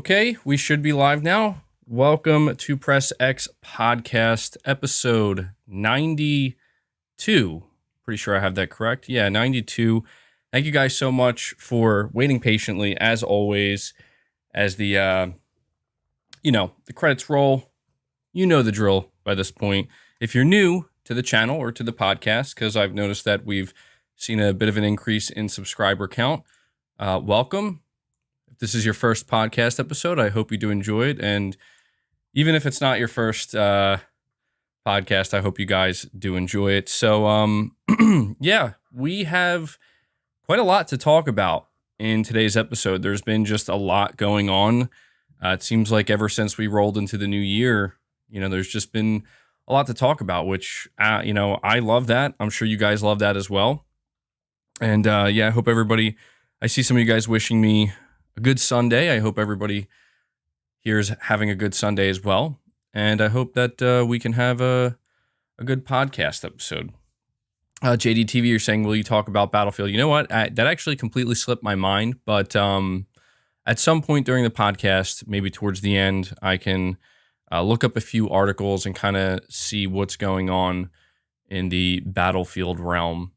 Okay, we should be live now. Welcome to Press X Podcast, episode 92. Pretty sure I have that correct. Yeah, 92. Thank you guys so much for waiting patiently, as always, as the credits roll. You know the drill by this point. If you're new to the channel or to the podcast, because I've noticed that we've seen a bit of an increase in subscriber count, welcome. If this is your first podcast episode, I hope you do enjoy it. And even if it's not your first podcast, I hope you guys do enjoy it. So, yeah, we have quite a lot to talk about in today's episode. There's been just a lot going on. It seems like ever since we rolled into the new year, there's just been a lot to talk about, which, I love that. I'm sure you guys love that as well. And, I hope everybody, I see some of you guys wishing me a good Sunday. I hope everybody here is having a good Sunday as well. And I hope that we can have a good podcast episode. JDTV, you're saying, will you talk about Battlefield? You know what? That actually completely slipped my mind. But at some point during the podcast, maybe towards the end, I can look up a few articles and kind of see what's going on in the Battlefield realm.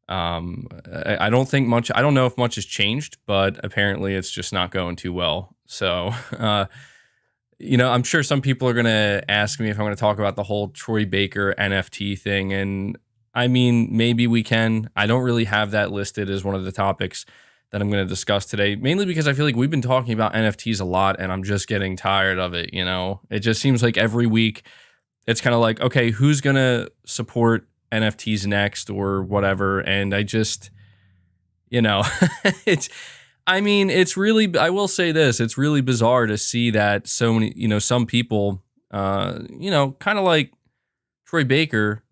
I don't think much, I don't know if much has changed, but apparently it's just not going too well. So, I'm sure some people are going to ask me if I'm going to talk about the whole Troy Baker NFT thing. And I mean, maybe we can. I don't really have that listed as one of the topics that I'm going to discuss today, mainly because I feel like we've been talking about NFTs a lot and I'm just getting tired of it. It just seems like every week it's kind of like, okay, who's going to support NFTs next or whatever. And I just, it's really, I will say this, it's really bizarre to see that so many, some people, kind of like Troy Baker,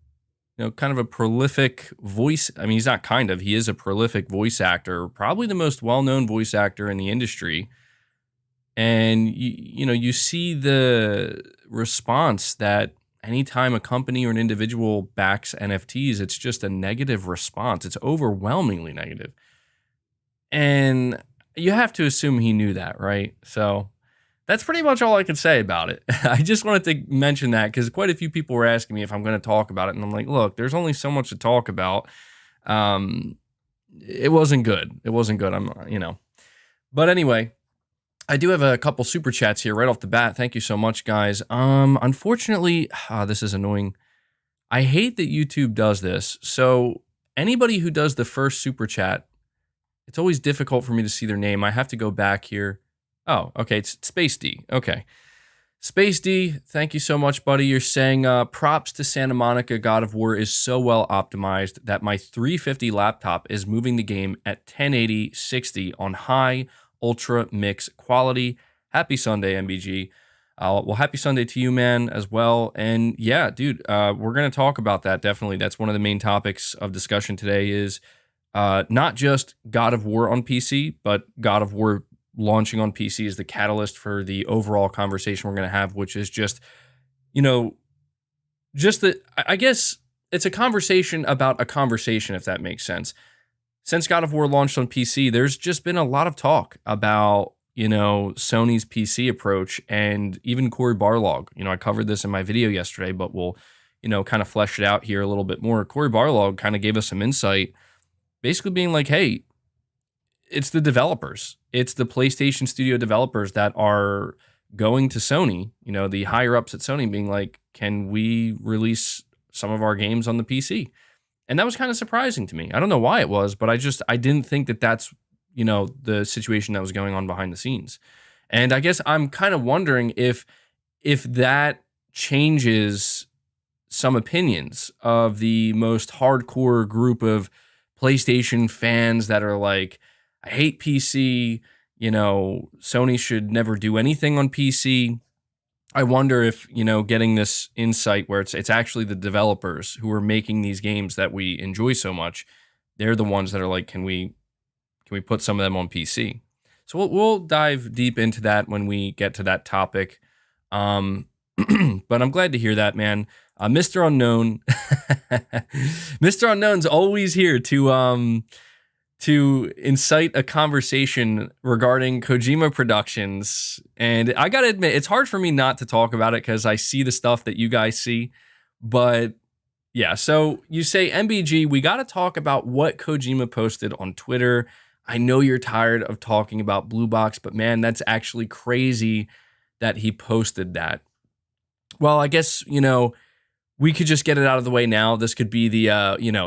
kind of a prolific voice. I mean, he's not kind of, he is a prolific voice actor, probably the most well-known voice actor in the industry. And, you see the response that anytime a company or an individual backs NFTs, it's just a negative response. It's overwhelmingly negative. And you have to assume he knew that, right? So that's pretty much all I can say about it. I just wanted to mention that because quite a few people were asking me if I'm going to talk about it. And I'm like, look, there's only so much to talk about. It wasn't good. It wasn't good. But anyway, I do have a couple super chats here right off the bat. Thank you so much, guys. Unfortunately, this is annoying. I hate that YouTube does this. So anybody who does the first super chat, it's always difficult for me to see their name. I have to go back here. Oh, okay. It's Space D. Okay. Space D, thank you so much, buddy. You're saying props to Santa Monica. God of War is so well optimized that my 350 laptop is moving the game at 1080 60 on high ultra mix quality. Happy Sunday, MBG. Well, happy Sunday to you, man, as well. And yeah, dude, we're going to talk about that. Definitely. That's one of the main topics of discussion today is not just God of War on PC, but God of War launching on PC is the catalyst for the overall conversation we're going to have, which is just, I guess it's a conversation about a conversation, if that makes sense. Since God of War launched on PC, there's just been a lot of talk about, Sony's PC approach and even Cory Barlog. I covered this in my video yesterday, but we'll, kind of flesh it out here a little bit more. Cory Barlog kind of gave us some insight, basically being like, hey, it's the developers. It's the PlayStation Studio developers that are going to Sony, the higher ups at Sony being like, can we release some of our games on the PC? And that was kind of surprising to me. I don't know why it was, but I didn't think that that's, the situation that was going on behind the scenes. And I guess I'm kind of wondering if that changes some opinions of the most hardcore group of PlayStation fans that are like, I hate PC, Sony should never do anything on PC. I wonder if, getting this insight where it's actually the developers who are making these games that we enjoy so much, they're the ones that are like, can we put some of them on PC? So we'll dive deep into that when we get to that topic. But I'm glad to hear that, man. Mr. Unknown, Mr. Unknown's always here to to incite a conversation regarding Kojima Productions. And I gotta admit, it's hard for me not to talk about it because I see the stuff that you guys see. But yeah, so you say, MBG, we gotta talk about what Kojima posted on Twitter. I know you're tired of talking about Blue Box, but man, that's actually crazy that he posted that. Well, I guess, we could just get it out of the way now. This could be the,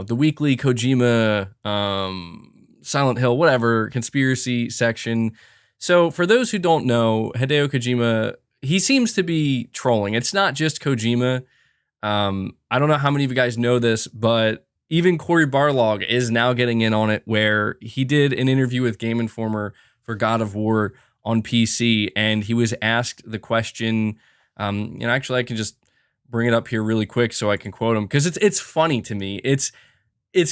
the weekly Kojima, Silent Hill, whatever, conspiracy section. So for those who don't know, Hideo Kojima, he seems to be trolling. It's not just Kojima. I don't know how many of you guys know this, but even Cory Barlog is now getting in on it, where he did an interview with Game Informer for God of War on PC, and he was asked the question, actually I can just bring it up here really quick so I can quote him, because it's funny to me. It's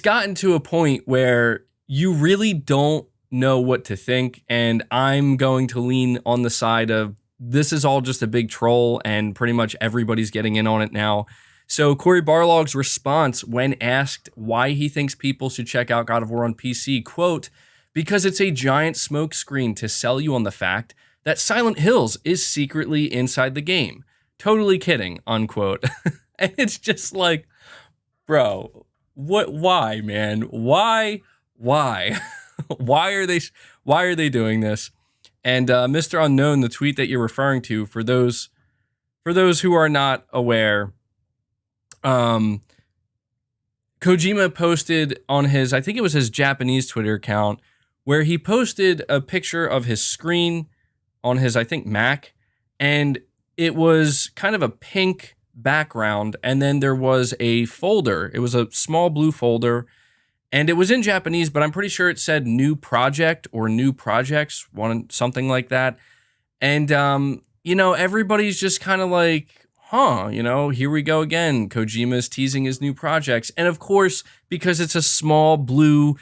gotten to a point where you really don't know what to think, and I'm going to lean on the side of this is all just a big troll, and pretty much everybody's getting in on it now. So Cory Barlog's response when asked why he thinks people should check out God of War on PC, quote, because it's a giant smokescreen to sell you on the fact that Silent Hills is secretly inside the game. Totally kidding, unquote. And it's just like, bro, why, man? Why? Why are they doing this? And Mr. Unknown, the tweet that you're referring to, for those who are not aware, Kojima posted on his, I think it was his Japanese Twitter account, where he posted a picture of his screen on his, I think, Mac, and it was kind of a pink background, and then there was a folder. It was a small blue folder, and it was in Japanese, but I'm pretty sure it said new project or new projects, something like that. And, everybody's just kind of like, here we go again. Kojima's teasing his new projects. And of course, because it's a small blue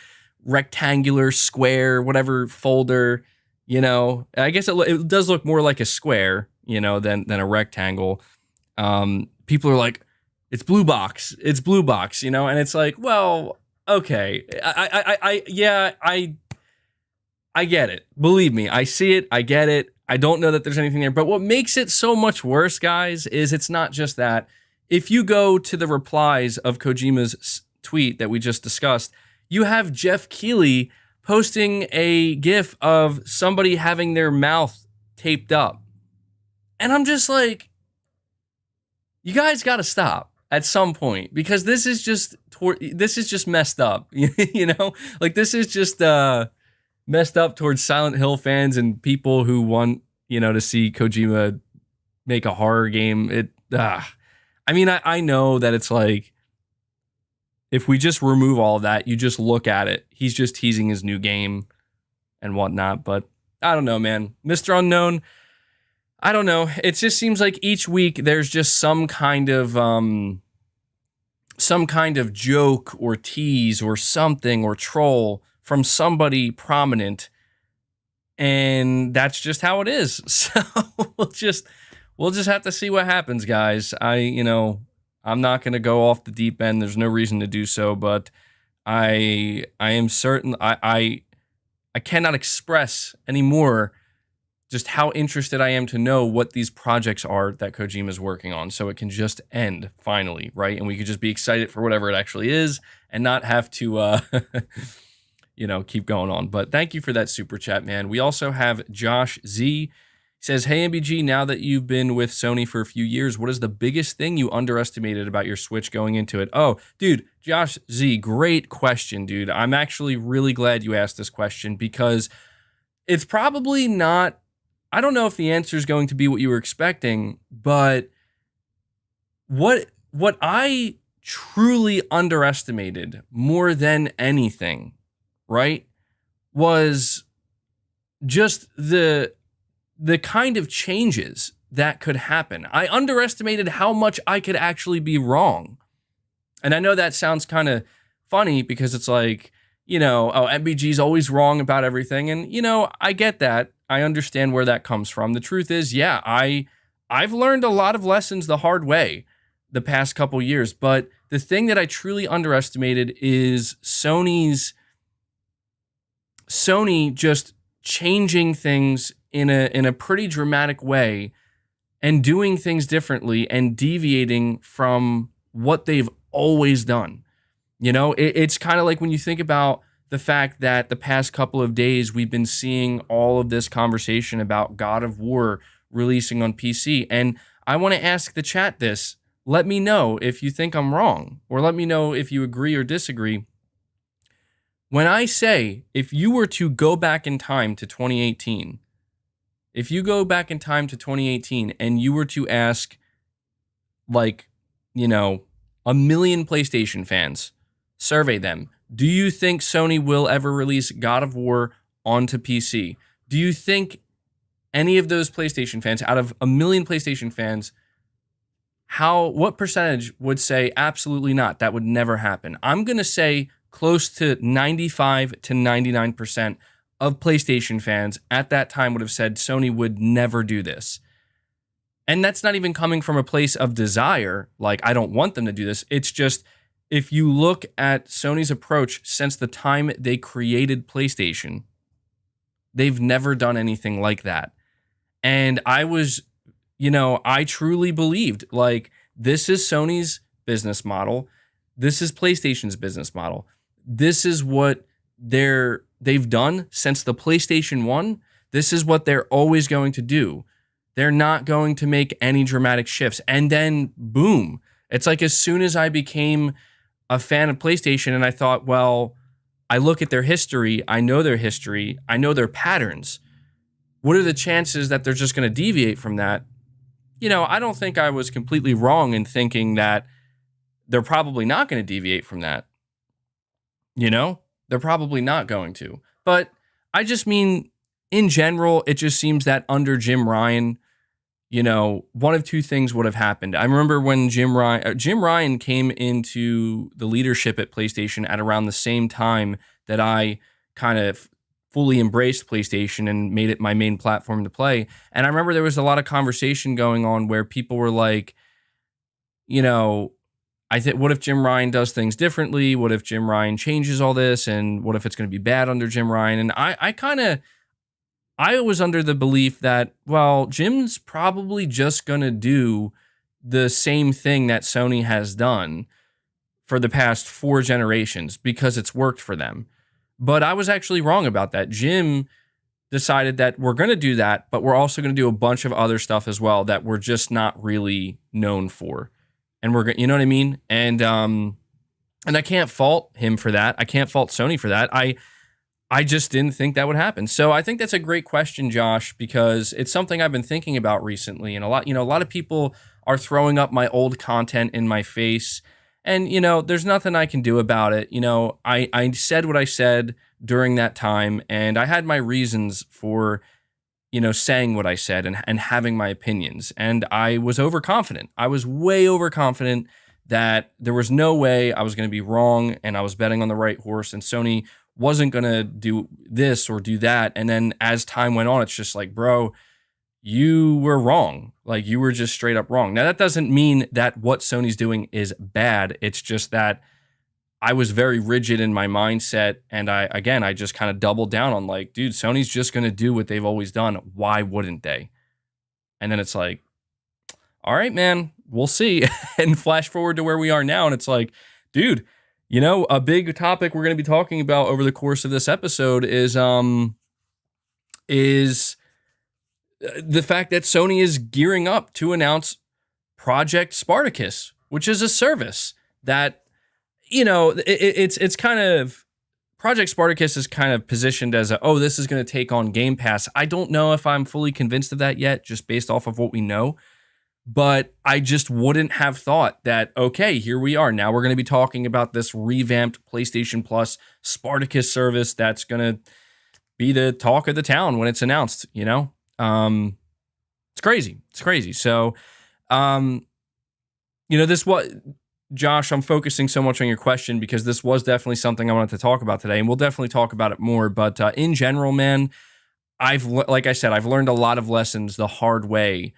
rectangular square, whatever folder, I guess it does look more like a square, than a rectangle. People are like, it's Blue Box, and it's like, well, okay. I get it. Believe me, I see it. I get it. I don't know that there's anything there. But what makes it so much worse, guys, is it's not just that. If you go to the replies of Kojima's tweet that we just discussed, you have Jeff Keighley posting a GIF of somebody having their mouth taped up. And I'm just like, you guys got to stop at some point, because this is just messed up. This is just messed up towards Silent Hill fans and people who want, to see Kojima make a horror game. I know that it's like, if we just remove all of that, you just look at it, he's just teasing his new game and whatnot. But I don't know, man. Mr. Unknown, I don't know. It just seems like each week there's just some kind of joke or tease or something or troll from somebody prominent, and that's just how it is. So we'll just have to see what happens, guys. I'm not going to go off the deep end. There's no reason to do so, but I am certain I cannot express anymore just how interested I am to know what these projects are that Kojima is working on, so it can just end finally, right? And we could just be excited for whatever it actually is and not have to keep going on. But thank you for that super chat, man. We also have Josh Z. He says, hey, MBG, now that you've been with Sony for a few years, what is the biggest thing you underestimated about your Switch going into it? Oh, dude, Josh Z, great question, dude. I'm actually really glad you asked this question, because it's probably not, I don't know if the answer is going to be what you were expecting, but what I truly underestimated more than anything, right, was just the kind of changes that could happen. I underestimated how much I could actually be wrong. And I know that sounds kind of funny, because it's like, MBG's always wrong about everything. And, I get that. I understand where that comes from. The truth is, yeah, I've learned a lot of lessons the hard way the past couple years. But the thing that I truly underestimated is Sony's Sony just changing things in a pretty dramatic way and doing things differently and deviating from what they've always done. It's kind of like when you think about the fact that the past couple of days we've been seeing all of this conversation about God of War releasing on PC. And I want to ask the chat this. Let me know if you think I'm wrong, or let me know if you agree or disagree. When I say, if you were to go back in time to 2018, if you go back in time to 2018 and you were to ask, like, a million PlayStation fans, survey them, do you think Sony will ever release God of War onto PC? Do you think any of those PlayStation fans, out of a million PlayStation fans, what percentage would say absolutely not? That would never happen. I'm going to say close to 95 to 99% of PlayStation fans at that time would have said Sony would never do this. And that's not even coming from a place of desire, like I don't want them to do this. It's just, if you look at Sony's approach since the time they created PlayStation, they've never done anything like that. And I truly believed, like, this is Sony's business model. This is PlayStation's business model. This is what they've done since the PlayStation 1. This is what they're always going to do. They're not going to make any dramatic shifts. And then, boom. It's like as soon as I became a fan of PlayStation and I thought, well, I look at their history, I know their patterns. What are the chances that they're just going to deviate from that? I don't think I was completely wrong in thinking that they're probably not going to deviate from that. They're probably not going to. But I just mean, in general, it just seems that under Jim Ryan, one of two things would have happened. I remember when Jim Ryan came into the leadership at PlayStation at around the same time that I kind of fully embraced PlayStation and made it my main platform to play. And I remember there was a lot of conversation going on where people were like, what if Jim Ryan does things differently? What if Jim Ryan changes all this? And what if it's going to be bad under Jim Ryan? And I was under the belief that, well, Jim's probably just going to do the same thing that Sony has done for the past 4 generations because it's worked for them. But I was actually wrong about that. Jim decided that we're going to do that, but we're also going to do a bunch of other stuff as well that we're just not really known for. And we're going, you know what I mean? And I can't fault him for that. I can't fault Sony for that. I just didn't think that would happen. So I think that's a great question, Josh, because it's something I've been thinking about recently. And a lot of people are throwing up my old content in my face. And, there's nothing I can do about it. I said what I said during that time, and I had my reasons for, saying what I said and having my opinions. And I was overconfident. I was way overconfident that there was no way I was going to be wrong, and I was betting on the right horse, and Sony wasn't going to do this or do that. And then as time went on, it's just like, bro, you were wrong. Like, you were just straight up wrong. Now, that doesn't mean that what Sony's doing is bad. It's just that I was very rigid in my mindset. And I just kind of doubled down on, like, dude, Sony's just going to do what they've always done. Why wouldn't they? And then it's like, all right, man, we'll see. And flash forward to where we are now. And it's like, dude, a big topic we're going to be talking about over the course of this episode is the fact that Sony is gearing up to announce Project Spartacus, which is a service that, it's kind of, Project Spartacus is kind of positioned as this is going to take on Game Pass. I don't know if I'm fully convinced of that yet, just based off of what we know. But I just wouldn't have thought that, okay, here we are. Now we're going to be talking about this revamped PlayStation Plus Spartacus service that's going to be the talk of the town when it's announced, It's crazy. It's crazy. So, Josh, I'm focusing so much on your question because this was definitely something I wanted to talk about today, and we'll definitely talk about it more. But in general, man, like I said, I've learned a lot of lessons the hard way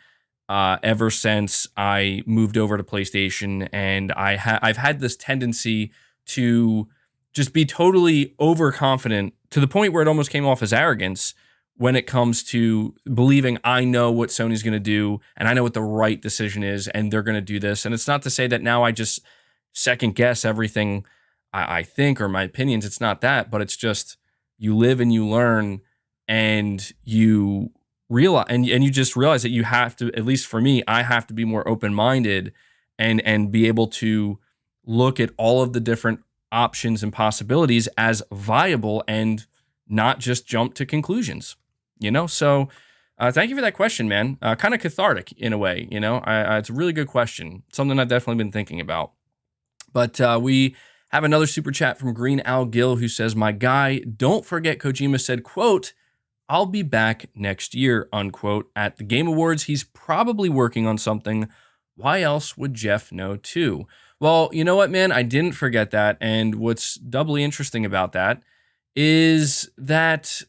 ever since I moved over to PlayStation, and I've had this tendency to just be totally overconfident to the point where it almost came off as arrogance when it comes to believing I know what Sony's going to do and I know what the right decision is and they're going to do this. And it's not to say that now I just second guess everything I think or my opinions. It's not that, but it's just you live and you learn and you realize and you just realize that you have to, at least for me, I have to be more open-minded and be able to look at all of the different options and possibilities as viable and not just jump to conclusions, So thank you for that question, man. Kind of cathartic in a way, it's a really good question. Something I've definitely been thinking about. But we have another super chat from Green Al Gill who says, my guy, don't forget Kojima said, quote, I'll be back next year, unquote. At the Game Awards, he's probably working on something. Why else would Jeff know too? Well, you know what, man? I didn't forget that. And what's doubly interesting about that is that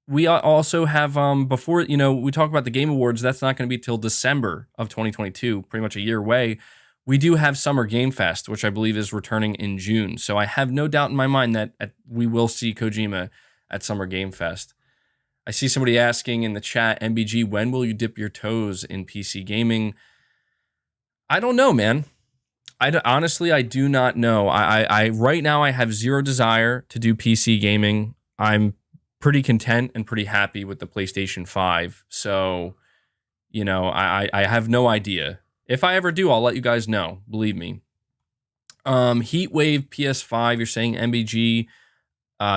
we also have, before, we talk about the Game Awards, that's not going to be till December of 2022, pretty much a year away. We do have Summer Game Fest, which I believe is returning in June. So I have no doubt in my mind that we will see Kojima at Summer Game Fest. I see somebody asking in the chat, MBG, when will you dip your toes in PC gaming? I don't know, man. Honestly, I do not know. I right now I have zero desire to do PC gaming. I'm pretty content and pretty happy with the PlayStation 5. So, I have no idea. If I ever do, I'll let you guys know. Believe me. Heatwave PS5, you're saying MBG.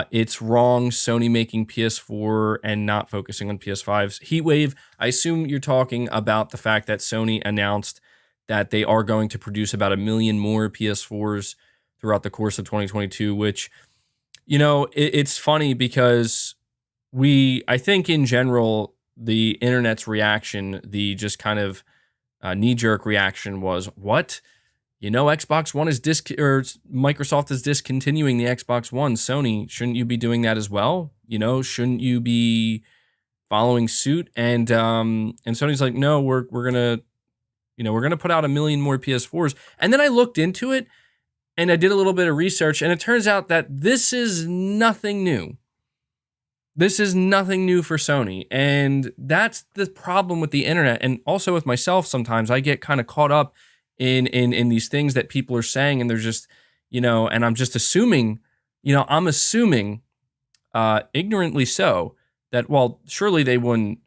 It's wrong. Sony making PS4 and not focusing on PS5s. Heatwave, I assume you're talking about the fact that Sony announced that they are going to produce about 1 million more PS4s throughout the course of 2022, which, it's funny because I think in general, the internet's reaction, the just kind of knee-jerk reaction was, what? Xbox One is Microsoft is discontinuing the Xbox One. Sony, shouldn't you be doing that as well? Shouldn't you be following suit? And Sony's like, no, we're gonna put out 1 million more PS4s. And then I looked into it and I did a little bit of research, and it turns out that this is nothing new. This is nothing new for Sony. And that's the problem with the internet. And also with myself, sometimes I get kind of caught up in these things that people are saying, and they're just, and I'm just assuming, I'm assuming, ignorantly so, that, well, surely they wouldn't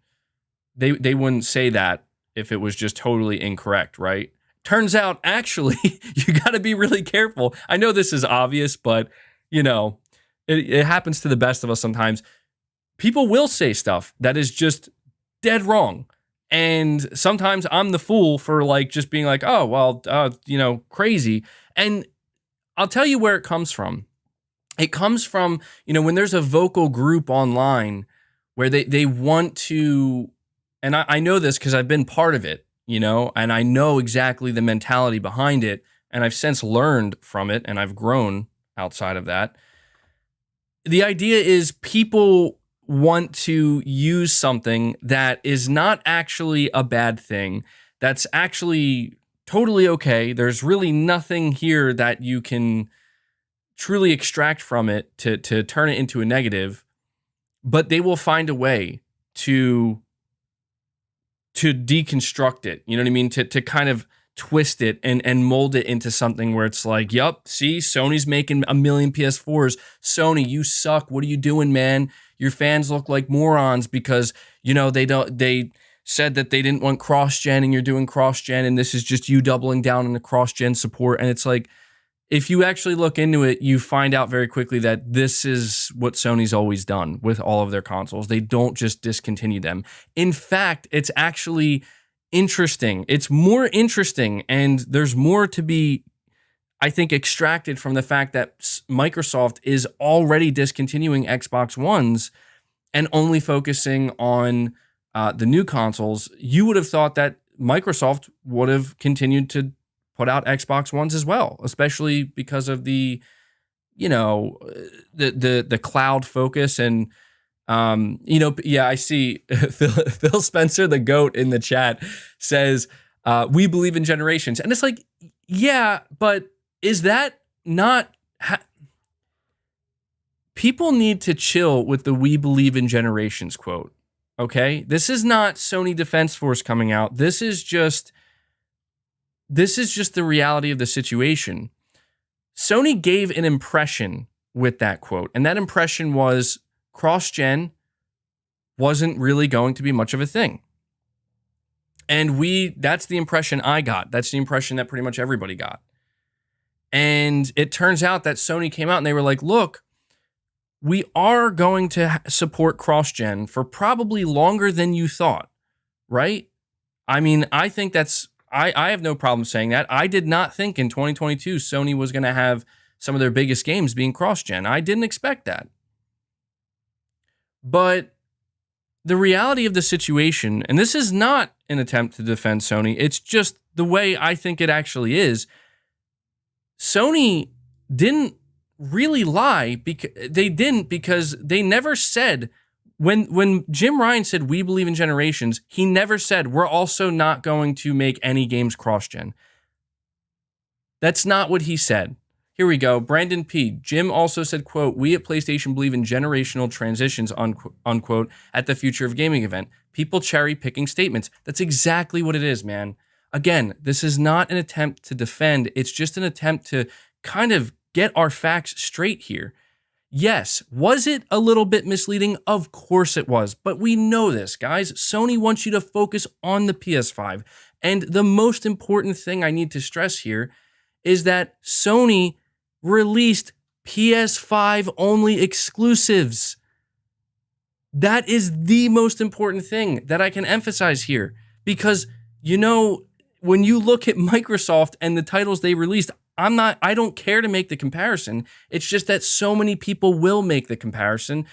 say that if it was just totally incorrect, right? Turns out, actually, you got to be really careful. I know this is obvious, but, it happens to the best of us sometimes. People will say stuff that is just dead wrong. And sometimes I'm the fool for just being like, oh, well, crazy. And I'll tell you where it comes from. It comes from, when there's a vocal group online where they want to, and I know this because I've been part of it, and I know exactly the mentality behind it. And I've since learned from it, and I've grown outside of that. The idea is people want to use something that is not actually a bad thing, that's actually totally okay. There's really nothing here that you can truly extract from it to turn it into a negative, but they will find a way to deconstruct it. You know what I mean? To kind of twist it and mold it into something where it's like, yup, see, Sony's making 1 million PS4s. Sony, you suck. What are you doing, man? Your fans look like morons because, they said that they didn't want cross-gen and you're doing cross-gen, and this is just you doubling down on the cross-gen support. And it's like, if you actually look into it, you find out very quickly that this is what Sony's always done with all of their consoles. They don't just discontinue them. In fact, it's actually interesting. It's more interesting, and there's more to be, I think, extracted from the fact that Microsoft is already discontinuing Xbox Ones and only focusing on the new consoles. You would have thought that Microsoft would have continued to put out Xbox Ones as well, especially because of the cloud focus. And I see Phil Spencer, the GOAT, in the chat says, we believe in generations. And it's like, yeah, but is that not people need to chill with the "we believe in generations" quote. Okay? This is not Sony Defense Force coming out. This is just the reality of the situation. Sony gave an impression with that quote, and that impression was cross-gen wasn't really going to be much of a thing. And that's the impression I got. That's the impression that pretty much everybody got. And it turns out that Sony came out and they were like, look, we are going to support cross-gen for probably longer than you thought, right? I mean, I think I have no problem saying that. I did not think in 2022 Sony was going to have some of their biggest games being cross-gen. I didn't expect that. But the reality of the situation, and this is not an attempt to defend Sony, it's just the way I think it actually is. Sony didn't really lie because they never said, when Jim Ryan said we believe in generations, he never said we're also not going to make any games cross-gen. That's not what he said. Here we go. Brandon P. Jim also said, quote, we at PlayStation believe in generational transitions, unquote, at the Future of Gaming event. People cherry-picking statements. That's exactly what it is, man. Again, this is not an attempt to defend. It's just an attempt to kind of get our facts straight here. Yes, was it a little bit misleading? Of course it was. But we know this, guys. Sony wants you to focus on the PS5. And the most important thing I need to stress here is that Sony released PS5 only exclusives. That is the most important thing that I can emphasize here. Because, you know, when you look at Microsoft and the titles they released, I don't care to make the comparison. It's just that so many people will make the comparison.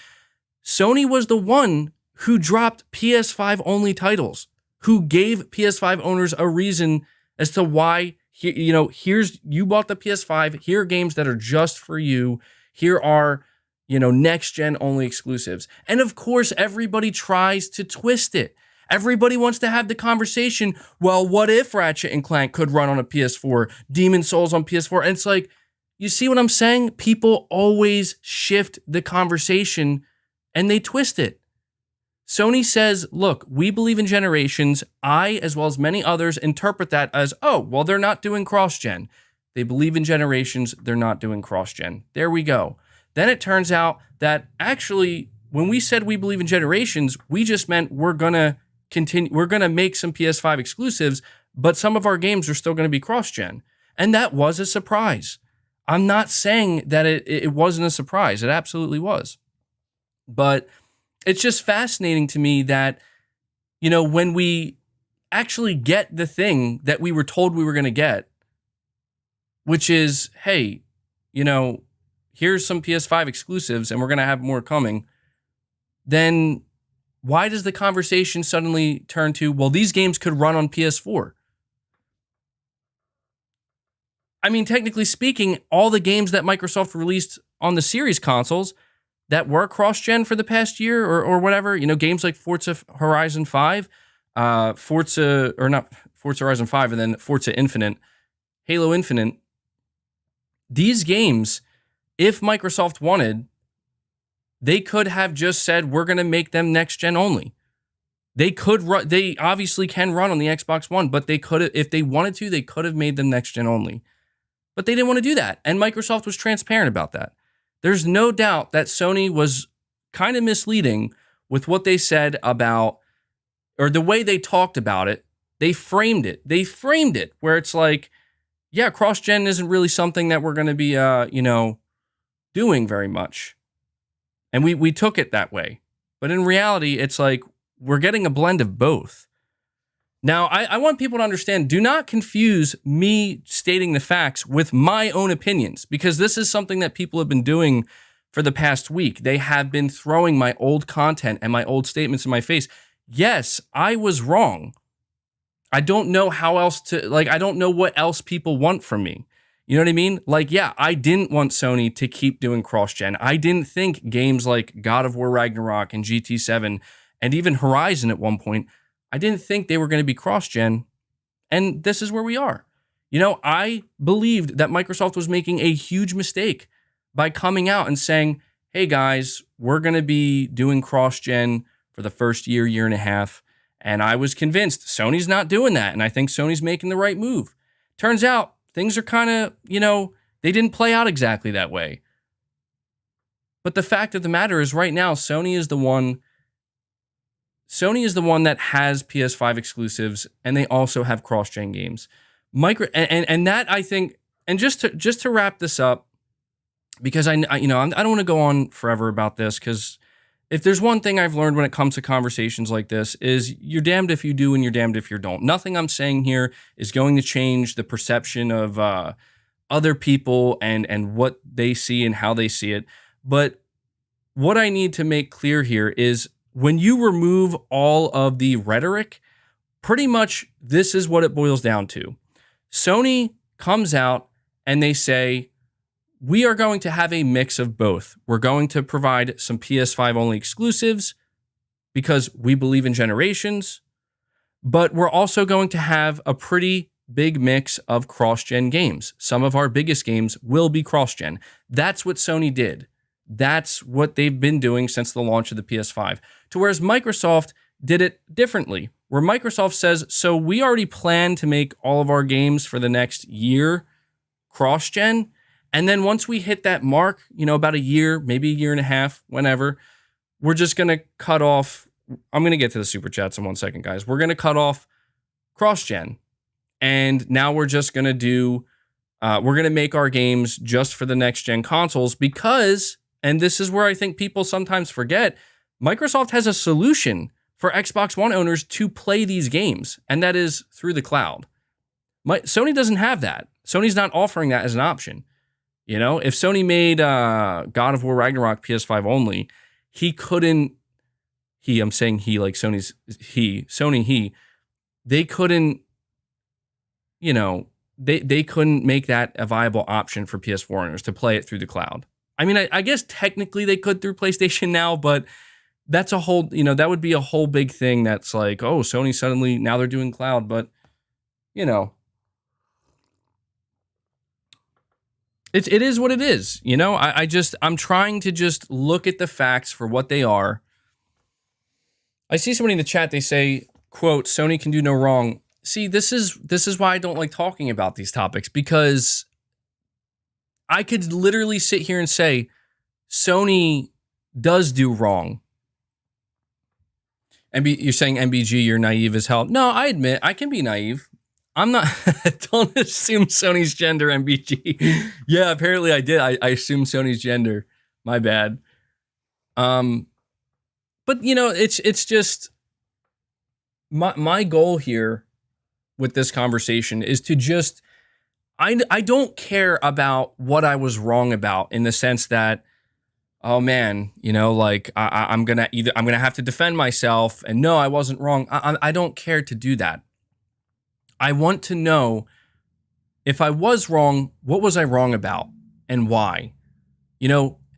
Sony was the one who dropped PS5 only titles, who gave PS5 owners a reason as to why, you bought the PS5, here are games that are just for you. Here are, next gen only exclusives. And of course, everybody tries to twist it. Everybody wants to have the conversation, well, what if Ratchet and Clank could run on a PS4, Demon's Souls on PS4? And it's like, you see what I'm saying? People always shift the conversation and they twist it. Sony says, look, we believe in generations. I, as well as many others, interpret that as, oh, well, they're not doing cross-gen. They believe in generations. They're not doing cross-gen. There we go. Then it turns out that actually, when we said we believe in generations, we just meant we're going to make some PS5 exclusives, but some of our games are still going to be cross-gen. And that was a surprise. I'm not saying that it wasn't a surprise. It absolutely was. But it's just fascinating to me that, when we actually get the thing that we were told we were going to get, which is, hey, here's some PS5 exclusives and we're going to have more coming, then why does the conversation suddenly turn to, well, these games could run on PS4? I mean, technically speaking, all the games that Microsoft released on the Series consoles that were cross-gen for the past year or whatever, games like Forza Horizon 5, Forza Horizon 5, and then Forza Infinite, Halo Infinite, these games, if Microsoft wanted, they could have just said, we're going to make them next-gen only. They obviously can run on the Xbox One, but they could have, if they wanted to, they could have made them next-gen only. But they didn't want to do that, and Microsoft was transparent about that. There's no doubt that Sony was kind of misleading with what they said about, or the way they talked about it. They framed it where it's like, yeah, cross-gen isn't really something that we're going to be, doing very much. And we took it that way. But in reality, it's like we're getting a blend of both. Now, I want people to understand, do not confuse me stating the facts with my own opinions, because this is something that people have been doing for the past week. They have been throwing my old content and my old statements in my face. Yes, I was wrong. I don't know how else to, I don't know what else people want from me. You know what I mean? Yeah, I didn't want Sony to keep doing cross-gen. I didn't think games like God of War Ragnarok and GT7 and even Horizon at one point, I didn't think they were going to be cross-gen, and this is where we are. I believed that Microsoft was making a huge mistake by coming out and saying, hey guys, we're going to be doing cross-gen for the first year and a half. And I was convinced Sony's not doing that. And I think Sony's making the right move. Turns out things are kind of, they didn't play out exactly that way. But the fact of the matter is right now, Sony is the one that has PS5 exclusives, and they also have cross-gen games. And that, I think, and just to wrap this up, because I don't want to go on forever about this, because if there's one thing I've learned when it comes to conversations like this is you're damned if you do and you're damned if you don't. Nothing I'm saying here is going to change the perception of other people and what they see and how they see it. But what I need to make clear here is when you remove all of the rhetoric, pretty much this is what it boils down to. Sony comes out and they say, we are going to have a mix of both. We're going to provide some PS5 only exclusives because we believe in generations, but we're also going to have a pretty big mix of cross-gen games. Some of our biggest games will be cross-gen. That's what Sony did. That's what they've been doing since the launch of the PS5. To whereas Microsoft did it differently, where Microsoft says, so we already plan to make all of our games for the next year cross-gen. And then once we hit that mark, about a year, maybe a year and a half, whenever, we're just going to cut off. I'm going to get to the super chats in 1 second, guys. We're going to cut off cross-gen. And now we're just going to do, we're going to make our games just for the next-gen consoles because, and this is where I think people sometimes forget, Microsoft has a solution for Xbox One owners to play these games, and that is through the cloud. Sony doesn't have that. Sony's not offering that as an option. If Sony made God of War Ragnarok PS5 only, I'm saying he like Sony's Sony, they couldn't, they couldn't make that a viable option for PS4 owners to play it through the cloud. I mean, I guess technically they could through PlayStation Now, but that's a whole, that would be a whole big thing that's like, oh, Sony suddenly, now they're doing cloud, but, It is what it is, I'm trying to just look at the facts for what they are. I see somebody in the chat, they say, quote, Sony can do no wrong. See, this is why I don't like talking about these topics, because I could literally sit here and say, Sony does do wrong. You're saying MBG, you're naive as hell. No, I admit, I can be naive. I'm not, don't assume Sony's gender, MBG. Yeah, apparently I did. I assumed Sony's gender. My bad. But it's just, my goal here with this conversation is to just, I don't care about what I was wrong about, in the sense that, oh man, I'm gonna have to defend myself and no, I wasn't wrong. I don't care to do that. I want to know, if I was wrong, what was I wrong about and why?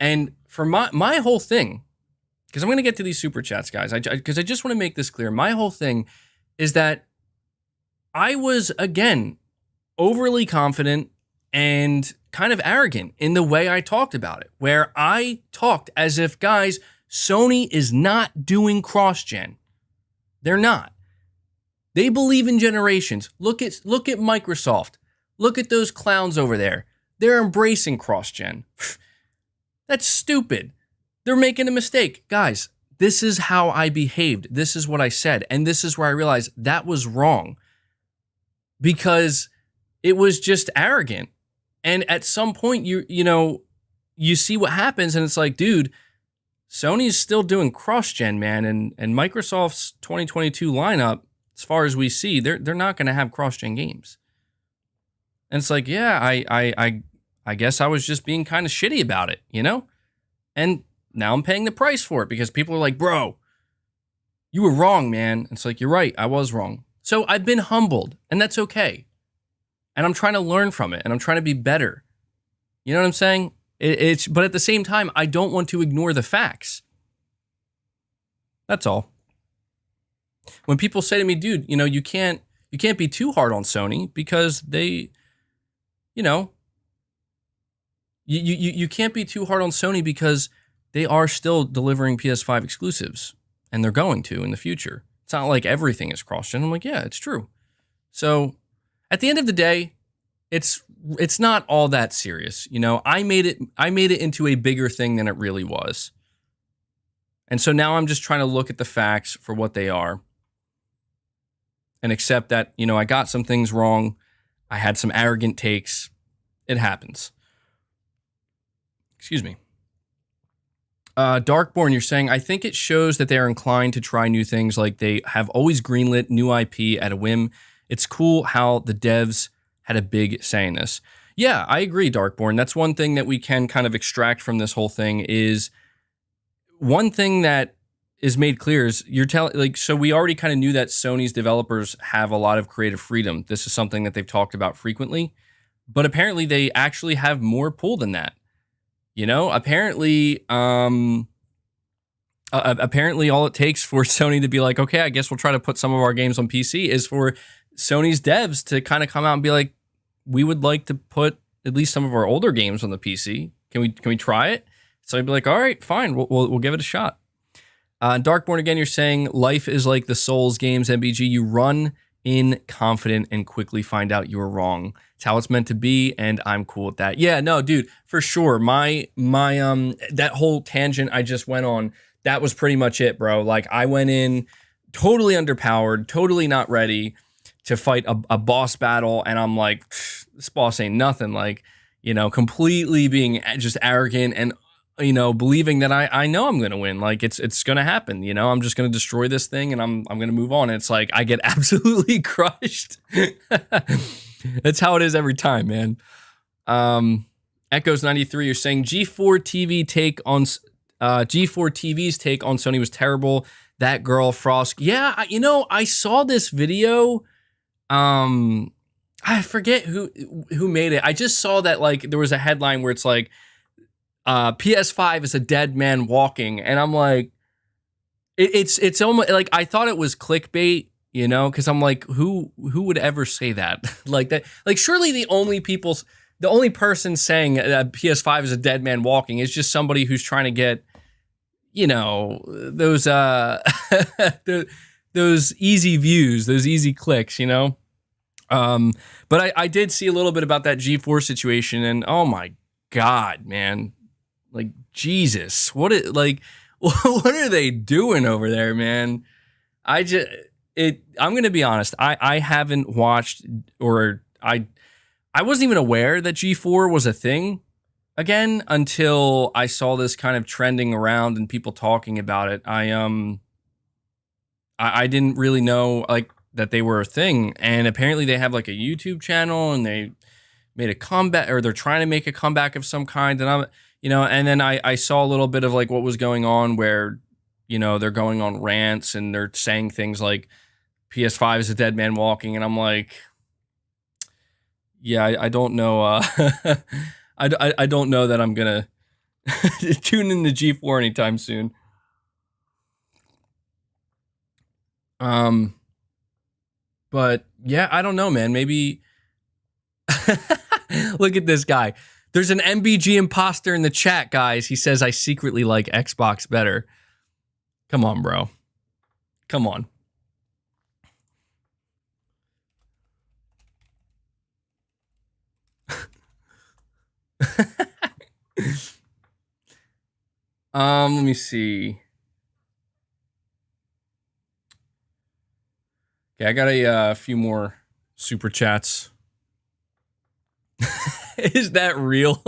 And for my whole thing, because I'm going to get to these super chats, guys, because I just want to make this clear. My whole thing is that I was, again, overly confident and kind of arrogant in the way I talked about it, where I talked as if, guys, Sony is not doing cross-gen. They're not. They believe in generations. Look at Microsoft. Look at those clowns over there. They're embracing cross-gen. That's stupid. They're making a mistake. Guys, this is how I behaved. This is what I said. And this is where I realized that was wrong, because it was just arrogant. And at some point, you see what happens, and it's like, dude, Sony's still doing cross-gen, man. And Microsoft's 2022 lineup, as far as we see, they're not going to have cross-gen games. And it's like, yeah, I guess I was just being kind of shitty about it, And now I'm paying the price for it, because people are like, bro, you were wrong, man. It's like, you're right, I was wrong. So I've been humbled, and that's okay. And I'm trying to learn from it, and I'm trying to be better. You know what I'm saying? But at the same time, I don't want to ignore the facts. That's all. When people say to me, dude, you can't be too hard on Sony, because they, you can't be too hard on Sony because they are still delivering PS5 exclusives, and they're going to in the future. It's not like everything is cross-gen. I'm like, yeah, it's true. So at the end of the day, it's not all that serious. You know, I made it into a bigger thing than it really was. And so now I'm just trying to look at the facts for what they are and accept that, you know, I got some things wrong. I had some arrogant takes. It happens. Excuse me. Darkborn, you're saying, I think it shows that they are inclined to try new things, like they have always greenlit new IP at a whim. It's cool how the devs had a big say in this. Yeah, I agree, Darkborn. That's one thing that we can kind of extract from this whole thing is one thing that is made clear is so we already kind of knew that Sony's developers have a lot of creative freedom. This is something that they've talked about frequently, but apparently they actually have more pull than that. You know, apparently all it takes for Sony to be like, okay, I guess we'll try to put some of our games on PC is for Sony's devs to kind of come out and be like, we would like to put at least some of our older games on the PC. Can we try it? So I'd be like, all right, fine, we'll give it a shot. Darkborn, again, you're saying life is like the Souls games, MBG. You run in confident and quickly find out you were wrong. It's how it's meant to be, and I'm cool with that. Yeah, no, dude, for sure. My that whole tangent I just went on, that was pretty much it, bro. Like, I went in totally underpowered, totally not ready to fight a boss battle, and I'm like, this boss ain't nothing. Like, you know, completely being just arrogant and, you know, believing that I know I'm gonna win. Like, it's gonna happen. You know, I'm just gonna destroy this thing, and I'm gonna move on. And it's like I get absolutely crushed. That's how it is every time, man. Echoes93, you're saying G4 TV's take on Sony was terrible. That girl Frost. Yeah, you know, I saw this video. I forget who made it. I just saw that, like, there was a headline where it's like, PS5 is a dead man walking, and I'm like, it's almost like I thought it was clickbait, you know, because I'm like, who would ever say that? Like that? Like, surely the only person saying that PS5 is a dead man walking is just somebody who's trying to get, you know, those those easy views, those easy clicks, you know. But I did see a little bit about that G4 situation, and oh my God, man. Like, Jesus, what are they doing over there, man? I'm going to be honest. I haven't watched, or I wasn't even aware that G4 was a thing again until I saw this kind of trending around and people talking about it. I didn't really know, like, that they were a thing, and apparently they have like a YouTube channel, and they made a comeback, or they're trying to make a comeback of some kind, and you know, and then I saw a little bit of like what was going on where, you know, they're going on rants and they're saying things like PS5 is a dead man walking, and I'm like, yeah, I don't know. I don't know that I'm gonna tune in to G4 anytime soon. But yeah, I don't know, man. Maybe look at this guy. There's an MBG imposter in the chat, guys. He says, I secretly like Xbox better. Come on, bro. Come on. Let me see. Okay, I got a few more super chats. Is that real?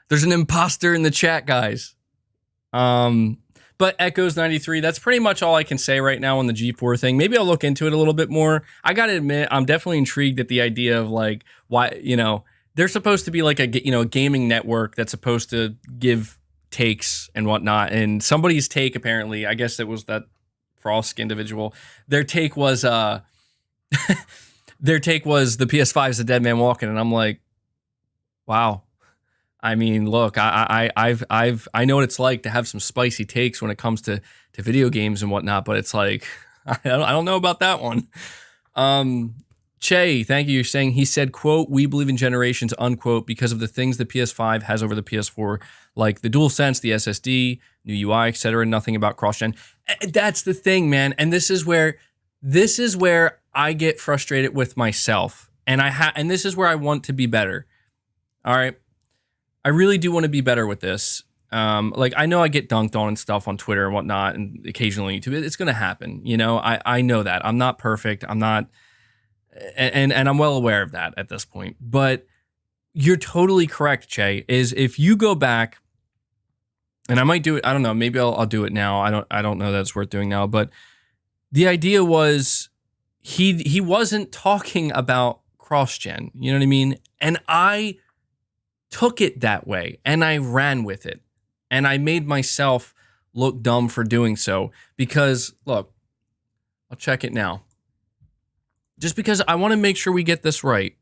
There's an imposter in the chat, guys. But Echoes93, that's pretty much all I can say right now on the G4 thing. Maybe I'll look into it a little bit more. I gotta admit, I'm definitely intrigued at the idea of, like, why, you know, they're supposed to be like a gaming network that's supposed to give takes and whatnot. And somebody's take, apparently, I guess it was that Frost individual, their take was the PS5 is a dead man walking, and I'm like, wow. I mean, look, I know what it's like to have some spicy takes when it comes to video games and whatnot, but it's like, I don't know about that one. Che, thank you. You're saying he said, quote, we believe in generations, unquote, because of the things the PS5 has over the PS4, like the DualSense, the SSD, new UI, etc. Nothing about cross-gen. That's the thing, man. And this is where I get frustrated with myself. And this is where I want to be better. All right. I really do want to be better with this. Like, I know I get dunked on and stuff on Twitter and whatnot, and occasionally YouTube. It's going to happen. You know, I know that. I'm not perfect. I'm not. And I'm well aware of that at this point. But you're totally correct, Che, is if you go back, and I might do it, I don't know, maybe I'll do it now. I don't know that it's worth doing now, but the idea was he wasn't talking about cross-gen, you know what I mean? And I took it that way, and I ran with it. And I made myself look dumb for doing so because, look, I'll check it now. Just because I want to make sure we get this right.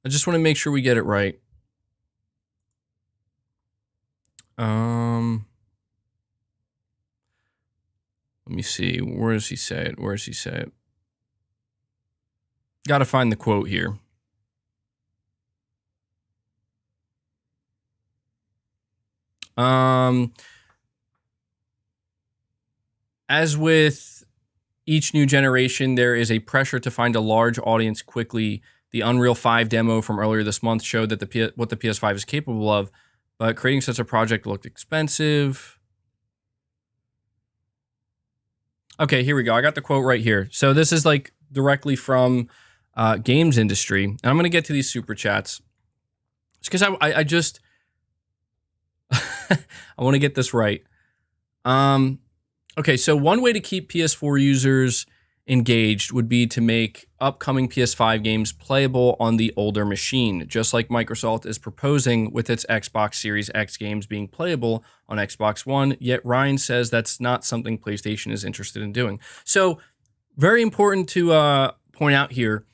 I just want to make sure we get it right. Let me see. Where does he say it? Where does he say it? Got to find the quote here. As with each new generation, there is a pressure to find a large audience quickly. The Unreal 5 demo from earlier this month showed that what the PS5 is capable of, but creating such a project looked expensive. Okay, here we go. I got the quote right here. So this is like directly from games industry. And I'm going to get to these super chats. It's because I just... I want to get this right. Okay, so one way to keep PS4 users engaged would be to make upcoming PS5 games playable on the older machine, just like Microsoft is proposing with its Xbox Series X games being playable on Xbox One, yet Ryan says that's not something PlayStation is interested in doing. So, very important to point out here,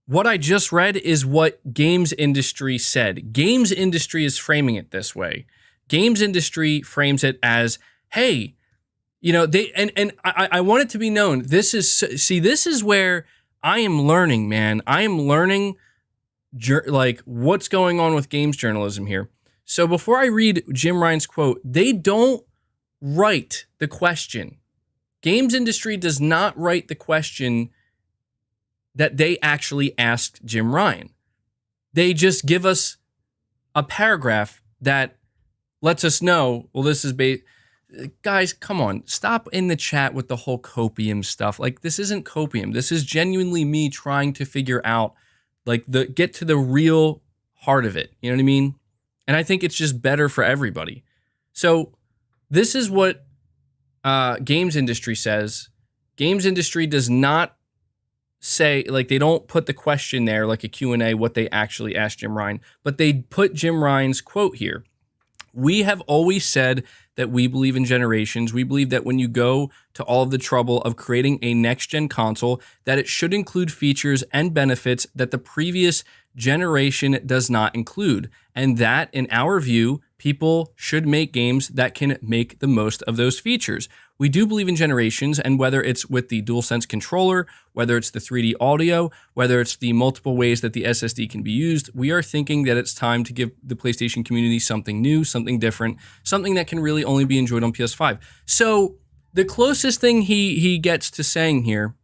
what I just read is what games industry said. Games industry is framing it this way. Games industry frames it as, hey, you know, I want it to be known. This is where I am learning, man. I am learning like what's going on with games journalism here. So before I read Jim Ryan's quote, they don't write the question. Games industry does not write the question that they actually asked Jim Ryan. They just give us a paragraph that lets us know, well, this is guys, come on, stop in the chat with the whole copium stuff. Like, this isn't copium. This is genuinely me trying to figure out, like, get to the real heart of it. You know what I mean? And I think it's just better for everybody. So this is what games industry says. Games industry does not say, like, they don't put the question there like a Q&A, what they actually asked Jim Ryan, but they put Jim Ryan's quote here. We have always said that we believe in generations. We believe that when you go to all of the trouble of creating a next-gen console, that it should include features and benefits that the previous generation does not include. And that, in our view, people should make games that can make the most of those features. We do believe in generations, and whether it's with the DualSense controller, whether it's the 3D audio, whether it's the multiple ways that the SSD can be used, we are thinking that it's time to give the PlayStation community something new, something different, something that can really only be enjoyed on PS5. So the closest thing he gets to saying here,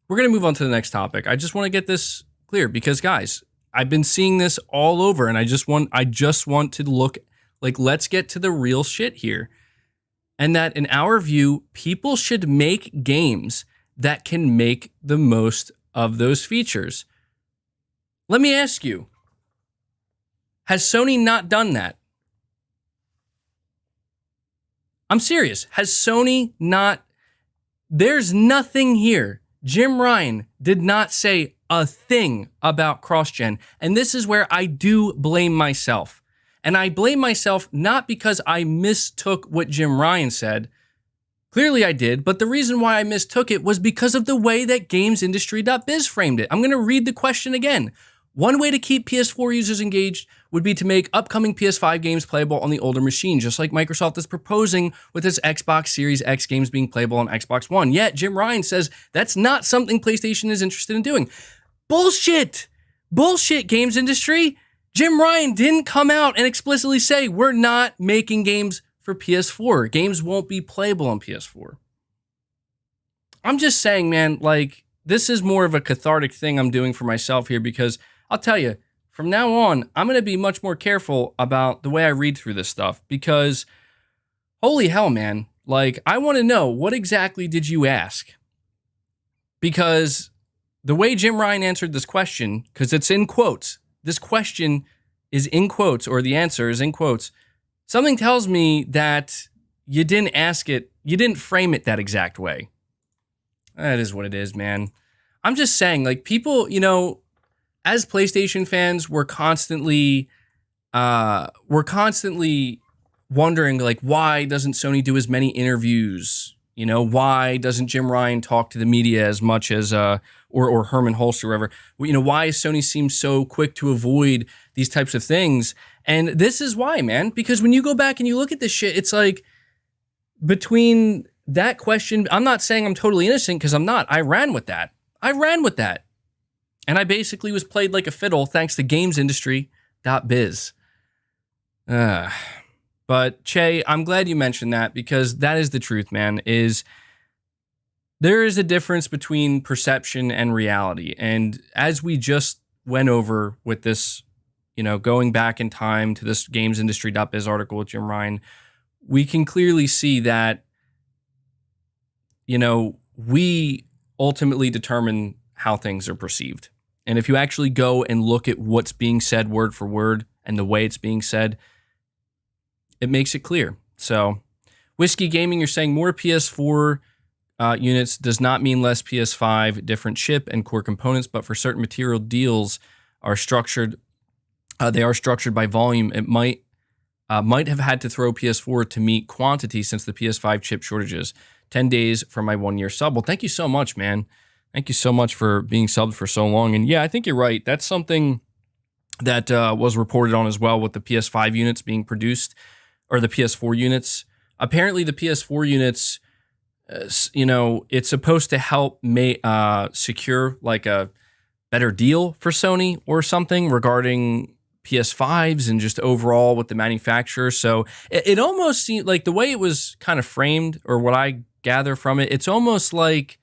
we're going to move on to the next topic. I just want to get this clear because, guys, I've been seeing this all over, and I just want to look like, let's get to the real shit here. And that, in our view, people should make games that can make the most of those features. Let me ask you, has Sony not done that? I'm serious. Has Sony not? There's nothing here. Jim Ryan did not say a thing about cross-gen. And this is where I do blame myself. And I blame myself not because I mistook what Jim Ryan said. Clearly I did, but the reason why I mistook it was because of the way that GamesIndustry.biz framed it. I'm going to read the question again. One way to keep PS4 users engaged would be to make upcoming PS5 games playable on the older machine, just like Microsoft is proposing with its Xbox Series X games being playable on Xbox One. Yet, Jim Ryan says that's not something PlayStation is interested in doing. Bullshit! Bullshit, games industry! Jim Ryan didn't come out and explicitly say, we're not making games for PS4. Games won't be playable on PS4. I'm just saying, man, like, this is more of a cathartic thing I'm doing for myself here, because I'll tell you, from now on, I'm going to be much more careful about the way I read through this stuff, because holy hell, man, like, I want to know, what exactly did you ask? Because the way Jim Ryan answered this question, because it's in quotes, this question is in quotes, or the answer is in quotes, something tells me that you didn't ask it, you didn't frame it that exact way. That is what it is, man. I'm just saying, like, people, you know, as PlayStation fans, we're constantly wondering, like, why doesn't Sony do as many interviews? You know, why doesn't Jim Ryan talk to the media as much as, or Herman Hulst or whoever? You know, why does Sony seem so quick to avoid these types of things? And this is why, man, because when you go back and you look at this shit, it's like, between that question, I'm not saying I'm totally innocent, because I'm not. I ran with that. And I basically was played like a fiddle thanks to gamesindustry.biz. But Che, I'm glad you mentioned that, because that is the truth, man, is there is a difference between perception and reality. And as we just went over with this, you know, going back in time to this gamesindustry.biz article with Jim Ryan, we can clearly see that, you know, we ultimately determine how things are perceived. And if you actually go and look at what's being said word for word and the way it's being said, it makes it clear. So, Whiskey Gaming, you're saying more PS4 units does not mean less PS5, different chip and core components, but for certain material deals are structured, they are structured by volume. It might have had to throw PS4 to meet quantity since the PS5 chip shortages. 10 days for my 1 year sub. Well, thank you so much, man. Thank you so much for being subbed for so long. And yeah, I think you're right. That's something that was reported on as well with the PS5 units being produced, or the PS4 units. Apparently the PS4 units, you know, it's supposed to help secure like a better deal for Sony or something regarding PS5s and just overall with the manufacturer. So it almost seemed like, the way it was kind of framed, or what I gather from it, it's almost like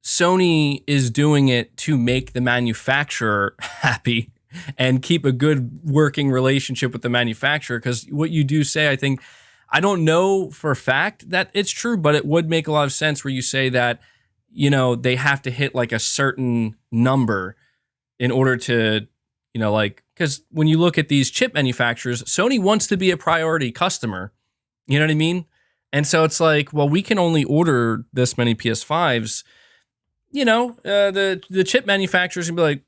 Sony is doing it to make the manufacturer happy and keep a good working relationship with the manufacturer. Because what you do say, I think, I don't know for a fact that it's true, but it would make a lot of sense where you say that, you know, they have to hit like a certain number in order to, you know, like, because when you look at these chip manufacturers, Sony wants to be a priority customer. You know what I mean? And so it's like, well, we can only order this many PS5s. You know, the chip manufacturers can be like,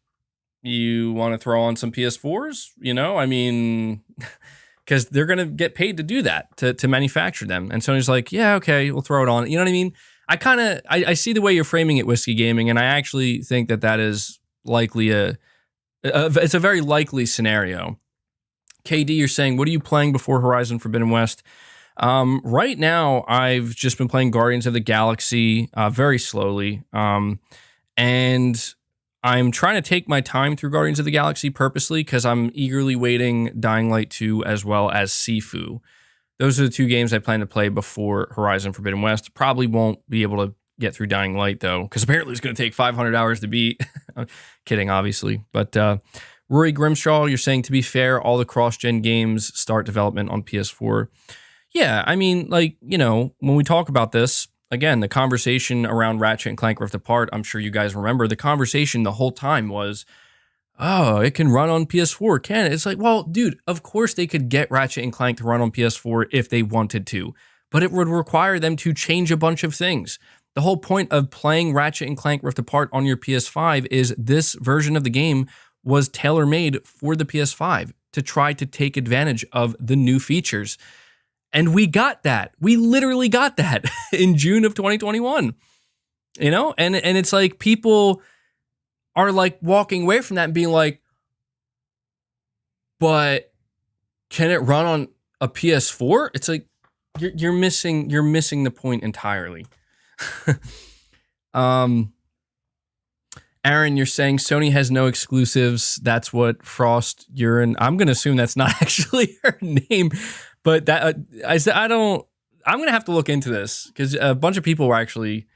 you want to throw on some PS4s? You know, I mean, because they're going to get paid to do that, to manufacture them. And Sony's like, yeah, okay, we'll throw it on. You know what I mean? I see the way you're framing it, Whiskey Gaming, and I actually think that is likely it's a very likely scenario. KD, you're saying, what are you playing before Horizon Forbidden West? Right now, I've just been playing Guardians of the Galaxy very slowly. And I'm trying to take my time through Guardians of the Galaxy purposely, because I'm eagerly waiting Dying Light 2 as well as Sifu. Those are the two games I plan to play before Horizon Forbidden West. Probably won't be able to get through Dying Light, though, because apparently it's going to take 500 hours to beat. Kidding, obviously. But Rory Grimshaw, you're saying, to be fair, all the cross-gen games start development on PS4. Yeah, I mean, like, you know, when we talk about this, again, the conversation around Ratchet and Clank Rift Apart, I'm sure you guys remember, the conversation the whole time was, oh, it can run on PS4, can it? It's like, well, dude, of course they could get Ratchet and Clank to run on PS4 if they wanted to, but it would require them to change a bunch of things. The whole point of playing Ratchet and Clank Rift Apart on your PS5 is this version of the game was tailor-made for the PS5 to try to take advantage of the new features. And we got that. We literally got that in June of 2021. You know? And it's like people... are like walking away from that and being like, but can it run on a PS4? It's like you're missing the point entirely. Aaron, you're saying Sony has no exclusives. That's what Frost Urine. I'm gonna assume that's not actually her name, but that I said I don't. I'm gonna have to look into this because a bunch of people were actually.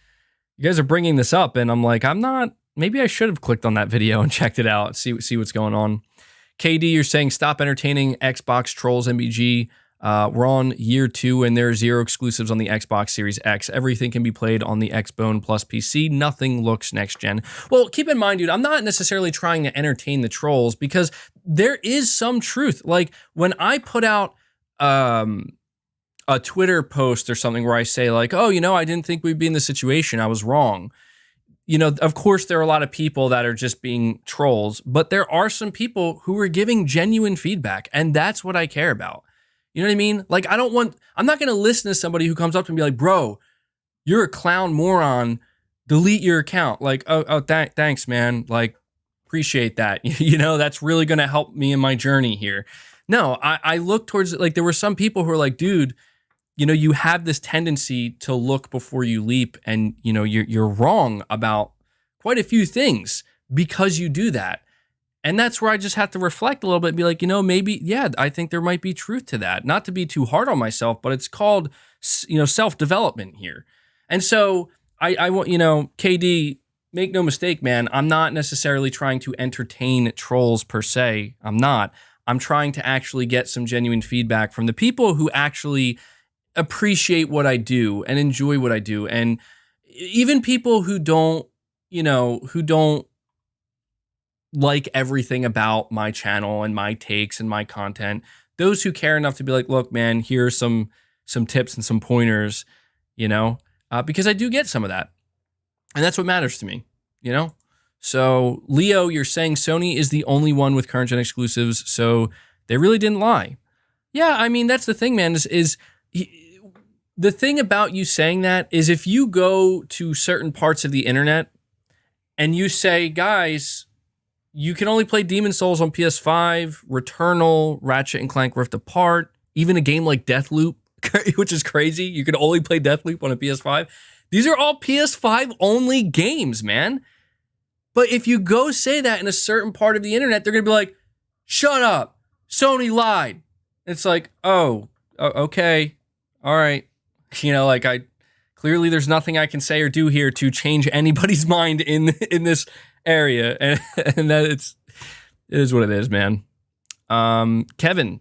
You guys are bringing this up, and I'm like, I'm not. Maybe I should have clicked on that video and checked it out. See what's going on. KD, you're saying stop entertaining Xbox trolls. MBG. We're on year 2 and there are 0 exclusives on the Xbox Series X. Everything can be played on the Xbone plus PC. Nothing looks next gen. Well, keep in mind, dude, I'm not necessarily trying to entertain the trolls because there is some truth. Like when I put out a Twitter post or something where I say like, oh, I didn't think we'd be in this situation. I was wrong. Of course, there are a lot of people that are just being trolls, but there are some people who are giving genuine feedback, and that's what I care about. You know what I mean? Like, I'm not going to listen to somebody who comes up to me like, bro, you're a clown moron. Delete your account. Like, thanks, man. Like, appreciate that. That's really going to help me in my journey here. No, I look towards it. Like, there were some people who are like, dude, you have this tendency to look before you leap, and you're wrong about quite a few things because you do that. And that's where I just have to reflect a little bit and be like, maybe, yeah, I think there might be truth to that. Not to be too hard on myself, but it's called, self-development here. And so I want, KD, make no mistake, man, I'm not necessarily trying to entertain trolls per se. I'm not. I'm trying to actually get some genuine feedback from the people who actually appreciate what I do and enjoy what I do. And even people who don't like everything about my channel and my takes and my content, those who care enough to be like, look, man, here's some tips and some pointers, because I do get some of that. And that's what matters to me, So Leo, you're saying Sony is the only one with current gen exclusives, so they really didn't lie. Yeah, I mean, that's the thing, man, is the thing about you saying that is if you go to certain parts of the internet and you say, guys, you can only play Demon's Souls on PS5, Returnal, Ratchet and Clank Rift Apart, even a game like Deathloop, which is crazy. You can only play Deathloop on a PS5. These are all PS5 only games, man. But if you go say that in a certain part of the internet, they're going to be like, shut up. Sony lied. It's like, oh, okay. All right. Clearly there's nothing I can say or do here to change anybody's mind in this area, and that it is what it is, man. Kevin,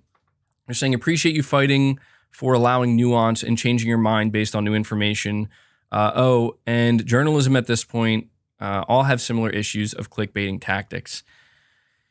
you're saying appreciate you fighting for allowing nuance and changing your mind based on new information. And journalism at this point all have similar issues of clickbaiting tactics.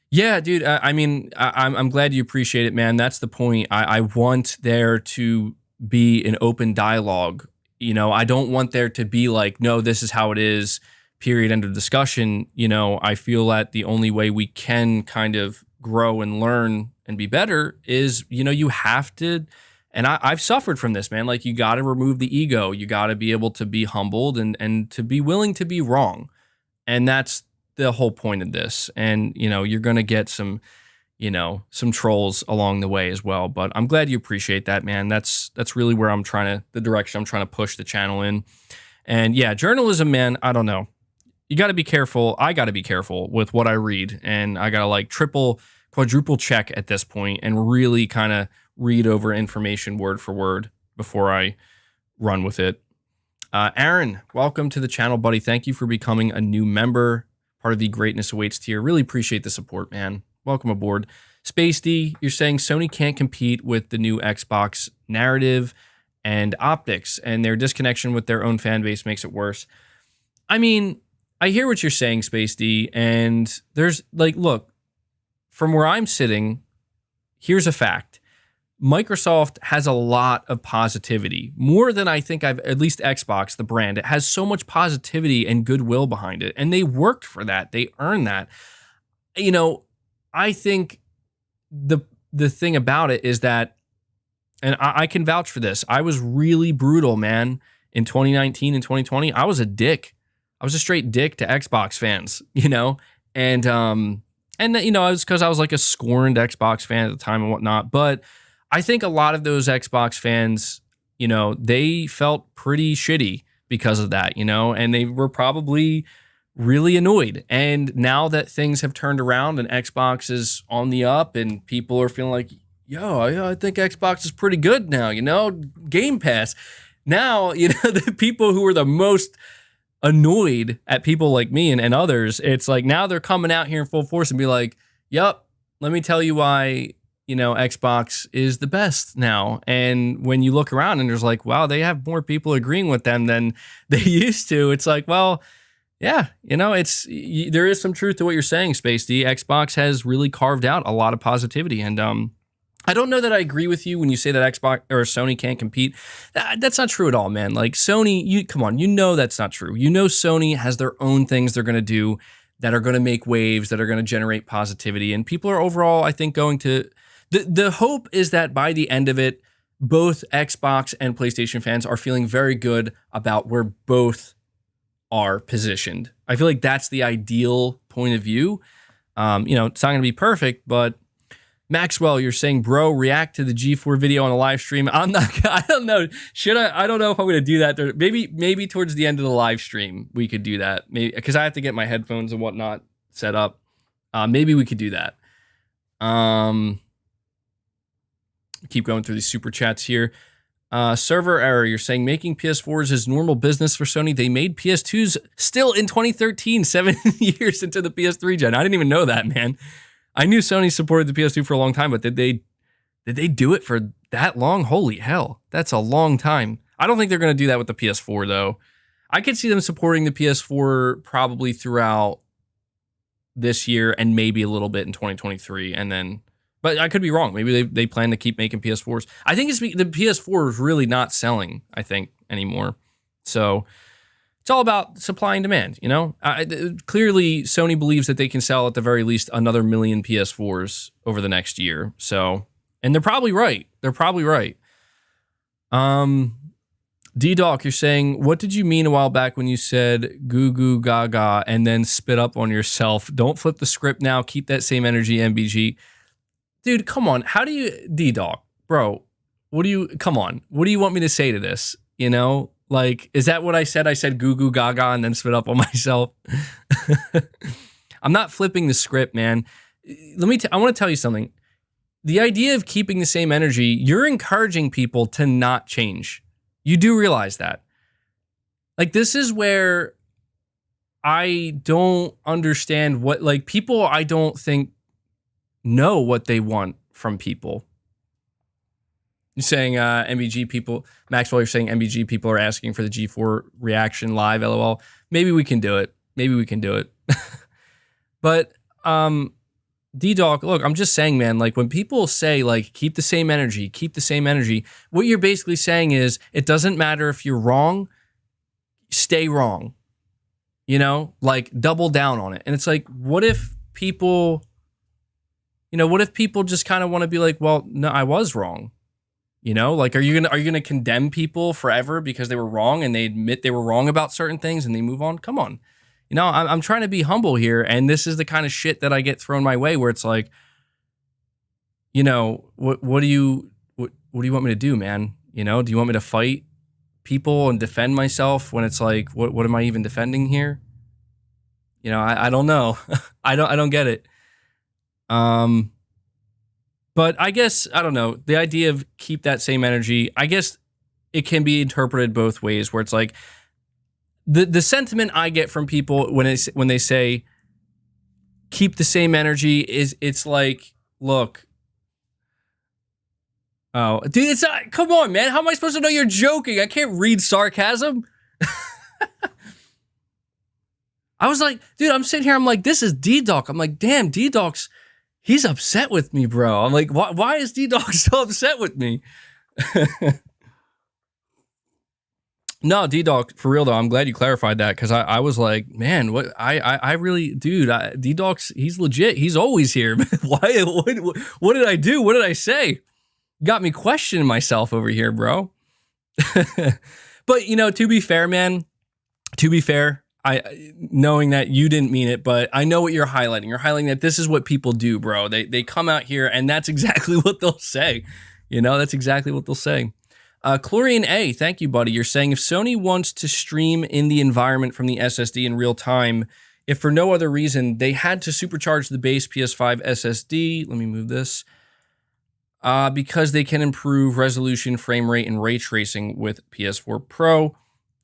Yeah, dude. I'm glad you appreciate it, man. That's the point. I want there to be an open dialogue. I don't want there to be like, no, this is how it is. Period. End of discussion. I feel that the only way we can kind of grow and learn and be better is, you have to, and I've suffered from this, man. Like, you got to remove the ego. You got to be able to be humbled and to be willing to be wrong. And that's the whole point of this. And, you're going to get some trolls along the way as well. But I'm glad you appreciate that, man. That's really where the direction I'm trying to push the channel in. And yeah, journalism, man, I don't know. You got to be careful. I got to be careful with what I read. And I got to like triple, quadruple check at this point and really kind of read over information word for word before I run with it. Aaron, welcome to the channel, buddy. Thank you for becoming a new member, part of the Greatness Awaits tier. Really appreciate the support, man. Welcome aboard. Space D, you're saying Sony can't compete with the new Xbox narrative and optics, and their disconnection with their own fan base makes it worse. I mean, I hear what you're saying, Space D, and there's like, look, from where I'm sitting, here's a fact. Microsoft has a lot of positivity, more than I think at least Xbox, the brand. It has so much positivity and goodwill behind it, and they worked for that. They earned that. I think the thing about it is that, and I can vouch for this, I was really brutal, man, in 2019 and 2020. I was a dick. I was a straight dick to Xbox fans, and And, you know, it was because I was like a scorned Xbox fan at the time and whatnot. But I think a lot of those Xbox fans, you know, they felt pretty shitty because of that, you know, and they were probably really annoyed. And now that things have turned around and Xbox is on the up and people are feeling like, yo, I think Xbox is pretty good now, you know, Game Pass. Now, you know, the people who were the most annoyed at people like me and others, it's like now they're coming out here in full force and be like, yep, let me tell you why, you know, Xbox is the best now. And when you look around and there's like, wow, they have more people agreeing with them than they used to. It's like, well, yeah, you know, there is some truth to what you're saying, Space D. Xbox has really carved out a lot of positivity. And I don't know that I agree with you when you say that Xbox or Sony can't compete. That's not true at all, man. Like Sony, come on, you know that's not true. You know Sony has their own things they're going to do that are going to make waves, that are going to generate positivity. And people are overall, I think, going to... The hope is that by the end of it, both Xbox and PlayStation fans are feeling very good about where both are positioned. I feel like that's the ideal point of view. You know, it's not going to be perfect, but Maxwell, you're saying, bro, react to the G4 video on a live stream. I'm not, I don't know. Should I? I don't know if I'm going to do that. Maybe towards the end of the live stream, we could do that. Maybe because I have to get my headphones and whatnot set up. Maybe we could do that. Keep going through these super chats here. Server error, you're saying making PS4s is normal business for Sony. They made PS2s still in 2013, 7 years into the PS3 gen. I didn't even know that, man. I knew Sony supported the PS2 for a long time, but did they do it for that long? Holy hell, that's a long time. I don't think they're going to do that with the PS4, though. I could see them supporting the PS4 probably throughout this year and maybe a little bit in 2023, and then... But I could be wrong. Maybe they plan to keep making PS4s. I think the PS4 is really not selling, I think, anymore. So it's all about supply and demand, you know? Clearly, Sony believes that they can sell at the very least another 1 million PS4s over the next year. So, and they're probably right. They're probably right. D-Doc, you're saying, what did you mean a while back when you said goo goo gaga and then spit up on yourself? Don't flip the script now. Keep that same energy, MBG. Dude, come on. How do you... D-Dog, bro, come on. What do you want me to say to this? You know? Like, is that what I said? I said goo goo gaga and then spit up on myself. I'm not flipping the script, man. I want to tell you something. The idea of keeping the same energy, you're encouraging people to not change. You do realize that. Like, this is where I don't understand what... Like, people, I don't think know what they want from people. You're saying MBG people, Maxwell, you're saying MBG people are asking for the G4 reaction live, LOL. Maybe we can do it. But D-Dog, look, I'm just saying, man, like when people say like keep the same energy, what you're basically saying is it doesn't matter if you're wrong, stay wrong. You know, like double down on it. And it's like, what if people just kind of want to be like, well, no, I was wrong. You know, like, are you gonna condemn people forever because they were wrong and they admit they were wrong about certain things and they move on? Come on. You know, I'm trying to be humble here. And this is the kind of shit that I get thrown my way where it's like, you know, what do you want me to do, man? You know, do you want me to fight people and defend myself when it's like, what am I even defending here? You know, I don't know. I don't get it. But I guess, I don't know, the idea of keep that same energy, I guess it can be interpreted both ways where it's like the sentiment I get from people when they say keep the same energy is it's like, look, oh, dude, it's not, come on, man. How am I supposed to know you're joking? I can't read sarcasm. I was like, dude, I'm sitting here. I'm like, this is D-Doc. I'm like, damn, D-Doc's, he's upset with me, bro. I'm like, why is D-Dog so upset with me? No, D-Dog, for real though, I'm glad you clarified that because I was like, man, what I really, dude, D-Dog's, he's legit. He's always here. Why? What did I do? What did I say? Got me questioning myself over here, bro. But, you know, to be fair, man, knowing that you didn't mean it, but I know what you're highlighting. You're highlighting that this is what people do, bro. They come out here and that's exactly what they'll say. That's exactly what they'll say. Chlorine A, thank you, buddy. You're saying if Sony wants to stream in the environment from the SSD in real time, if for no other reason, they had to supercharge the base PS5 SSD. Let me move this. Because they can improve resolution, frame rate, and ray tracing with PS4 Pro.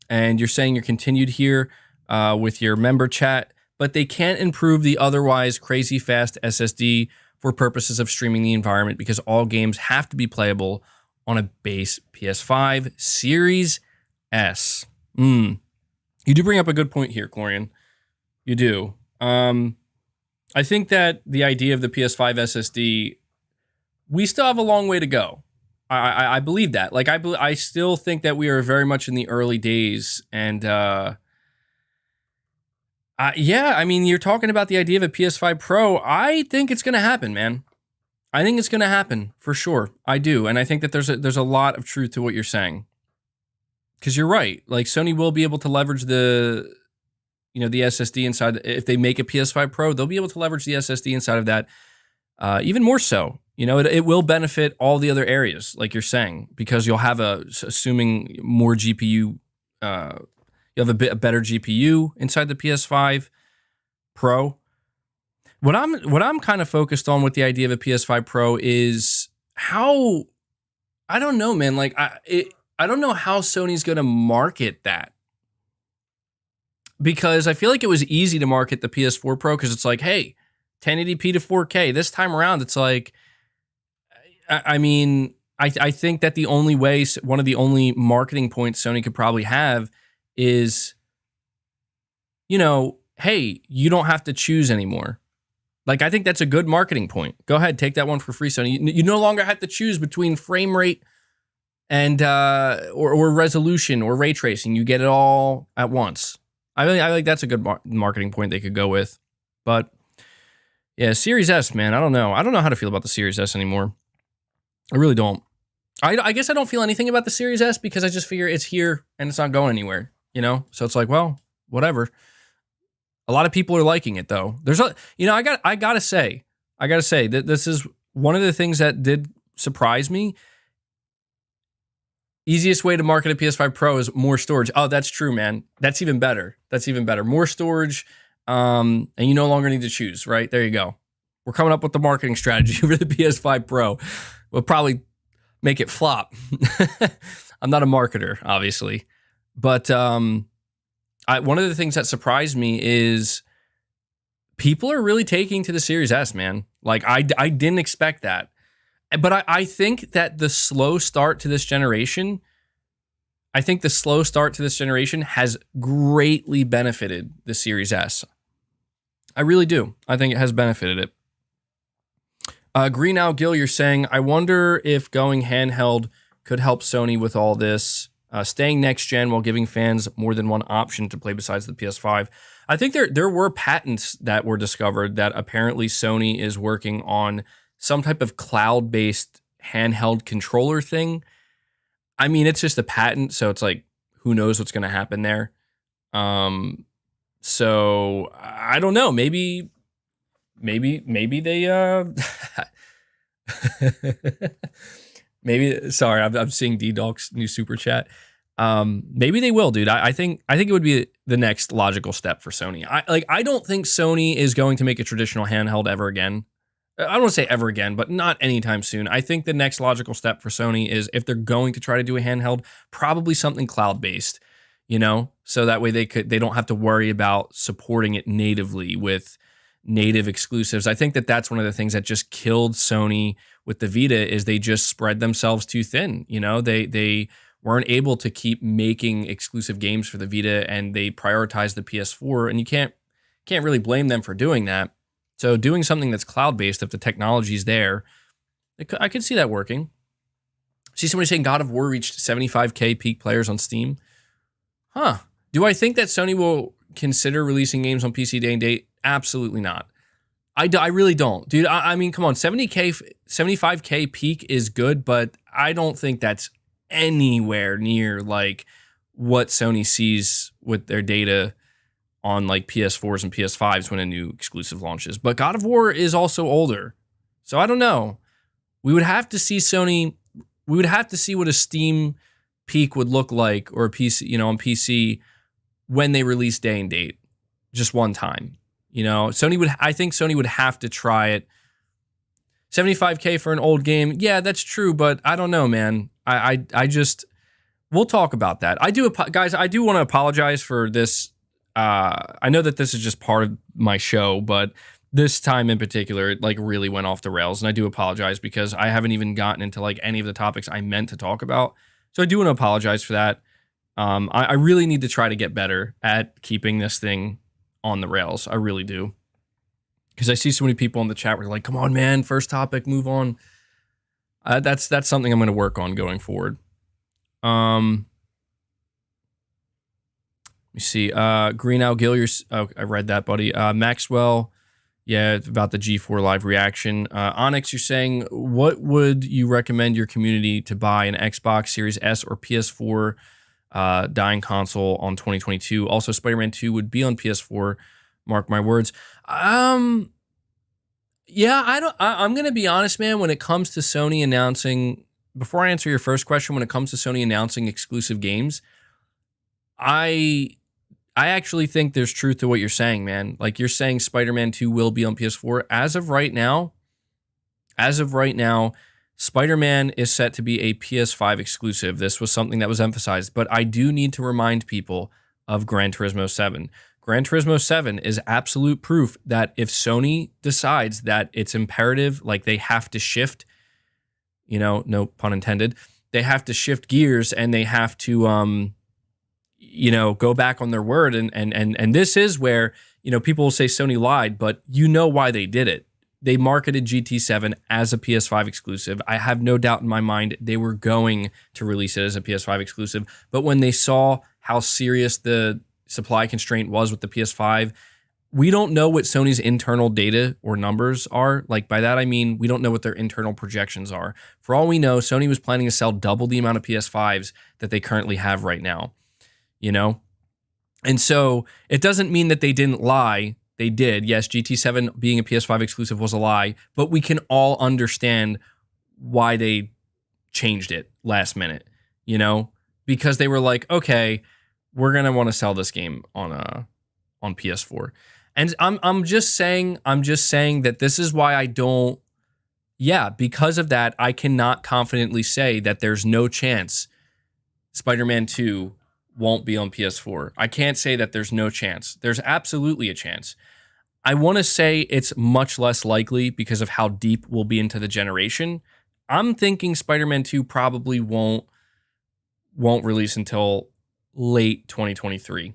And you're saying you're continued here with your member chat, but they can't improve the otherwise crazy fast SSD for purposes of streaming the environment because all games have to be playable on a base PS5 Series S. You do bring up a good point here, Chlorian. You do. I think that the idea of the PS5 SSD, we still have a long way to go. I believe that. Like, I still think that we are very much in the early days. And, yeah, I mean, you're talking about the idea of a PS5 Pro. I think it's going to happen, man. I think it's going to happen for sure. I do. And I think that there's a lot of truth to what you're saying. Because you're right. Like, Sony will be able to leverage the SSD inside. If they make a PS5 Pro, they'll be able to leverage the SSD inside of that even more so. It will benefit all the other areas, like you're saying, because you'll have assuming more GPU, you'll have a better GPU inside the PS5 Pro. What I'm kind of focused on with the idea of a PS5 Pro is how, I don't know, man. Like I don't know how Sony's going to market that. Because I feel like it was easy to market the PS4 Pro because it's like, hey, 1080p to 4K. This time around, it's like, I mean, I think that the only way, one of the only marketing points Sony could probably have is, hey, you don't have to choose anymore. Like, I think that's a good marketing point. Go ahead, take that one for free, Sony. You no longer have to choose between frame rate and or resolution or ray tracing. You get it all at once. I think that's a good marketing point they could go with. But yeah, Series S, man, I don't know. I don't know how to feel about the Series S anymore. I really don't. I guess I don't feel anything about the Series S because I just figure it's here and it's not going anywhere, So it's like, well, whatever. A lot of people are liking it though. I gotta say that this is one of the things that did surprise me. Easiest way to market a PS5 Pro is more storage. Oh, that's true, man. That's even better. More storage, and you no longer need to choose, right? There you go. We're coming up with the marketing strategy for the PS5 Pro. We'll probably make it flop. I'm not a marketer, obviously. But one of the things that surprised me is people are really taking to the Series S, man. Like, I didn't expect that. But I think that the slow start to this generation, has greatly benefited the Series S. I really do. I think it has benefited it. Green Owl Gill, you're saying, I wonder if going handheld could help Sony with all this, staying next gen while giving fans more than one option to play besides the PS5. I think there were patents that were discovered that apparently Sony is working on some type of cloud-based handheld controller thing. I mean, it's just a patent, so it's like, who knows what's going to happen there. So I don't know. Maybe they maybe. Sorry, I'm seeing D-Dog's new super chat. Maybe they will, dude. I think it would be the next logical step for Sony. I don't think Sony is going to make a traditional handheld ever again. I don't want to say ever again, but not anytime soon. I think the next logical step for Sony is if they're going to try to do a handheld, probably something cloud-based, so that way they don't have to worry about supporting it natively with native exclusives. I think that that's one of the things that just killed Sony with the Vita is they just spread themselves too thin. They weren't able to keep making exclusive games for the Vita, and they prioritized the PS4, and you can't really blame them for doing that. So doing something that's cloud-based, if the technology's there, I could see that working. See somebody saying God of War reached 75K peak players on Steam. Huh. Do I think that Sony will consider releasing games on PC day and date? Absolutely not. I really don't. Dude, I mean, come on. 75K peak is good, but I don't think that's anywhere near like what Sony sees with their data on like PS4s and PS5s when a new exclusive launches. But God of War is also older. So I don't know. We would have to see Sony, we would have to see what a Steam peak would look like, or a PC, on PC when they release day and date, just one time. I think Sony would have to try it. $75K for an old game. Yeah, that's true, but I don't know, man. I just, we'll talk about that. Guys, I do want to apologize for this. I know that this is just part of my show, but this time in particular, it like really went off the rails, and I do apologize because I haven't even gotten into like any of the topics I meant to talk about. So I do want to apologize for that. I really need to try to get better at keeping this thing on the rails. I really do. Because I see so many people in the chat where they're like, come on, man, first topic, move on. That's something I'm going to work on going forward. Let me see. Green Owl Gill, I read that, buddy. Maxwell, yeah, about the G4 live reaction. Onyx, you're saying, what would you recommend your community to buy, an Xbox Series S or PS4 dying console on 2022? Also, Spider-Man 2 would be on PS4. Mark my words. Yeah, I'm going to be honest, man, when it comes to Sony announcing, before I answer your first question, when it comes to Sony announcing exclusive games, I actually think there's truth to what you're saying, man. Like, you're saying Spider-Man 2 will be on PS4. As of right now, Spider-Man is set to be a PS5 exclusive. This was something that was emphasized, but I do need to remind people of Gran Turismo 7. Gran Turismo 7 is absolute proof that if Sony decides that it's imperative, like they have to shift, no pun intended, they have to shift gears and they have to, go back on their word. And this is where, people will say Sony lied, but you know why they did it. They marketed GT7 as a PS5 exclusive. I have no doubt in my mind they were going to release it as a PS5 exclusive. But when they saw how serious the supply constraint was with the PS5, we don't know what Sony's internal data or numbers are. Like, by that I mean we don't know what their internal projections are. For all we know, Sony was planning to sell double the amount of PS5s that they currently have right now, And so it doesn't mean that they didn't lie. They did. Yes, GT7 being a PS5 exclusive was a lie, but we can all understand why they changed it last minute, because they were like, okay, we're going to want to sell this game on PS4. And I'm just saying that this is why I don't, because of that, I cannot confidently say that there's no chance Spider-Man 2 won't be on PS4. I can't say that there's no chance. There's absolutely a chance. I want to say it's much less likely because of how deep we'll be into the generation. I'm thinking Spider-Man 2 probably won't release until late 2023.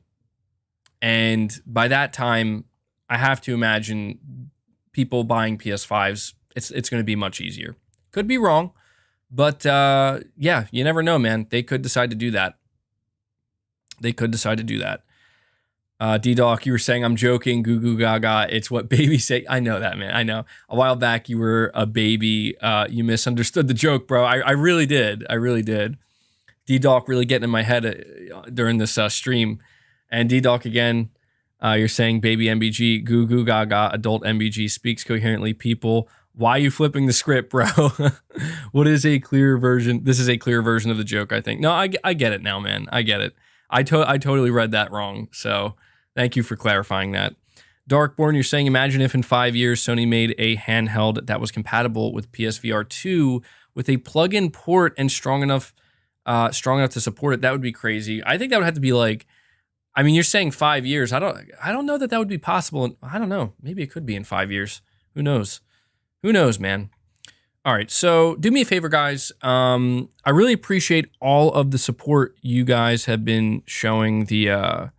And by that time, I have to imagine people buying PS5s, it's going to be much easier. Could be wrong, but you never know, man. They could decide to do that. D-Doc, you were saying I'm joking. Goo goo gaga. It's what babies say. I know that, man. I know. A while back, you were a baby. You misunderstood the joke, bro. I really did. D-Doc really getting in my head during this stream. And D-Doc again, you're saying baby MBG, goo goo gaga, adult MBG speaks coherently. People, why are you flipping the script, bro? What is a clear version? This is a clear version of the joke, I think. No, I get it now, man. I get it. I totally read that wrong. So thank you for clarifying that. Darkborn, you're saying, imagine if in 5 years Sony made a handheld that was compatible with PSVR 2 with a plug-in port and strong enough to support it. That would be crazy. I think that would have to be like, I mean, you're saying 5 years. I don't know that would be possible. I don't know. Maybe it could be in 5 years. Who knows? Who knows, man? All right. So do me a favor, guys. I really appreciate all of the support you guys have been showing the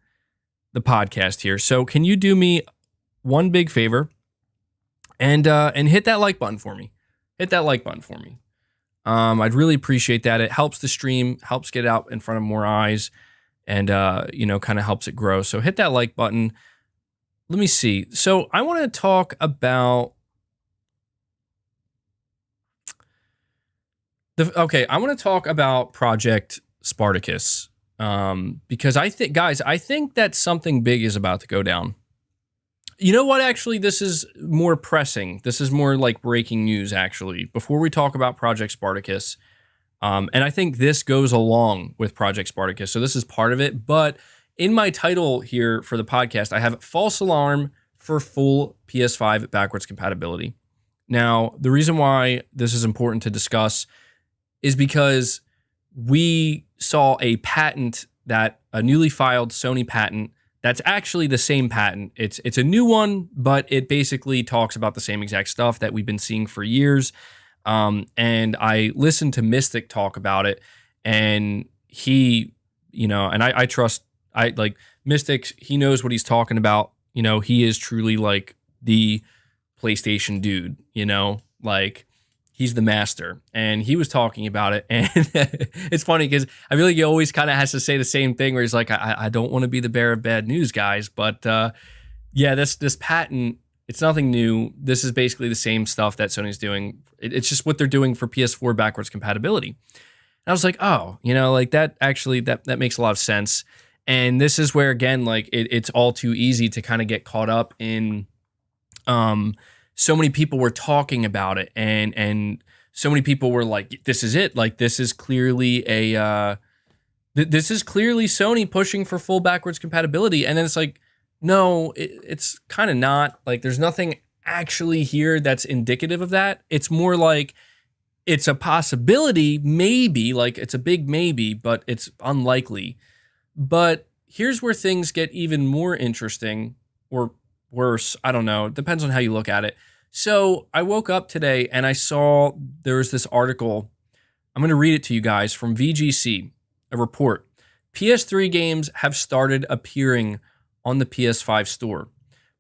podcast here. So can you do me one big favor and hit that like button for me? Hit that like button for me. I'd really appreciate that. It helps the stream, helps get out in front of more eyes, and kind of helps it grow. So hit that like button. Let me see. So I want to talk about I want to talk about Project Spartacus. Because I think, guys, I think that something big is about to go down. You know what? Actually, this is more pressing. This is more like breaking news, actually. Before we talk about Project Spartacus, and I think this goes along with Project Spartacus, so this is part of it. But in my title here for the podcast, I have false alarm for full PS5 backwards compatibility. Now, the reason why this is important to discuss is because we saw a patent, that a newly filed Sony patent, that's actually the same patent. It's a new one, but it basically talks about the same exact stuff that we've been seeing for years. And I listened to Mystic talk about it, and he, and I trust, I like Mystic. He knows what he's talking about. He is truly like the PlayStation dude, like he's the master, and he was talking about it. And it's funny because I feel like he always kind of has to say the same thing where he's like, I don't want to be the bearer of bad news, guys. But yeah, this patent, it's nothing new. This is basically the same stuff that Sony's doing. It's just what they're doing for PS4 backwards compatibility. And I was like, oh, like that actually, that makes a lot of sense. And this is where, again, like it's all too easy to kind of get caught up in, so many people were talking about it, and so many people were like, this is it. Like, this is clearly this is clearly Sony pushing for full backwards compatibility. And then it's like, no, it's kind of not. Like, there's nothing actually here that's indicative of that. It's more like it's a possibility, maybe, like it's a big maybe, but it's unlikely. But here's where things get even more interesting, or worse. I don't know. It depends on how you look at it. So I woke up today and I saw there was this article. I'm going to read it to you guys from VGC, a report. PS3 games have started appearing on the PS5 store.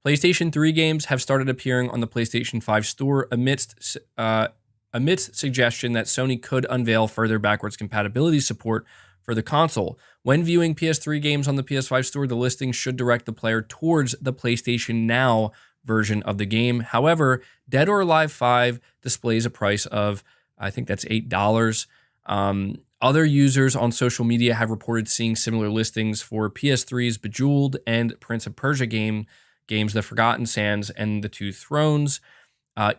PlayStation 3 games have started appearing on the PlayStation 5 store amidst suggestion that Sony could unveil further backwards compatibility support for the console. When viewing PS3 games on the PS5 store, the listing should direct the player towards the PlayStation Now version of the game. However, Dead or Alive 5 displays a price of, I think that's $8. Other users on social media have reported seeing similar listings for PS3's Bejeweled and Prince of Persia games, The Forgotten Sands and The Two Thrones,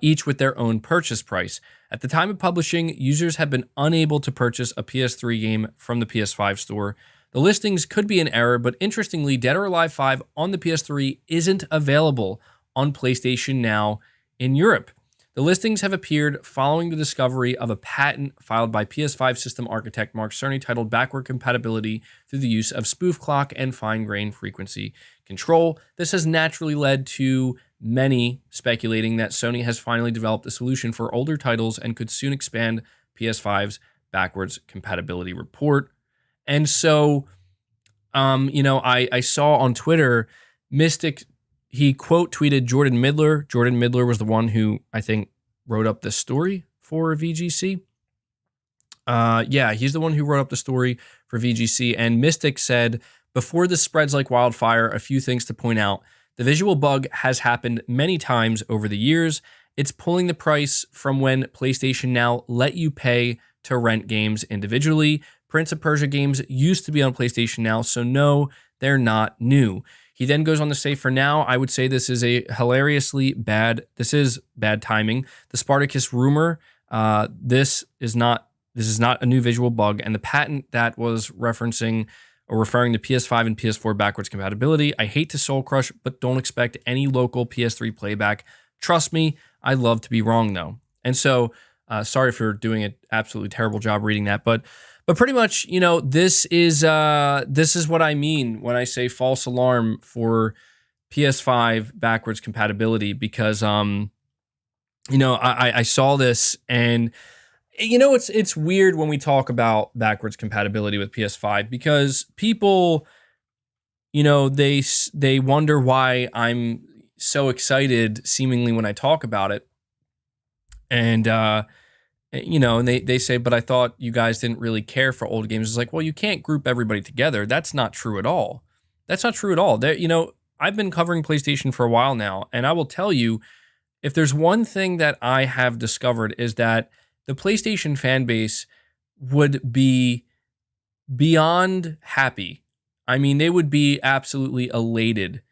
each with their own purchase price. At the time of publishing, users have been unable to purchase a PS3 game from the PS5 store. The listings could be an error, but interestingly, Dead or Alive 5 on the PS3 isn't available on PlayStation Now in Europe. The listings have appeared following the discovery of a patent filed by PS5 system architect Mark Cerny titled Backward Compatibility through the use of spoof clock and fine-grained frequency control. This has naturally led to many speculating that Sony has finally developed a solution for older titles and could soon expand PS5's backwards compatibility report. And so, I saw on Twitter, Mystic, he quote tweeted Jordan Midler. Jordan Midler was the one who I think wrote up the story for VGC. Yeah, he's the one who wrote up the story for VGC. And Mystic said, before this spreads like wildfire, a few things to point out. The visual bug has happened many times over the years. It's pulling the price from when PlayStation Now let you pay to rent games individually. Prince of Persia games used to be on PlayStation Now, so no, they're not new. He then goes on to say, for now, I would say this is this is bad timing. The Spartacus rumor, this is not a new visual bug, and the patent that was referring to PS5 and PS4 backwards compatibility. I hate to soul crush, but don't expect any local PS3 playback. Trust me, I'd love to be wrong though. And so, sorry for doing an absolutely terrible job reading that, but pretty much, this is what I mean when I say false alarm for PS5 backwards compatibility, because I saw this, and it's weird when we talk about backwards compatibility with PS5, because people, they wonder why I'm so excited seemingly when I talk about it. And and they say, but I thought you guys didn't really care for old games. It's like, well, you can't group everybody together. That's not true at all. That's not true at all. I've been covering PlayStation for a while now, and I will tell you, if there's one thing that I have discovered is that the PlayStation fan base would be beyond happy. I mean, they would be absolutely elated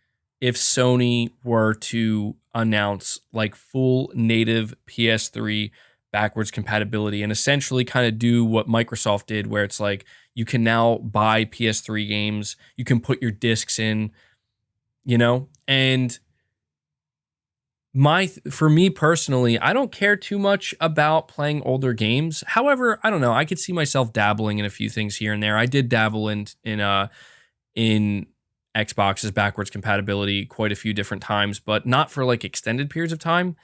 if Sony were to announce like full native PS3 backwards compatibility and essentially kind of do what Microsoft did, where it's like you can now buy PS3 games, you can put your discs in, and for me personally, I don't care too much about playing older games. However, I don't know, I could see myself dabbling in a few things here and there. I did dabble in Xbox's backwards compatibility quite a few different times, but not for like extended periods of time.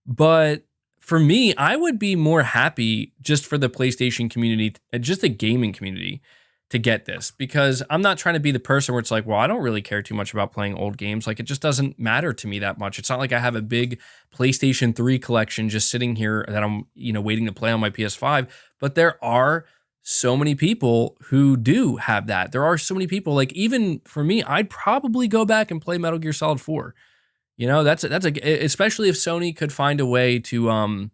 But for me, I would be more happy just for the PlayStation community, just the gaming community, to get this, because I'm not trying to be the person where it's like, well, I don't really care too much about playing old games. Like, it just doesn't matter to me that much. It's not like I have a big PlayStation 3 collection just sitting here that I'm, waiting to play on my PS5. But there are so many people who do have that. There are so many people, like, even for me, I'd probably go back and play Metal Gear Solid 4. That's especially if Sony could find a way to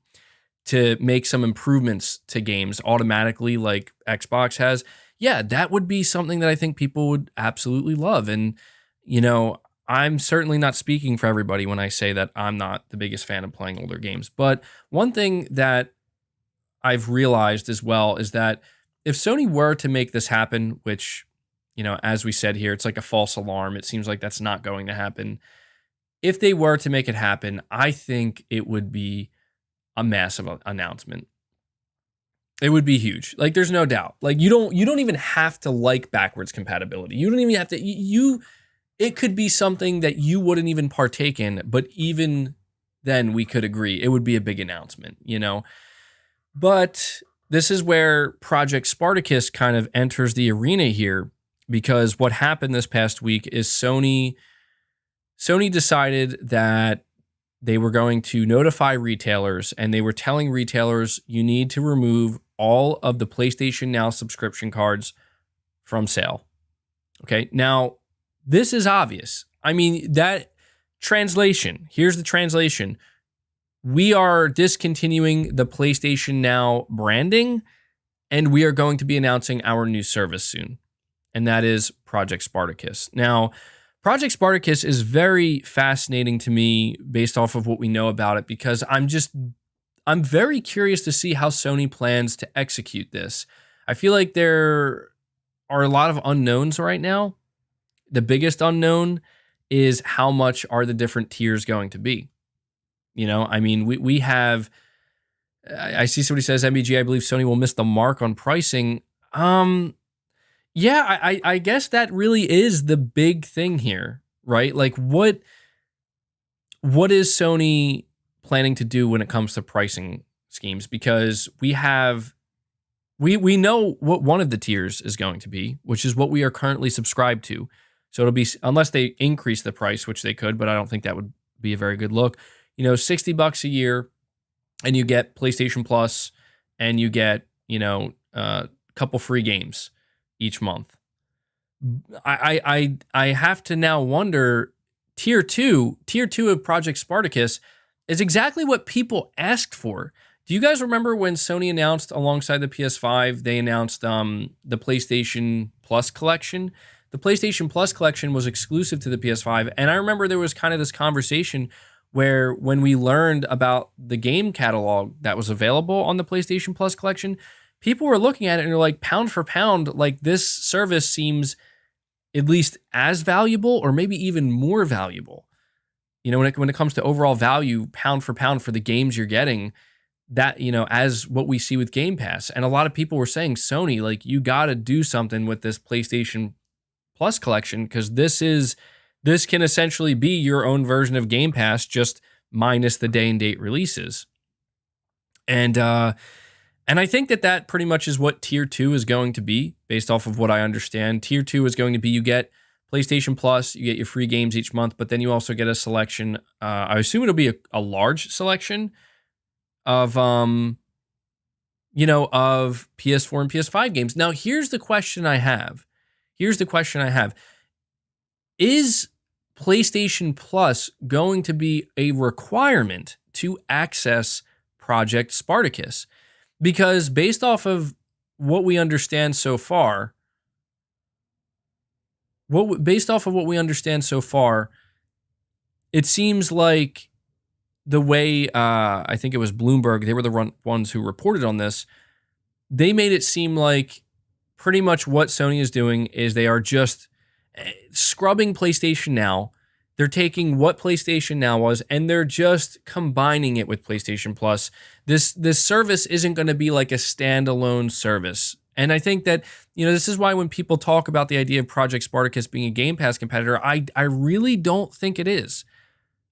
make some improvements to games automatically like Xbox has. Yeah, that would be something that I think people would absolutely love. And, I'm certainly not speaking for everybody when I say that I'm not the biggest fan of playing older games. But one thing that I've realized as well is that if Sony were to make this happen, which, as we said here, it's like a false alarm. It seems like that's not going to happen. If they were to make it happen, I think it would be a massive announcement. It would be huge. Like, there's no doubt. Like, you don't even have to like backwards compatibility. You don't even have to, it could be something that you wouldn't even partake in, but even then we could agree it would be a big announcement, But this is where Project Spartacus kind of enters the arena here, because what happened this past week is Sony decided that they were going to notify retailers, and they were telling retailers, you need to remove all of the PlayStation Now subscription cards from sale. Okay, now this is obvious. I mean, that translation, here's the translation. We are discontinuing the PlayStation Now branding, and we are going to be announcing our new service soon, and that is Project Spartacus. Now, Project Spartacus is very fascinating to me based off of what we know about it, because I'm very curious to see how Sony plans to execute this. I feel like there are a lot of unknowns right now. The biggest unknown is how much are the different tiers going to be. I mean, we have, I see somebody says, MBG, I believe Sony will miss the mark on pricing. Yeah, I guess that really is the big thing here, right? Like, what is Sony planning to do when it comes to pricing schemes? Because we know what one of the tiers is going to be, which is what we are currently subscribed to. So it'll be, unless they increase the price, which they could, but I don't think that would be a very good look. $60 a year, and you get PlayStation Plus, and you get, a couple free games each month. I have to now wonder, tier two of Project Spartacus is exactly what people asked for. Do you guys remember when Sony announced alongside the PS5, they announced the PlayStation Plus collection? The PlayStation Plus collection was exclusive to the PS5, and I remember there was kind of this conversation where when we learned about the game catalog that was available on the PlayStation Plus collection, people were looking at it and they're like, pound for pound, like, this service seems at least as valuable or maybe even more valuable. When it comes to overall value, pound for pound for the games you're getting, that, as what we see with Game Pass. And a lot of people were saying, Sony, like, you got to do something with this PlayStation Plus collection, because this can essentially be your own version of Game Pass, just minus the day and date releases. And I think that pretty much is what tier 2 is going to be, based off of what I understand. Tier 2 is going to be, you get PlayStation Plus, you get your free games each month, but then you also get a selection. I assume it'll be a large selection of of PS4 and PS5 games. Now, here's the question I have. Is PlayStation Plus going to be a requirement to access Project Spartacus? Because based off of what we understand so far, based off of what we understand so far, it seems like the way I think it was Bloomberg, they were the ones who reported on this. They made it seem like pretty much what Sony is doing is they are just scrubbing PlayStation Now. They're taking what PlayStation Now was and they're just combining it with PlayStation Plus. This service isn't going to be like a standalone service. And I think that, this is why when people talk about the idea of Project Spartacus being a Game Pass competitor, I really don't think it is.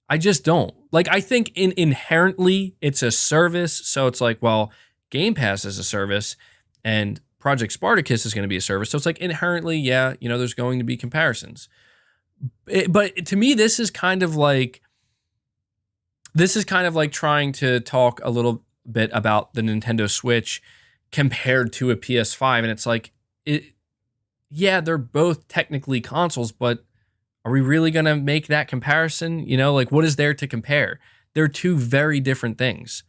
I just don't. Like, I think inherently it's a service. So it's like, well, Game Pass is a service and Project Spartacus is going to be a service. So it's like inherently, yeah, there's going to be comparisons. But to me, this is kind of like trying to talk a little bit about the Nintendo Switch compared to a PS5. And it's like, they're both technically consoles, but are we really going to make that comparison? Like, what is there to compare? They're two very different things.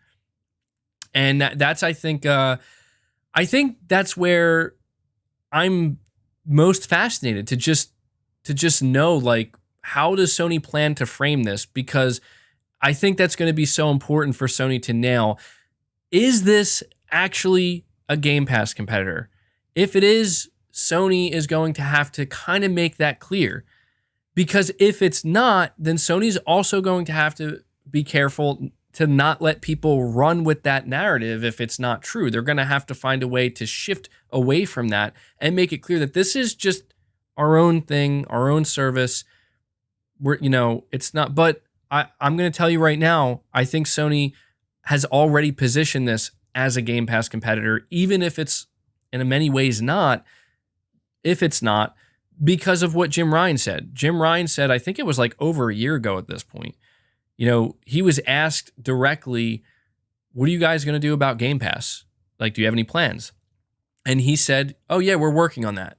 And that's, I think that's where I'm most fascinated to just know, like, how does Sony plan to frame this? Because I think that's going to be so important for Sony to nail. Is this actually a Game Pass competitor? If it is, Sony is going to have to kind of make that clear. Because if it's not, then Sony's also going to have to be careful to not let people run with that narrative if it's not true. They're going to have to find a way to shift away from that and make it clear that this is just our own thing, our own service. It's not, but I'm going to tell you right now, I think Sony has already positioned this as a Game Pass competitor, even if it's in many ways not, because of what Jim Ryan said. Jim Ryan said, I think it was like over a year ago at this point, he was asked directly, what are you guys going to do about Game Pass? Like, do you have any plans? And he said, oh yeah, we're working on that.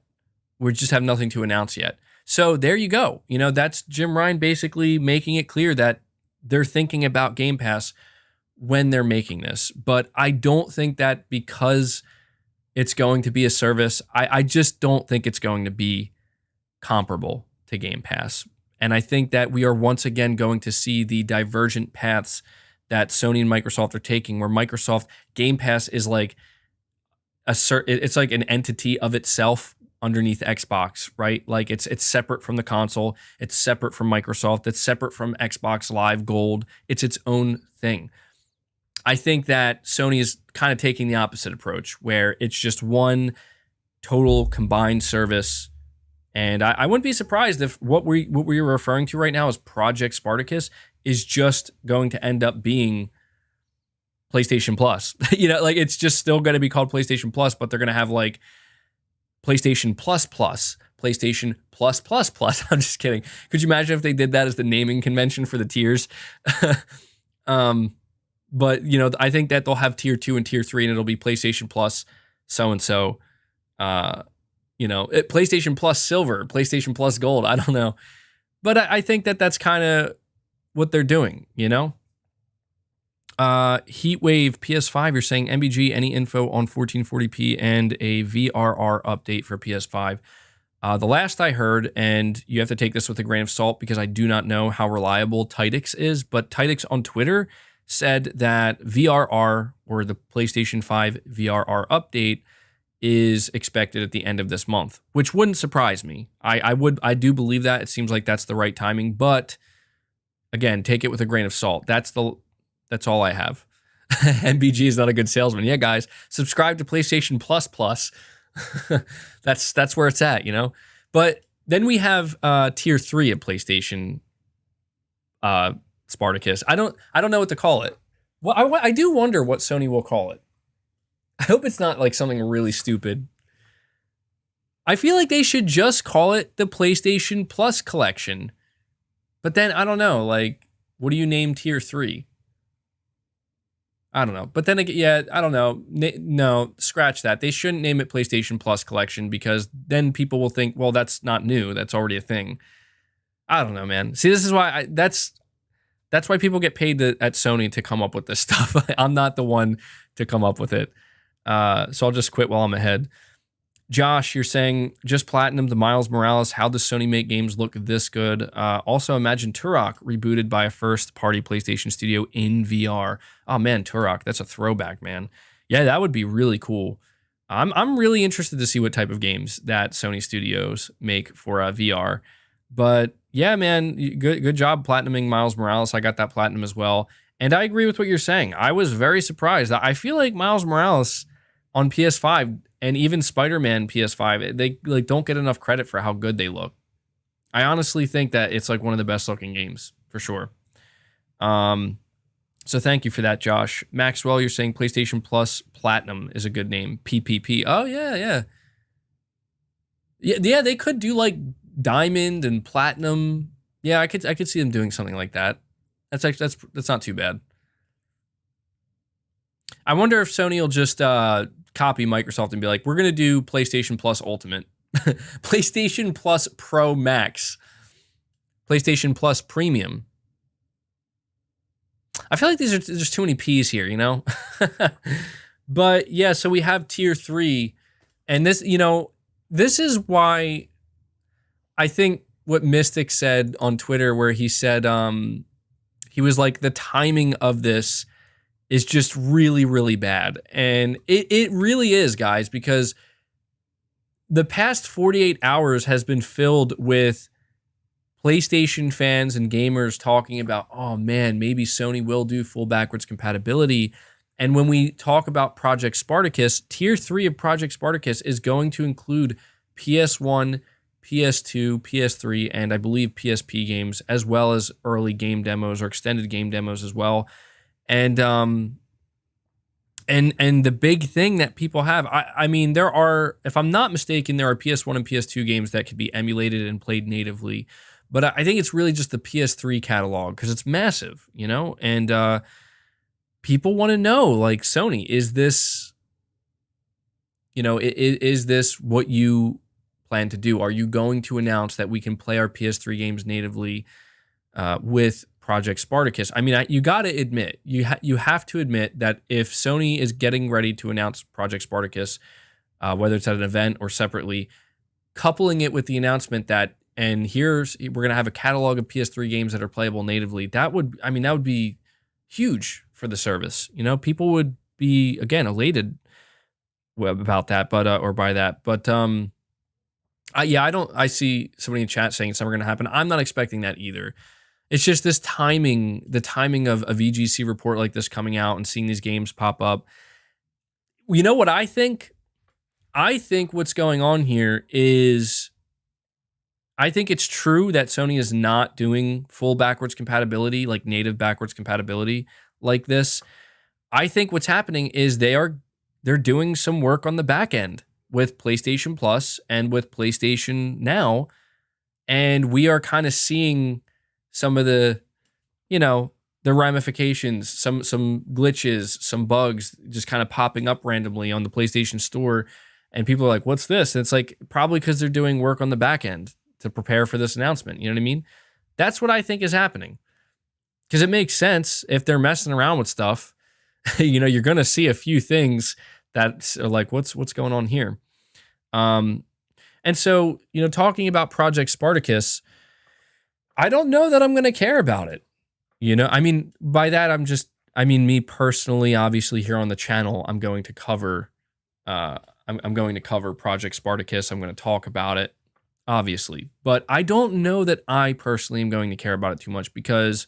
We just have nothing to announce yet. So there you go. That's Jim Ryan basically making it clear that they're thinking about Game Pass when they're making this. But I don't think that because it's going to be a service, I just don't think it's going to be comparable to Game Pass. And I think that we are once again going to see the divergent paths that Sony and Microsoft are taking, where Microsoft Game Pass is like it's like an entity of itself underneath Xbox, right? Like it's separate from the console, it's separate from Microsoft, it's separate from Xbox Live Gold. It's its own thing. I think that Sony is kind of taking the opposite approach, where it's just one total combined service. And I wouldn't be surprised if what we were referring to right now as Project Spartacus is just going to end up being PlayStation Plus. Like it's just still going to be called PlayStation Plus, but they're going to have like PlayStation Plus Plus, PlayStation Plus Plus Plus. I'm just kidding. Could you imagine if they did that as the naming convention for the tiers? But I think that they'll have tier 2 and tier 3, and it'll be PlayStation Plus so-and-so. PlayStation Plus Silver, PlayStation Plus Gold. I don't know. But I think that that's kind of what they're doing, Heatwave PS5, you're saying, MBG, any info on 1440p and a VRR update for PS5? The last I heard, and you have to take this with a grain of salt because I do not know how reliable Tidix is, but Tidix on Twitter said that VRR, or the PlayStation 5 VRR update, is expected at the end of this month, which wouldn't surprise me. I do believe that. It seems like that's the right timing, but again, take it with a grain of salt. That's all I have. MBG is not a good salesman. Yeah, guys, subscribe to PlayStation Plus Plus. That's where it's at, But then we have tier 3 of PlayStation Spartacus. I don't know what to call it. Well, I do wonder what Sony will call it. I hope it's not like something really stupid. I feel like they should just call it the PlayStation Plus Collection. But then, I don't know, like, what do you name tier 3? I don't know. But then again, yeah, I don't know. No, scratch that. They shouldn't name it PlayStation Plus Collection because then people will think, well, that's not new. That's already a thing. I don't know, man. See, this is why that's why people get paid at Sony to come up with this stuff. I'm not the one to come up with it. So I'll just quit while I'm ahead. Josh, you're saying just platinum the Miles Morales. How does Sony make games look this good? Also, imagine Turok rebooted by a first-party PlayStation studio in VR. Oh man, Turok, that's a throwback, man. Yeah, that would be really cool. I'm really interested to see what type of games that Sony Studios make for VR. But yeah, man, good job platinuming Miles Morales. I got that platinum as well, and I agree with what you're saying. I was very surprised. I feel like Miles Morales on PS5 and even Spider-Man PS5, they like don't get enough credit for how good they look. I honestly think that it's like one of the best looking games for sure. So thank you for that, Josh. Maxwell, you're saying PlayStation Plus Platinum is a good name. PPP. Oh yeah. Yeah, they could do like Diamond and Platinum. Yeah, I could see them doing something like that. That's actually that's not too bad. I wonder if Sony will just copy Microsoft and be like, we're going to do PlayStation Plus Ultimate, PlayStation Plus Pro Max, PlayStation Plus Premium. I feel like these are there's too many P's here, you know? But yeah, so we have tier 3, and this, you know, this is why I think what Mystic said on Twitter, where he said he was like, the timing of this is just really, really bad. And it really is, guys, because the past 48 hours has been filled with PlayStation fans and gamers talking about, oh man, maybe Sony will do full backwards compatibility. And when we talk about Project Spartacus, tier 3 of Project Spartacus is going to include PS1, PS2, PS3, and I believe PSP games, as well as early game demos or extended game demos as well. And the big thing that people have, I mean, there are, if I'm not mistaken, there are PS1 and PS2 games that could be emulated and played natively. But I think it's really just the PS3 catalog because it's massive, you know? And people want to know, like, Sony, is this, you know, is this what you plan to do? Are you going to announce that we can play our PS3 games natively with Project Spartacus? I mean, you got to admit, you have to admit that if Sony is getting ready to announce Project Spartacus, whether it's at an event or separately, coupling it with the announcement that, and we're going to have a catalog of PS3 games that are playable natively, that would be huge for the service. You know, people would be, again, elated about that, but or by that. But I see somebody in chat saying it's never going to happen. I'm not expecting that either. It's just this timing, the timing of a VGC report like this coming out and seeing these games pop up. You know what I think? I think what's going on here is, I think it's true that Sony is not doing full backwards compatibility, like native backwards compatibility like this. I think what's happening is they're doing some work on the back end with PlayStation Plus and with PlayStation Now, and we are kind of seeing some of the, you know, the ramifications, some glitches, some bugs just kind of popping up randomly on the PlayStation Store, and people are like, what's this? And it's like, probably because they're doing work on the back end to prepare for this announcement. You know what I mean? That's what I think is happening. Because it makes sense if they're messing around with stuff. You know, you're going to see a few things that are like, what's going on here? And so, you know, talking about Project Spartacus, I don't know that I'm going to care about it. You know, I mean, by that, me personally, obviously here on the channel, I'm going to cover, I'm going to cover Project Spartacus. I'm going to talk about it, obviously, but I don't know that I personally am going to care about it too much because,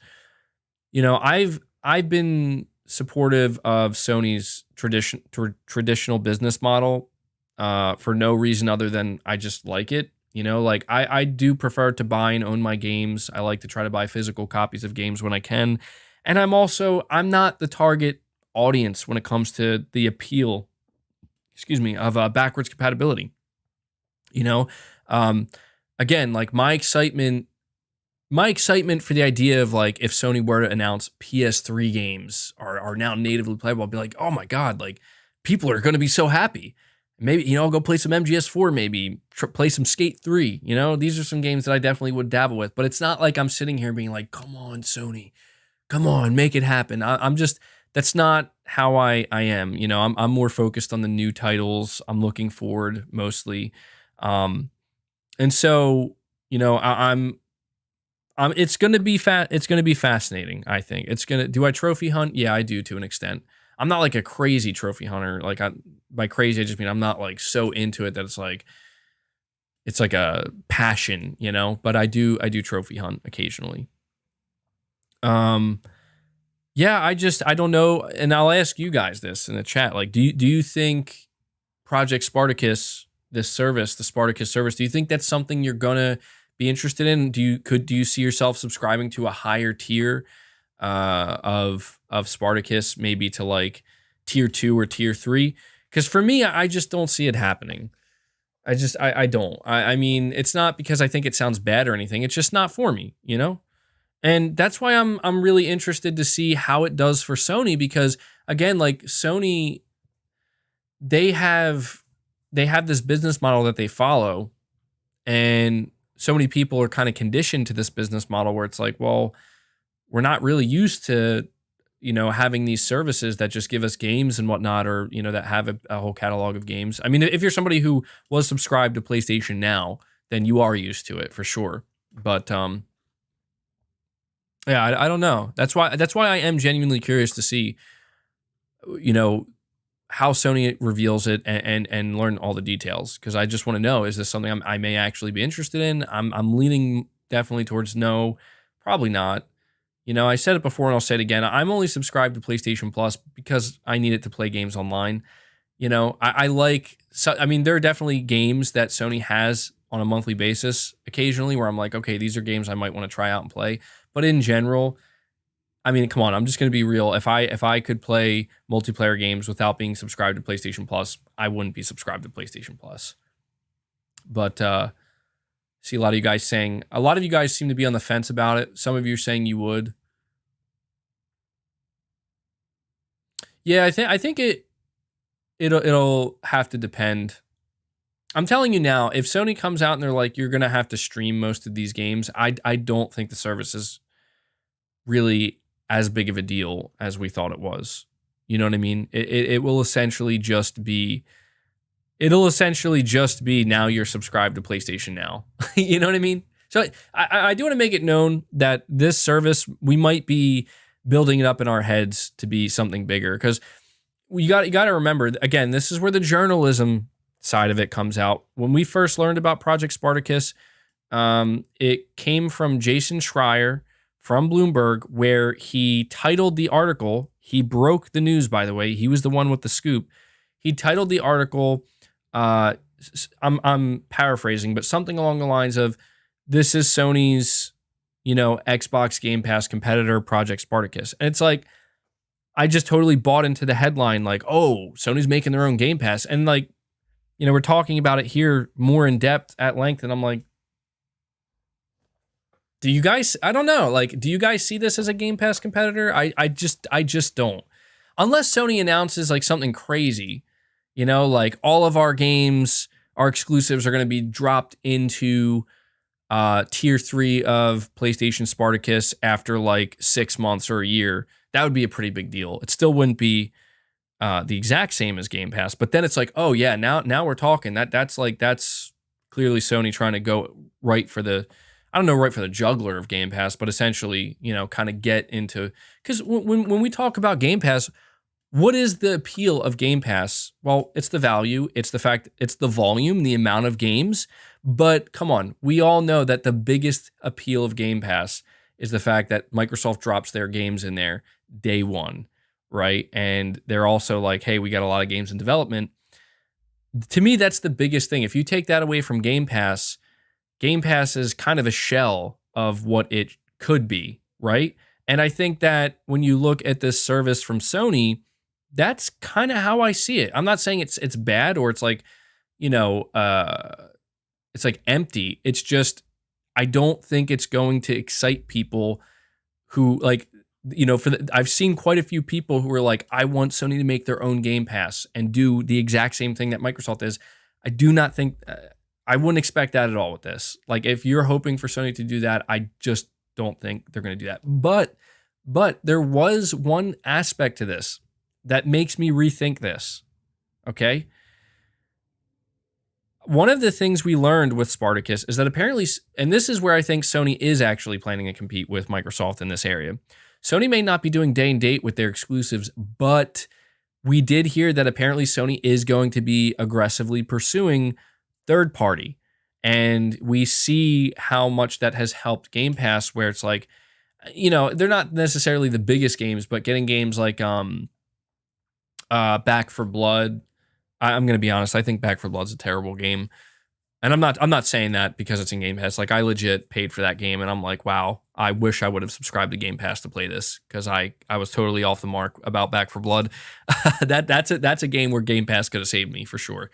you know, I've been supportive of Sony's traditional business model for no reason other than I just like it. You know, like I do prefer to buy and own my games. I like to try to buy physical copies of games when I can. And I'm not the target audience when it comes to the appeal, of backwards compatibility. You know, again, like my excitement for the idea of like, if Sony were to announce PS3 games are now natively playable, I'll be like, oh my God, like people are going to be so happy. Maybe, you know, I'll go play some MGS4, maybe play some Skate 3. You know, these are some games that I definitely would dabble with, but it's not like I'm sitting here being like, come on, Sony, come on, make it happen. I'm just, that's not how I am. You know, I'm more focused on the new titles. I'm looking forward mostly. And so, you know, it's going to be it's going to be fascinating. I think it's going to, do I trophy hunt? Yeah, I do to an extent. I'm not like a crazy trophy hunter. Like by crazy, I just mean I'm not like so into it that it's like a passion, you know, but I do trophy hunt occasionally. Um, yeah, I don't know. And I'll ask you guys this in the chat. Like, do you think Project Spartacus, this service, the Spartacus service, do you think that's something you're gonna be interested in? Do you see yourself subscribing to a higher tier of Spartacus, maybe to like tier 2 or tier 3? Because for me, I just don't see it happening. I don't. I mean, it's not because I think it sounds bad or anything. It's just not for me, you know? And that's why I'm really interested to see how it does for Sony, because again, like Sony, they have this business model that they follow, and so many people are kind of conditioned to this business model where it's like, well, we're not really used to, you know, having these services that just give us games and whatnot, or, you know, that have a whole catalog of games. I mean, if you're somebody who was subscribed to PlayStation Now, then you are used to it for sure. But yeah, I don't know. That's why I am genuinely curious to see, you know, how Sony reveals it and learn all the details, because I just want to know, is this something I may actually be interested in? I'm leaning definitely towards no, probably not. You know, I said it before and I'll say it again. I'm only subscribed to PlayStation Plus because I need it to play games online. You know, I like, so, I mean, there are definitely games that Sony has on a monthly basis occasionally where I'm like, okay, these are games I might want to try out and play. But in general, I mean, come on, I'm just going to be real. If I could play multiplayer games without being subscribed to PlayStation Plus, I wouldn't be subscribed to PlayStation Plus. But see a lot of you guys seem to be on the fence about it. Some of you are saying you would. Yeah, I think it'll have to depend. I'm telling you now, if Sony comes out and they're like, you're going to have to stream most of these games, I don't think the service is really as big of a deal as we thought it was. You know what I mean? It will essentially just be, now you're subscribed to PlayStation Now. You know what I mean? So I do want to make it known that this service, we might be building it up in our heads to be something bigger, because you got to remember, again, this is where the journalism side of it comes out. When we first learned about Project Spartacus, it came from Jason Schreier from Bloomberg, where he titled the article. He broke the news, by the way. He was the one with the scoop. He titled the article, I'm paraphrasing, but something along the lines of, this is Sony's, you know, Xbox Game Pass competitor, Project Spartacus. And it's like, I just totally bought into the headline, like, oh, Sony's making their own Game Pass. And like, you know, we're talking about it here more in depth at length, and I'm like, do you guys, I don't know, like, do you guys see this as a Game Pass competitor? I just don't. Unless Sony announces like something crazy, you know, like all of our games, our exclusives are going to be dropped into tier 3 of PlayStation Spartacus after like 6 months or a year. That would be a pretty big deal. It still wouldn't be the exact same as Game Pass, but then it's like, oh yeah, now we're talking. That's clearly Sony trying to go right for the, I don't know, right for the jugular of Game Pass, but essentially, you know, kind of get into, because when we talk about Game Pass, what is the appeal of Game Pass? Well, it's the value, it's the fact, it's the volume, the amount of games. But come on, we all know that the biggest appeal of Game Pass is the fact that Microsoft drops their games in there day one, right? And they're also like, hey, we got a lot of games in development. To me, that's the biggest thing. If you take that away from Game Pass is kind of a shell of what it could be, right? And I think that when you look at this service from Sony, that's kind of how I see it. I'm not saying it's bad, or it's like, you know, it's like empty. It's just, I don't think it's going to excite people who, like, you know, I've seen quite a few people who are like, I want Sony to make their own Game Pass and do the exact same thing that Microsoft is. I do not think, I wouldn't expect that at all with this. Like, if you're hoping for Sony to do that, I just don't think they're going to do that. But But there was one aspect to this that makes me rethink this. Okay. One of the things we learned with Spartacus is that apparently, and this is where I think Sony is actually planning to compete with Microsoft in this area. Sony may not be doing day and date with their exclusives, but we did hear that apparently Sony is going to be aggressively pursuing third party. And we see how much that has helped Game Pass, where it's like, they're not necessarily the biggest games, but getting games like Back for Blood. I'm going to be honest. I think Back for Blood's a terrible game. And I'm not saying that because it's in Game Pass. Like, I legit paid for that game and I'm like, wow, I wish I would have subscribed to Game Pass to play this, because I was totally off the mark about Back for Blood. That's a game where Game Pass could have saved me for sure.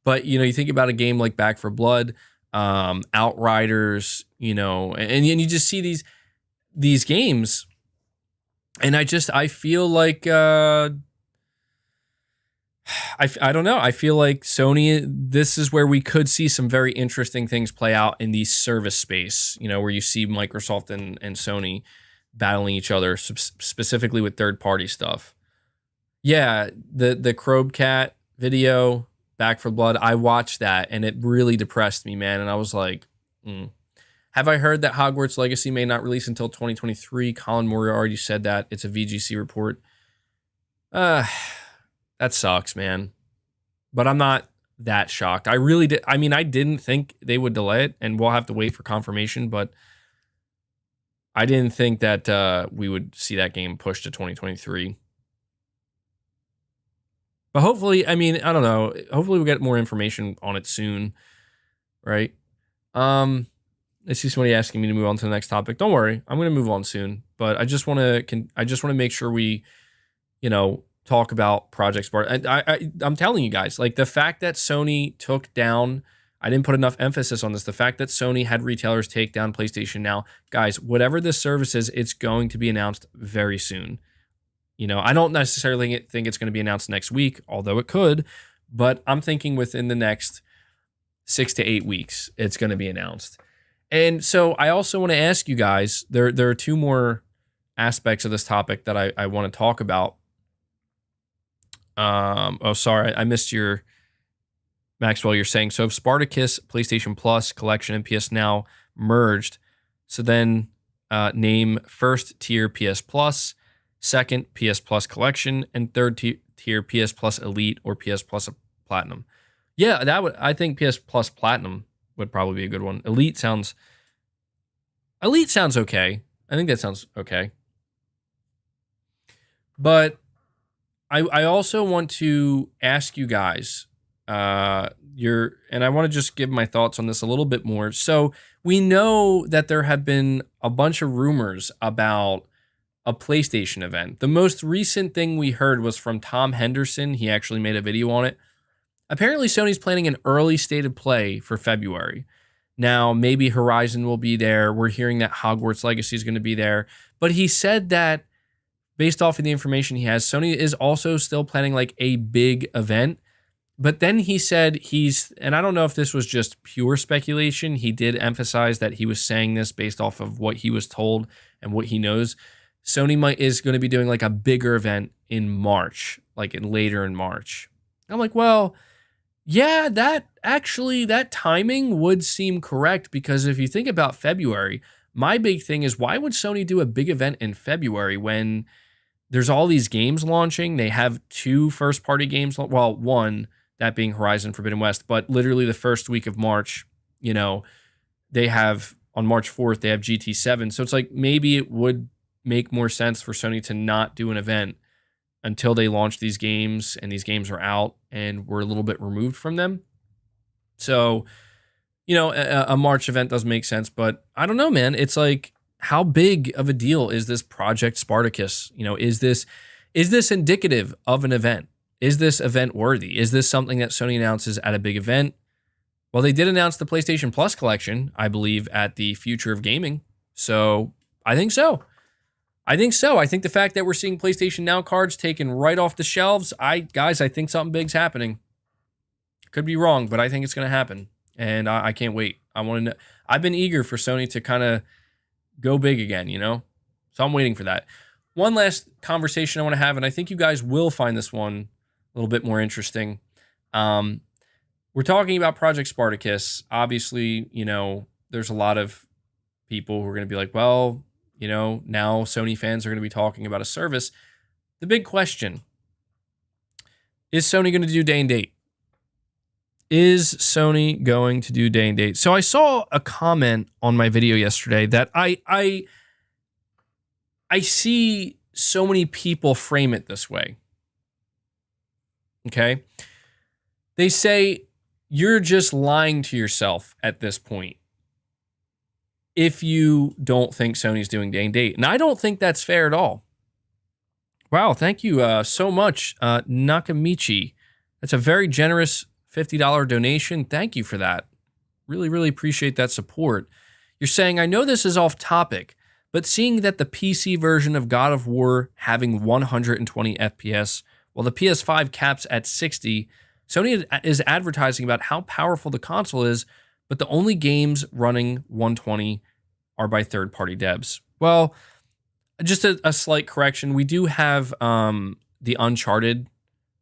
But, you think about a game like Back for Blood, Outriders, and you just see these games, and I feel like I don't know. I feel like Sony, this is where we could see some very interesting things play out in the service space, where you see Microsoft and Sony battling each other, specifically with third-party stuff. Yeah, the Crowbcat video, Back for Blood, I watched that, and it really depressed me, man. And I was like, Have I heard that Hogwarts Legacy may not release until 2023? Colin Moore already said that. It's a VGC report. That sucks, man. But I'm not that shocked. I really did. I mean, I didn't think they would delay it, and we'll have to wait for confirmation, but I didn't think that we would see that game pushed to 2023. But hopefully, I mean, I don't know. Hopefully we'll get more information on it soon, right? I see somebody asking me to move on to the next topic. Don't worry. I'm going to move on soon, but I just want to make sure we, talk about Project Spartacus. I'm telling you guys, like, the fact that Sony took down, I didn't put enough emphasis on this, the fact that Sony had retailers take down PlayStation Now, guys, whatever this service is, it's going to be announced very soon. I don't necessarily think it's going to be announced next week, although it could, but I'm thinking within the next 6 to 8 weeks, it's going to be announced. And so I also want to ask you guys, there are two more aspects of this topic that I want to talk about. Sorry, I missed your, Maxwell. You're saying, so if Spartacus, PlayStation Plus, Collection, and PS Now merged, so then name first tier PS Plus, second PS Plus Collection, and third tier PS Plus Elite or PS Plus Platinum. Yeah, I think PS Plus Platinum would probably be a good one. Elite sounds okay. I think that sounds okay. But I also want to ask you guys, and I want to just give my thoughts on this a little bit more. So we know that there have been a bunch of rumors about a PlayStation event. The most recent thing we heard was from Tom Henderson. He actually made a video on it. Apparently, Sony's planning an early state of play for February. Now, maybe Horizon will be there. We're hearing that Hogwarts Legacy is going to be there. But he said that, based off of the information he has, Sony is also still planning like a big event. But then he said and I don't know if this was just pure speculation. He did emphasize that he was saying this based off of what he was told and what he knows. Sony is going to be doing like a bigger event in March, later in March. I'm like, well, yeah, that timing would seem correct, because if you think about February, my big thing is, why would Sony do a big event in February when there's all these games launching? They have 2 first-party games. Well, one, that being Horizon Forbidden West, but literally the first week of March, they have, on March 4th, they have GT7. So it's like, maybe it would make more sense for Sony to not do an event until they launch these games and these games are out and we're a little bit removed from them. So, a March event does make sense, but I don't know, man. It's like, how big of a deal is this Project Spartacus? Is this indicative of an event? Is this event worthy? Is this something that Sony announces at a big event? Well, they did announce the PlayStation Plus collection, I believe, at the Future of Gaming. So I think so. I think the fact that we're seeing PlayStation Now cards taken right off the shelves, I think something big's happening. Could be wrong, but I think it's going to happen. And I can't wait. I want to know. I've been eager for Sony to kind of go big again, So I'm waiting for that. one last conversation I want to have, and I think you guys will find this one a little bit more interesting. We're talking about Project Spartacus. Obviously, there's a lot of people who are going to be like, well, now Sony fans are going to be talking about a service. The big question, is Sony going to do day and date? Is Sony going to do day and date? So I saw a comment on my video yesterday that I see so many people frame it this way. Okay? They say, you're just lying to yourself at this point if you don't think Sony's doing day and date. And I don't think that's fair at all. Wow, thank you so much, Nakamichi. That's a very generous $50 donation. Thank you for that. Really, really appreciate that support. You're saying, I know this is off topic, but seeing that the PC version of God of War having 120 FPS, while the PS5 caps at 60, Sony is advertising about how powerful the console is, but the only games running 120 are by third-party devs. Well, just a slight correction. We do have the Uncharted.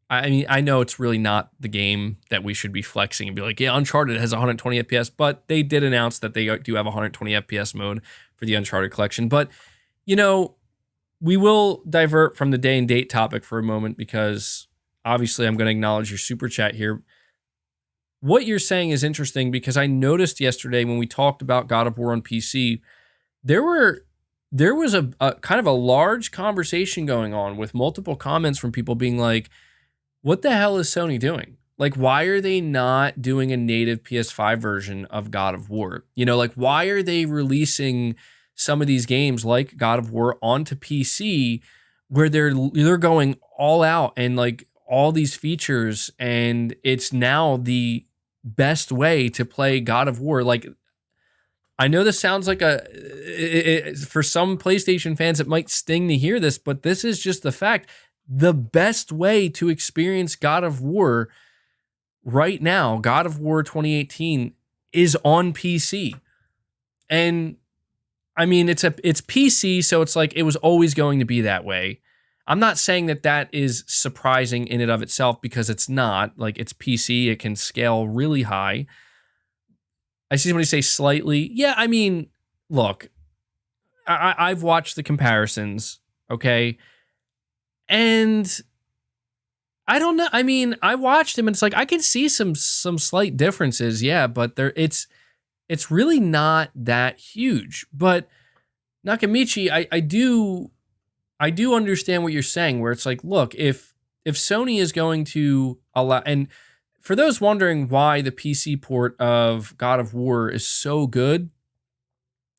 I mean, I know it's really not the game that we should be flexing and be like, yeah, Uncharted has 120 FPS, but they did announce that they do have 120 FPS mode for the Uncharted collection. But, we will divert from the day and date topic for a moment because obviously I'm going to acknowledge your super chat here. What you're saying is interesting because I noticed yesterday when we talked about God of War on PC, there was a kind of a large conversation going on with multiple comments from people being like, what the hell is Sony doing? Like, why are they not doing a native PS5 version of God of War? Why are they releasing some of these games like God of War onto PC where they're going all out and like all these features, and it's now the best way to play God of War? Like, I know this sounds like for some PlayStation fans, it might sting to hear this, but this is just the fact. The best way to experience God of War right now, God of War 2018, is on PC. And I mean, it's PC, so it's like it was always going to be that way. I'm not saying that is surprising in and of itself because it's not. Like, it's PC, it can scale really high. I see somebody say slightly. Yeah, I mean, look, I've watched the comparisons, okay? And I don't know. I mean, I watched him and it's like I can see some slight differences, yeah, but it's really not that huge. But Nakamichi, I do understand what you're saying, where it's like, look, if Sony is going to allow, and for those wondering why the PC port of God of War is so good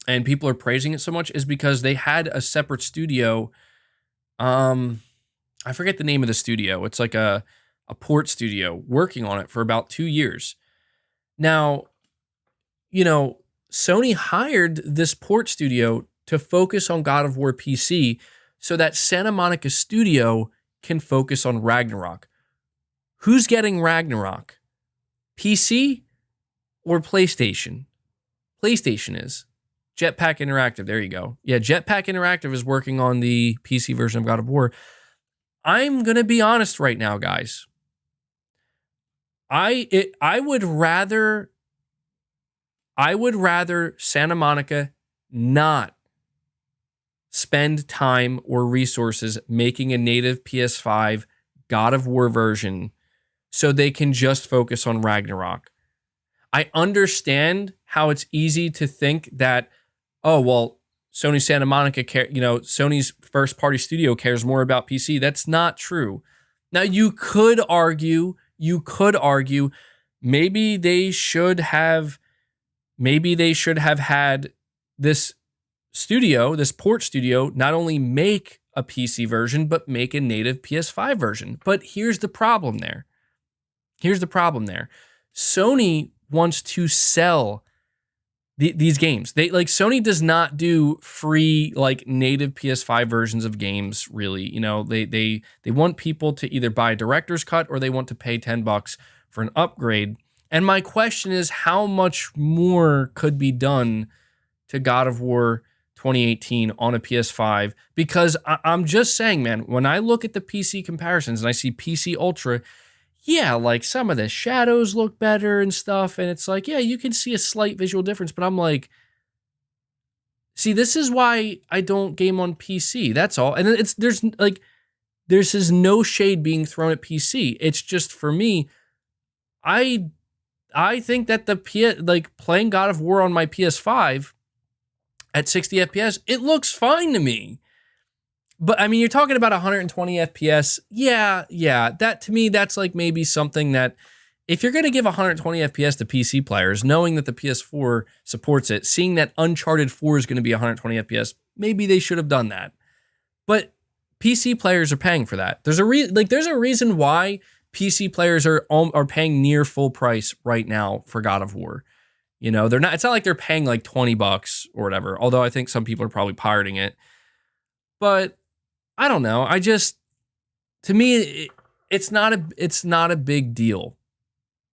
and people are praising it so much, is because they had a separate studio. I forget the name of the studio. It's like a port studio working on it for about 2 years. Now, Sony hired this port studio to focus on God of War PC so that Santa Monica studio can focus on Ragnarok. Who's getting Ragnarok? PC or PlayStation? PlayStation is. Jetpack Interactive, there you go. Yeah, Jetpack Interactive is working on the PC version of God of War. I'm going to be honest right now, guys. I would rather Santa Monica not spend time or resources making a native PS5 God of War version so they can just focus on Ragnarok. I understand how it's easy to think that, oh, well, Sony Santa Monica, Sony's first party studio cares more about PC. That's not true. Now, you could argue maybe they should have had this studio, this port studio, not only make a PC version, but make a native PS5 version. But here's the problem there. Sony wants to sell these games. Sony does not do free native PS5 versions of games, really. They want people to either buy a director's cut or they want to pay $10 for an upgrade. And my question is, how much more could be done to God of War 2018 on a PS5 because I'm just saying, man, when I look at the PC comparisons and I see PC Ultra, yeah, like some of the shadows look better and stuff. And it's like, yeah, you can see a slight visual difference, but I'm like, see, this is why I don't game on PC. That's all. And there's no shade being thrown at PC. It's just for me, I think that playing God of War on my PS5 at 60 FPS, it looks fine to me. But I mean, you're talking about 120 FPS. Yeah. That to me, that's like maybe something that if you're going to give 120 FPS to PC players, knowing that the PS4 supports it, seeing that Uncharted 4 is going to be 120 FPS, maybe they should have done that. But PC players are paying for that. There's a reason why PC players are paying near full price right now for God of War. You know, they're not. It's not like they're paying like $20 or whatever. Although I think some people are probably pirating it. But I don't know. To me, it's not a big deal.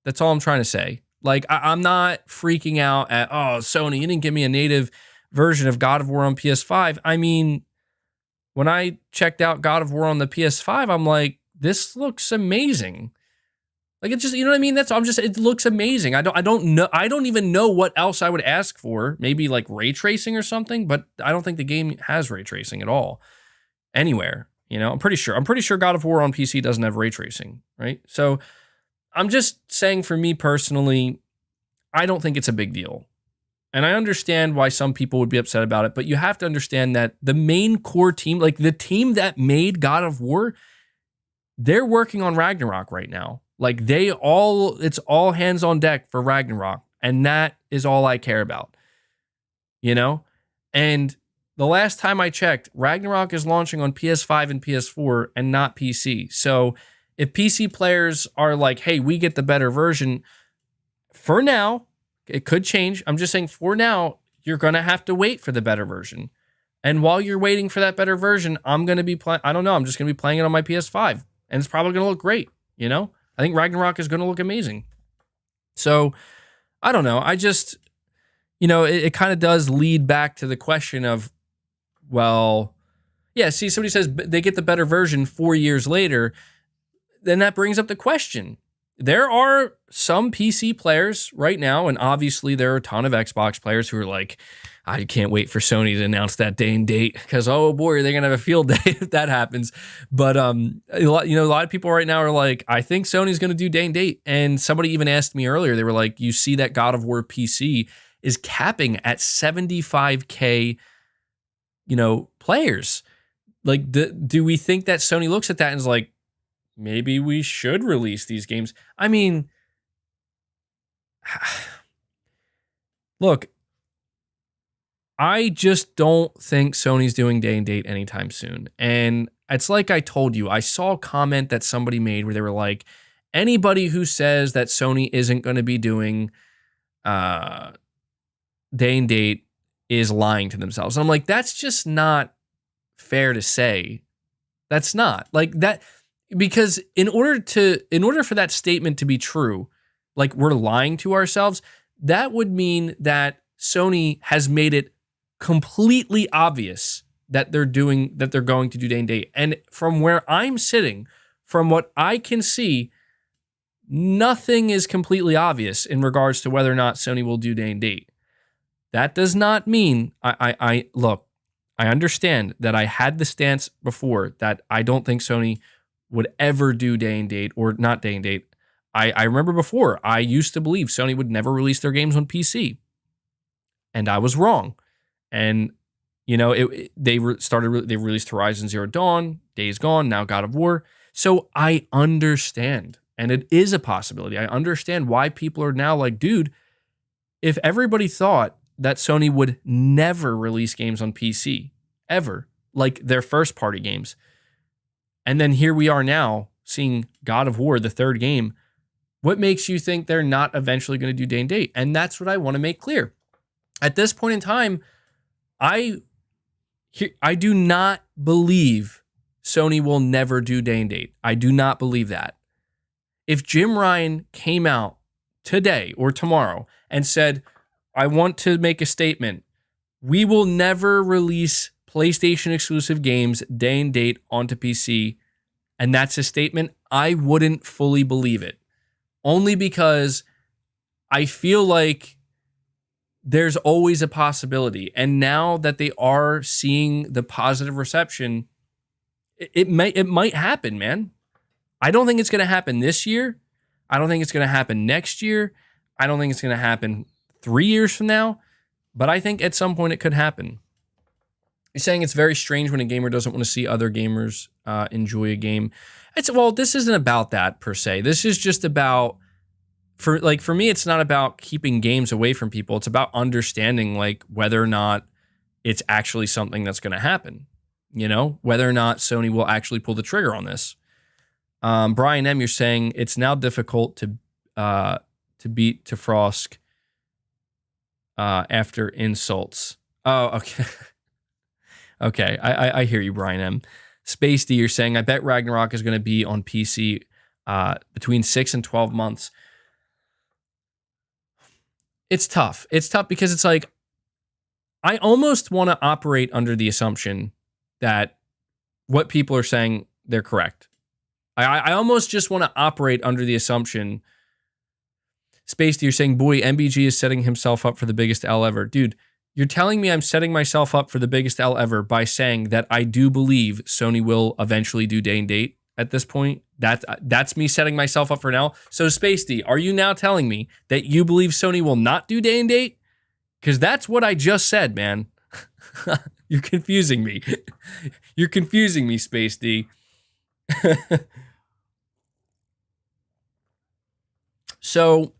That's all I'm trying to say. Like, I'm not freaking out at, oh, Sony, you didn't give me a native version of God of War on PS5. I mean, when I checked out God of War on the PS5, I'm like, this looks amazing. Like, it's just, you know what I mean? It looks amazing. I don't even know what else I would ask for. Maybe like ray tracing or something, but I don't think the game has ray tracing at all. Anywhere, you know, I'm pretty sure God of War on PC doesn't have ray tracing, right? So I'm just saying, for me personally, I don't think it's a big deal. And I understand why some people would be upset about it, but you have to understand that the main core team, like the team that made God of War, they're working on Ragnarok right now. Like it's all hands on deck for Ragnarok. And that is all I care about, you know? And the last time I checked, Ragnarok is launching on PS5 and PS4 and not PC. So if PC players are like, hey, we get the better version, for now, it could change. I'm just saying, for now, you're going to have to wait for the better version. And while you're waiting for that better version, I'm going to be playing, I don't know, I'm just going to be playing it on my PS5. And it's probably going to look great, you know? I think Ragnarok is going to look amazing. So, I don't know. I just, you know, it kind of does lead back to the question of, well, yeah, see, somebody says they get the better version 4 years later. Then that brings up the question. There are some PC players right now, and obviously there are a ton of Xbox players who are like, I can't wait for Sony to announce that day and date because, oh boy, they're going to have a field day if that happens. But, a lot of people right now are like, I think Sony's going to do day and date. And somebody even asked me earlier, they were like, you see that God of War PC is capping at 75K, players. Like, do we think that Sony looks at that and is like, maybe we should release these games? I mean, look, I just don't think Sony's doing day and date anytime soon. And it's like I told you, I saw a comment that somebody made where they were like, anybody who says that Sony isn't going to be doing day and date is lying to themselves. And I'm like, that's just not fair to say. That's not like that, because in order for that statement to be true, like we're lying to ourselves, that would mean that Sony has made it completely obvious that they're going to do day and date. And from where I'm sitting, from what I can see, nothing is completely obvious in regards to whether or not Sony will do day and date. That does not mean I look, I understand that I had the stance before that I don't think Sony would ever do day and date, or not day and date. I remember before, I used to believe Sony would never release their games on PC. And I was wrong. And, they released Horizon Zero Dawn, Days Gone, now God of War. So I understand. And it is a possibility. I understand why people are now like, dude, if everybody thought that Sony would never release games on PC, ever, like their first party games, and then here we are now seeing God of War, the third game, what makes you think they're not eventually going to do day and date? And that's what I want to make clear. At this point in time, I do not believe Sony will never do day and date. I do not believe that. If Jim Ryan came out today or tomorrow and said, I want to make a statement, We will never release PlayStation exclusive games day and date onto PC. And that's a statement. I wouldn't fully believe it. Only because I feel like there's always a possibility. And now that they are seeing the positive reception, it might happen, man. I don't think it's going to happen this year. I don't think it's going to happen next year. I don't think it's going to happen 3 years from now. But I think at some point it could happen. You're saying it's very strange when a gamer doesn't want to see other gamers enjoy a game. Well, this isn't about that per se. This is just about, for me, it's not about keeping games away from people. It's about understanding like whether or not it's actually something that's going to happen. You know, whether or not Sony will actually pull the trigger on this. Brian M, you're saying it's now difficult to beat Tefrosk after insults. Oh, okay. Okay, I hear you, Brian M. Space D, you're saying, I bet Ragnarok is going to be on PC between 6 and 12 months. It's tough. It's tough because it's like, I almost want to operate under the assumption that what people are saying, they're correct. I almost just want to operate under the assumption. Space D, you're saying, boy, MBG is setting himself up for the biggest L ever. Dude, you're telling me I'm setting myself up for the biggest L ever by saying that I do believe Sony will eventually do day and date at this point? That's me setting myself up for now. So Space D, are you now telling me that you believe Sony will not do day and date? Because that's what I just said, man. You're confusing me. You're confusing me, Space D. So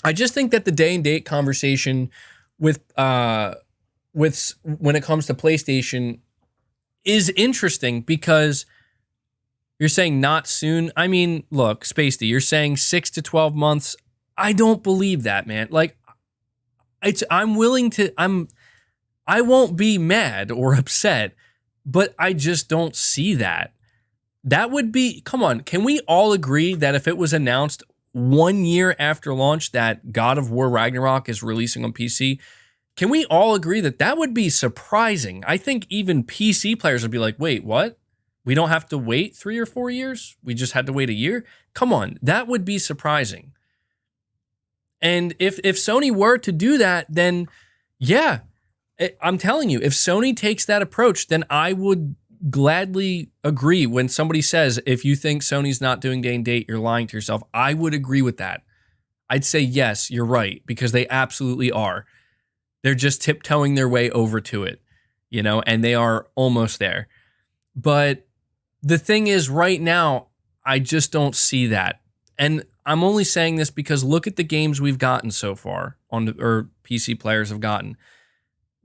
I just think that the day and date conversation with when it comes to PlayStation is interesting because you're saying not soon. I mean, look, Space D, you're saying 6 to 12 months. I don't believe that, man. Like, I won't be mad or upset, but I just don't see that. That would be, come on, can we all agree that if it was announced 1 year after launch that God of War Ragnarok is releasing on PC, can we all agree that that would be surprising? I think even PC players would be like, wait, what? We don't have to wait 3 or 4 years? We just had to wait a year? Come on, that would be surprising. And if Sony were to do that, then yeah, I'm telling you, if Sony takes that approach, then I would gladly agree when somebody says, if you think Sony's not doing day and date, you're lying to yourself. I would agree with that. I'd say, yes, you're right, because they absolutely are. They're just tiptoeing their way over to it, you know, and they are almost there. But the thing is, right now, I just don't see that. And I'm only saying this because look at the games we've gotten so far, or PC players have gotten.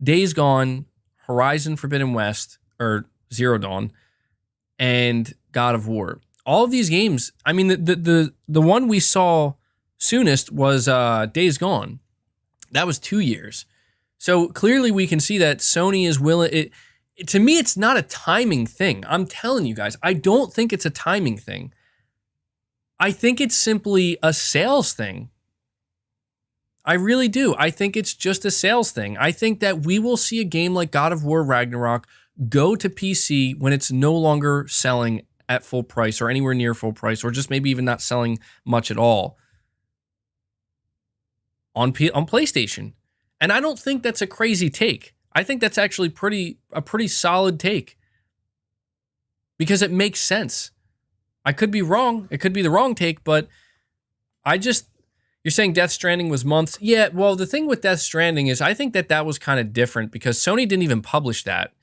Days Gone, Horizon Forbidden West, or Zero Dawn, and God of War. All of these games, I mean, the one we saw soonest was Days Gone. That was 2 years. So clearly we can see that Sony is willing. To me, it's not a timing thing. I'm telling you guys, I don't think it's a timing thing. I think it's simply a sales thing. I really do. I think it's just a sales thing. I think that we will see a game like God of War Ragnarok go to PC when it's no longer selling at full price or anywhere near full price, or just maybe even not selling much at all on PlayStation. And I don't think that's a crazy take. I think that's actually a pretty solid take because it makes sense. I could be wrong. It could be the wrong take, but you're saying Death Stranding was months. Yeah, well, the thing with Death Stranding is I think that was kind of different because Sony didn't even publish that.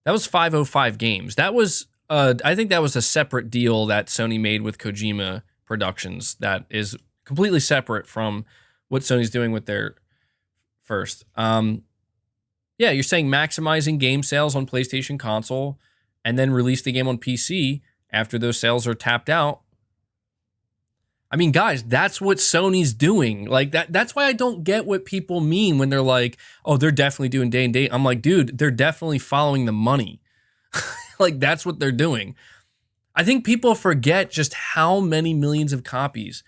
That was 505 Games. That was, I think that was a separate deal that Sony made with Kojima Productions that is completely separate from what Sony's doing with their first. Yeah, you're saying maximizing game sales on PlayStation console and then release the game on PC after those sales are tapped out. I mean, guys, that's what Sony's doing. Like that's why I don't get what people mean when they're like, oh, they're definitely doing day and date. I'm like, dude, they're definitely following the money. Like, that's what they're doing. I think people forget just how many millions of copies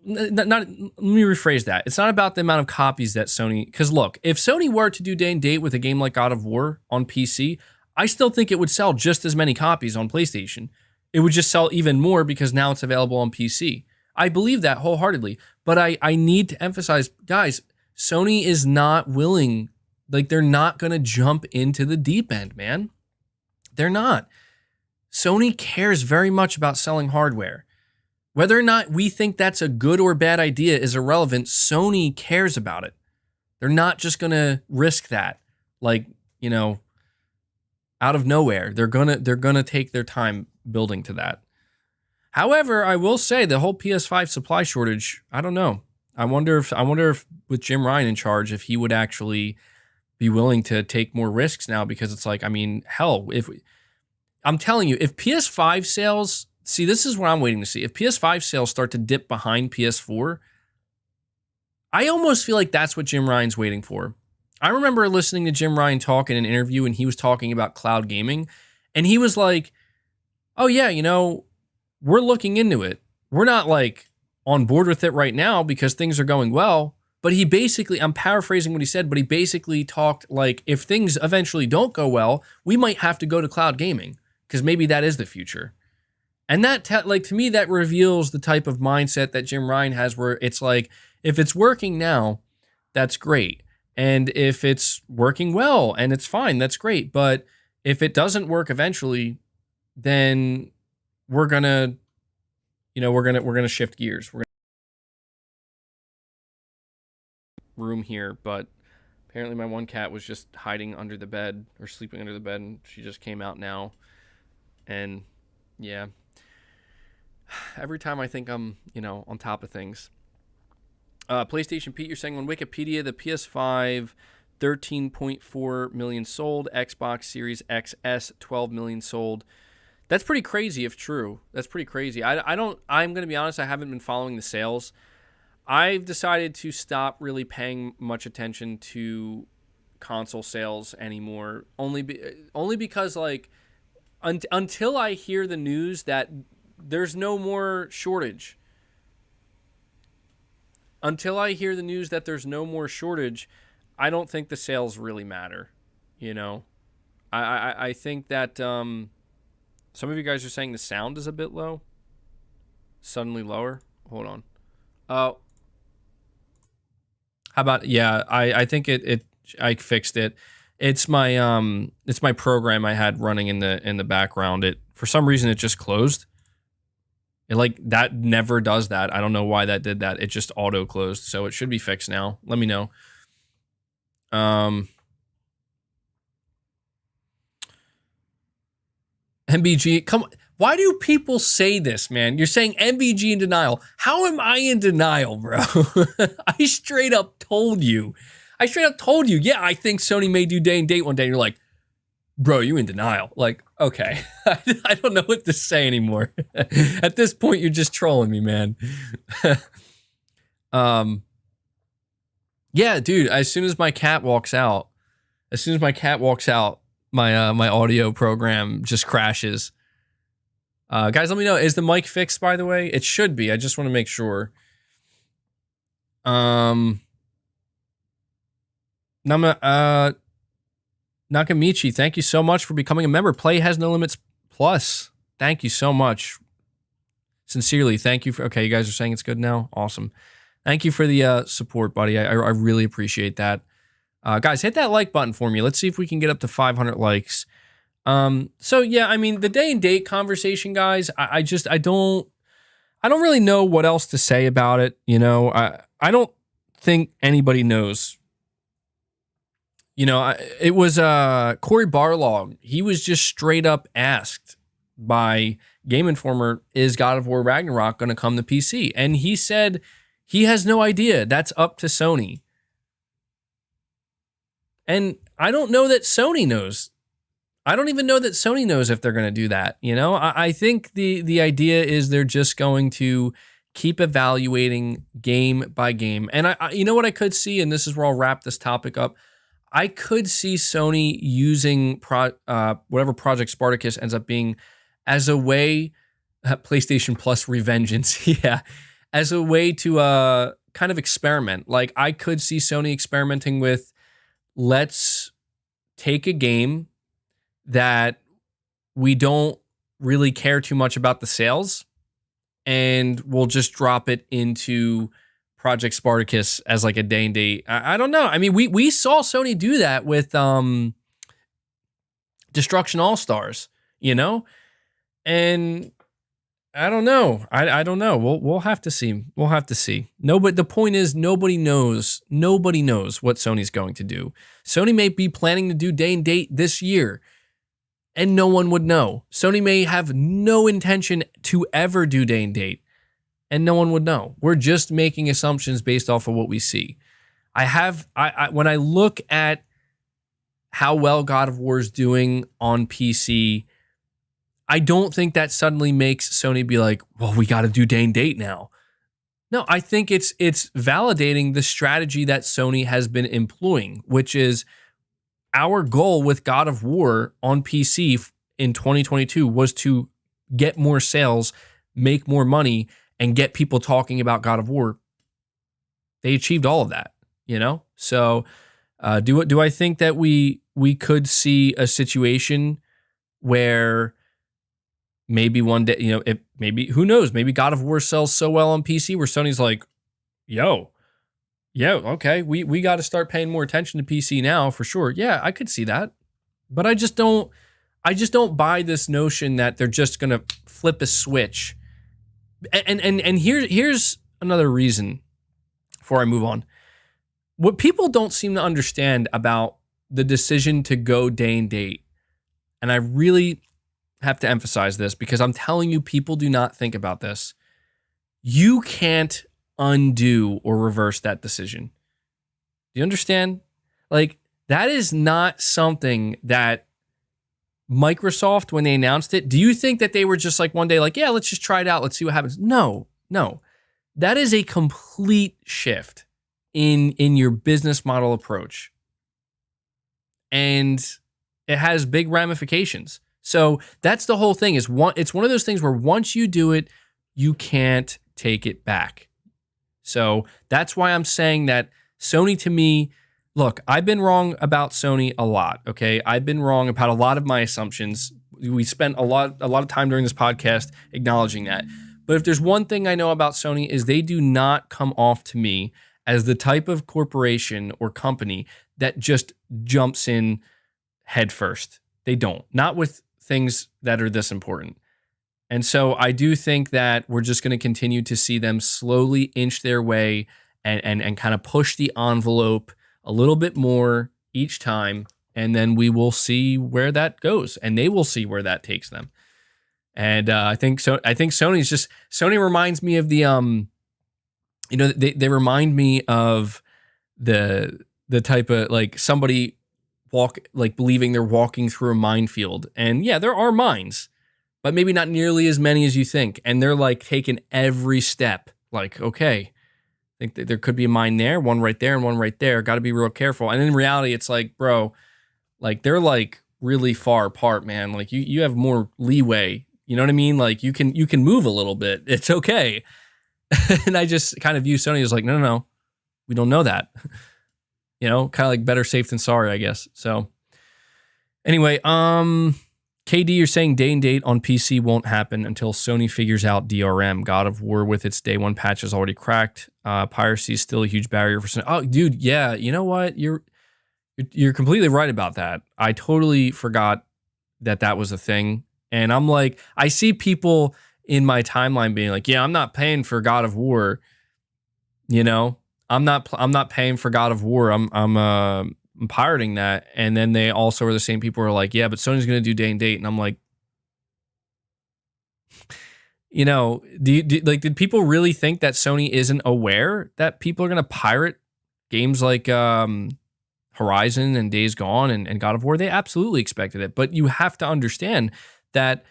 let me rephrase that. It's not about the amount of copies that Sony, because look, if Sony were to do day and date with a game like God of War on PC, I still think it would sell just as many copies on PlayStation. It would just sell even more because now it's available on PC. I believe that wholeheartedly, but I need to emphasize, guys, Sony is not willing, like they're not going to jump into the deep end, man. They're not. Sony cares very much about selling hardware. Whether or not we think that's a good or bad idea is irrelevant. Sony cares about it. They're not just going to risk that, like, you know, out of nowhere. They're gonna take their time building to that. However, I will say the whole PS5 supply shortage, I don't know. I wonder if with Jim Ryan in charge, if he would actually be willing to take more risks now, because it's like, I mean, hell, I'm telling you, if PS5 sales, see, this is what I'm waiting to see. If PS5 sales start to dip behind PS4, I almost feel like that's what Jim Ryan's waiting for. I remember listening to Jim Ryan talk in an interview, and he was talking about cloud gaming, and he was like, oh yeah, you know, we're looking into it. We're not like on board with it right now because things are going well. But he basically, I'm paraphrasing what he said, but he basically talked like, if things eventually don't go well, we might have to go to cloud gaming because maybe that is the future. And that, like, to me, that reveals the type of mindset that Jim Ryan has, where it's like, if it's working now, that's great. And if it's working well and it's fine, that's great. But if it doesn't work eventually, then we're gonna shift gears. We're gonna room here, but apparently my one cat was just hiding under the bed or sleeping under the bed, and she just came out now. And yeah, every time I think I'm, on top of things. PlayStation Pete, you're saying on Wikipedia, the PS5, 13.4 million sold. Xbox Series XS, 12 million sold. That's pretty crazy if true. That's pretty crazy. I'm going to be honest, I haven't been following the sales. I've decided to stop really paying much attention to console sales anymore. Only because, like, until I hear the news that there's no more shortage. Until I hear the news that there's no more shortage, I don't think the sales really matter. I think that some of you guys are saying the sound is a bit low. Suddenly lower. Hold on. How about, yeah, I think I fixed it. It's my program I had running in the background. For some reason it just closed. That never does that. I don't know why that did that. It just auto closed. So it should be fixed now. Let me know. MBG, come on. Why do people say this, man? You're saying MBG in denial. How am I in denial, bro? I straight up told you. Yeah, I think Sony may do day and date one day. And you're like, bro, you in denial. Like, okay. I don't know what to say anymore. At this point, you're just trolling me, man. Yeah, dude, as soon as my cat walks out, my audio program just crashes. Guys, let me know. Is the mic fixed, by the way? It should be. I just want to make sure. Nakamichi, thank you so much for becoming a member. Play Has No Limits Plus. Thank you so much. Sincerely, thank you for... Okay, you guys are saying it's good now? Awesome. Thank you for the support, buddy. I really appreciate that. Guys, hit that like button for me. Let's see if we can get up to 500 likes. So yeah, I mean, the day and date conversation, guys, I don't really know what else to say about it. I don't think anybody knows. It was Corey Barlog. He was just straight up asked by Game Informer, is God of War Ragnarok going to come to PC? And he said he has no idea. That's up to Sony. And I don't know that Sony knows. I don't even know that Sony knows if they're going to do that. I think the idea is they're just going to keep evaluating game by game. And I you know what I could see, and this is where I'll wrap this topic up. I could see Sony using whatever Project Spartacus ends up being as a way, PlayStation Plus Revengeance, yeah, as a way to kind of experiment. Like I could see Sony experimenting with, let's take a game that we don't really care too much about the sales, and we'll just drop it into Project Spartacus as like a day and date. I don't know. I mean, we saw Sony do that with Destruction All Stars, you know, and I don't know. I don't know. We'll have to see. We'll have to see. No, but the point is, nobody knows. Nobody knows what Sony's going to do. Sony may be planning to do day and date this year, and no one would know. Sony may have no intention to ever do day and date, and no one would know. We're just making assumptions based off of what we see. When I look at how well God of War is doing on PC, I don't think that suddenly makes Sony be like, well, we got to do day and date now. No, I think it's validating the strategy that Sony has been employing, which is our goal with God of War on PC in 2022 was to get more sales, make more money, and get people talking about God of War. They achieved all of that, you know? So do I think that we could see a situation where maybe one day, you know, who knows, maybe God of War sells so well on PC where Sony's like, okay, we got to start paying more attention to PC now for sure. Yeah, I could see that. But I just don't buy this notion that they're just going to flip a switch. And here's another reason before I move on. What people don't seem to understand about the decision to go day and date, and I really have to emphasize this because I'm telling you, people do not think about this. You can't undo or reverse that decision. Do you understand? Like, that is not something that Microsoft, when they announced it, do you think that they were just like one day like, yeah, let's just try it out, let's see what happens? No. That is a complete shift in your business model approach. And it has big ramifications. So that's the whole thing. It's one of those things where once you do it, you can't take it back. So that's why I'm saying that Sony, to me, look, I've been wrong about Sony a lot, okay? I've been wrong about a lot of my assumptions. We spent a lot of time during this podcast acknowledging that. But if there's one thing I know about Sony is they do not come off to me as the type of corporation or company that just jumps in head first. They don't. Not with things that are this important. And so I do think that we're just going to continue to see them slowly inch their way and kind of push the envelope a little bit more each time. And then we will see where that goes, and they will see where that takes them. And I think Sony reminds me of the they remind me of the type of like somebody believing they're walking through a minefield. And yeah, there are mines, but maybe not nearly as many as you think. And they're like taking every step. Like, okay, I think that there could be a mine there, one right there, and one right there. Got to be real careful. And in reality, it's like, bro, like they're like really far apart, man. Like you have more leeway. You know what I mean? Like you can move a little bit. It's okay. And I just kind of view Sony as like, no, we don't know that. You know, kind of like better safe than sorry, I guess. So anyway, KD, you're saying day and date on PC won't happen until Sony figures out DRM. God of War with its day one patch is already cracked. Piracy is still a huge barrier for Sony. Oh, dude, yeah. You know what? You're completely right about that. I totally forgot that was a thing. And I'm like, I see people in my timeline being like, yeah, I'm not paying for God of War. You know, I'm not paying for God of War. I'm pirating that. And then they also are the same people who are like, yeah, but Sony's going to do day and date. And I'm like, you know, did people really think that Sony isn't aware that people are going to pirate games like Horizon and Days Gone and God of War? They absolutely expected it. But you have to understand that.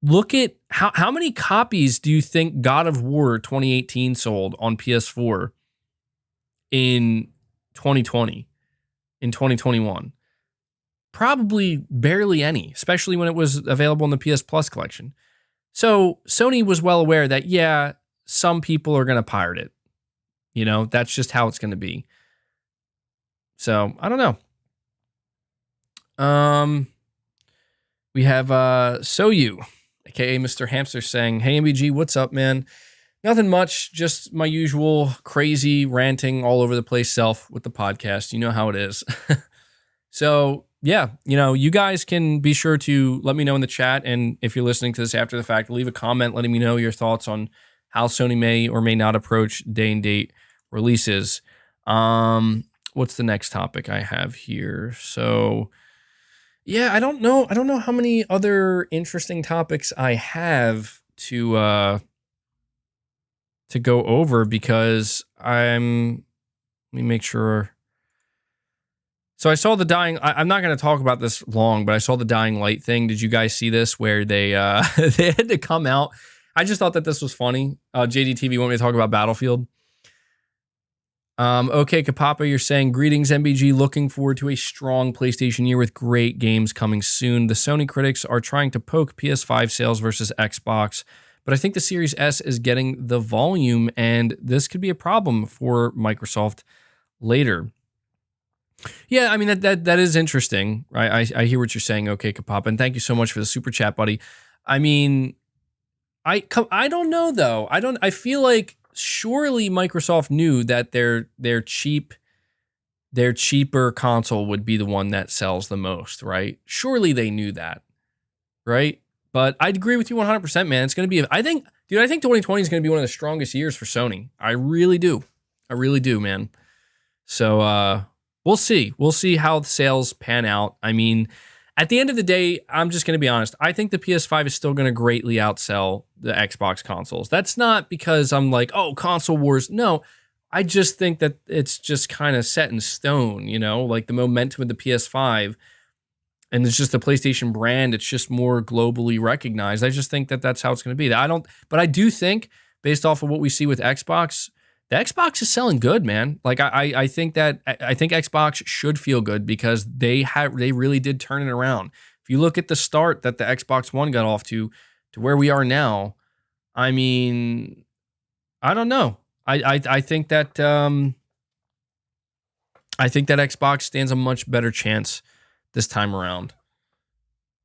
Look at how many copies do you think God of War 2018 sold on PS4 in 2020, in 2021? Probably barely any, especially when it was available in the PS Plus collection. So Sony was well aware that, yeah, some people are going to pirate it. You know, that's just how it's going to be. So I don't know. We have Soyu, aka Mr. Hamster, saying, "Hey MBG, what's up, man? Nothing much, just my usual crazy ranting all over the place self with the podcast. You know how it is." So yeah, you know, you guys can be sure to let me know in the chat, and if you're listening to this after the fact, leave a comment letting me know your thoughts on how Sony may or may not approach day and date releases. What's the next topic I have here? So yeah, I don't know how many other interesting topics I have to go over, because let me make sure. So I saw the dying. I'm not going to talk about this long, but I saw the Dying Light thing. Did you guys see this where they they had to come out? I just thought that this was funny. JDTV want me to talk about Battlefield. Okay, Kapapa, you're saying, greetings, MBG. Looking forward to a strong PlayStation year with great games coming soon. The Sony critics are trying to poke PS5 sales versus Xbox, but I think the Series S is getting the volume, and this could be a problem for Microsoft later. Yeah, I mean, that is interesting, right? I hear what you're saying, okay, Kapapa, and thank you so much for the super chat, buddy. I mean, I don't know though. I feel like surely Microsoft knew that their cheaper console would be the one that sells the most, right? Surely they knew that, right? But I'd agree with you 100%, man. It's going to be, I think 2020 is going to be one of the strongest years for Sony. I really do, man. So we'll see. We'll see how the sales pan out. I mean, at the end of the day, I'm just going to be honest. I think the PS5 is still going to greatly outsell the Xbox consoles. That's not because I'm like, oh, console wars. No, I just think that it's just kind of set in stone, you know, like the momentum of the PS5, and it's just the PlayStation brand. It's just more globally recognized. I just think that that's how it's going to be. But I do think, based off of what we see with Xbox, the Xbox is selling good, man. Like I think Xbox should feel good because they really did turn it around. If you look at the start that the Xbox One got off to where we are now, I mean, I don't know. I think that Xbox stands a much better chance this time around.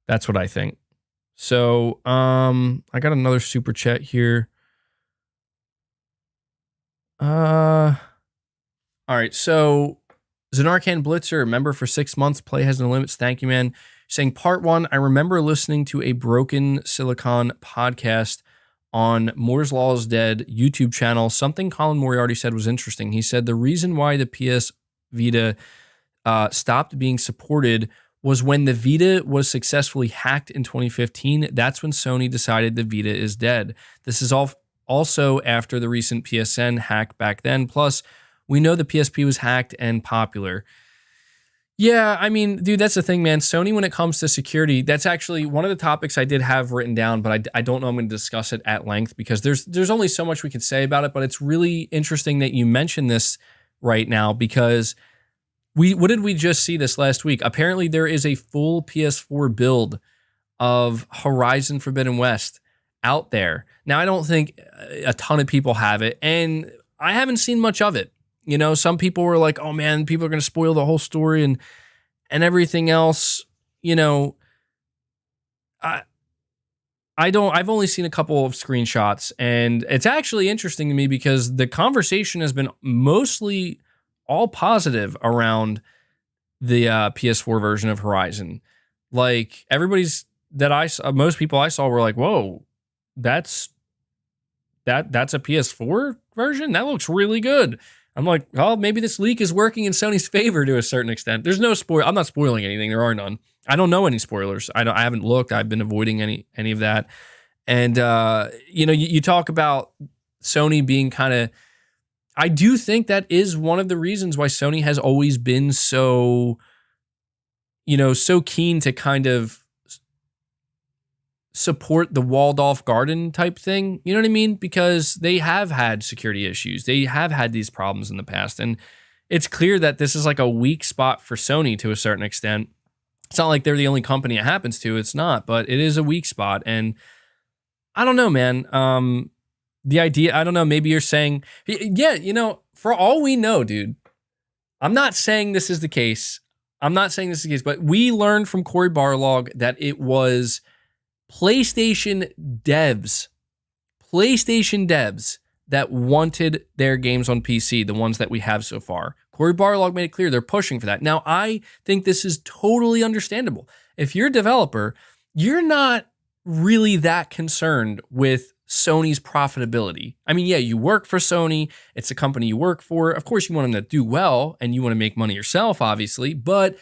That's what I think. So I got another super chat here. All right, so Zanarkhan Blitzer, member for 6 months, play has no limits. Thank you, man. Saying, part one, I remember listening to a Broken Silicon podcast on Moore's Law is Dead YouTube channel. Something Colin Moriarty said was interesting. He said the reason why the PS Vita stopped being supported was when the Vita was successfully hacked in 2015. That's when Sony decided the Vita is dead. This is also after the recent PSN hack back then. Plus, we know the PSP was hacked and popular. Yeah, I mean, dude, that's the thing, man. Sony, when it comes to security, that's actually one of the topics I did have written down, but I don't know I'm going to discuss it at length because there's only so much we can say about it. But it's really interesting that you mention this right now because what did we just see this last week? Apparently, there is a full PS4 build of Horizon Forbidden West out there. Now, I don't think a ton of people have it, and I haven't seen much of it. You know, some people were like, oh man, people are going to spoil the whole story and everything else. You know, I've only seen a couple of screenshots, and it's actually interesting to me because the conversation has been mostly all positive around the PS4 version of Horizon. Like most people I saw were like, whoa, that's a PS4 version? That looks really good. I'm like, oh, maybe this leak is working in Sony's favor to a certain extent. There's no spoil. I'm not spoiling anything. There are none. I don't know any spoilers. I haven't looked. I've been avoiding any of that. And you know, you talk about Sony being kind of. I do think that is one of the reasons why Sony has always been so, you know, so keen to kind of support the walled off garden type thing. You know what I mean? Because they have had security issues. They have had these problems in the past. And it's clear that this is like a weak spot for Sony to a certain extent. It's not like they're the only company it happens to. It's not, but it is a weak spot. And I don't know, man. the idea, I don't know, maybe you're saying, yeah, you know, for all we know, dude, I'm not saying this is the case. I'm not saying this is the case, but we learned from Cory Barlog that it was PlayStation devs that wanted their games on PC, the ones that we have so far. Cory Barlog made it clear they're pushing for that. Now, I think this is totally understandable. If you're a developer, you're not really that concerned with Sony's profitability. I mean, yeah, you work for Sony. It's a company you work for. Of course, you want them to do well and you want to make money yourself, obviously. But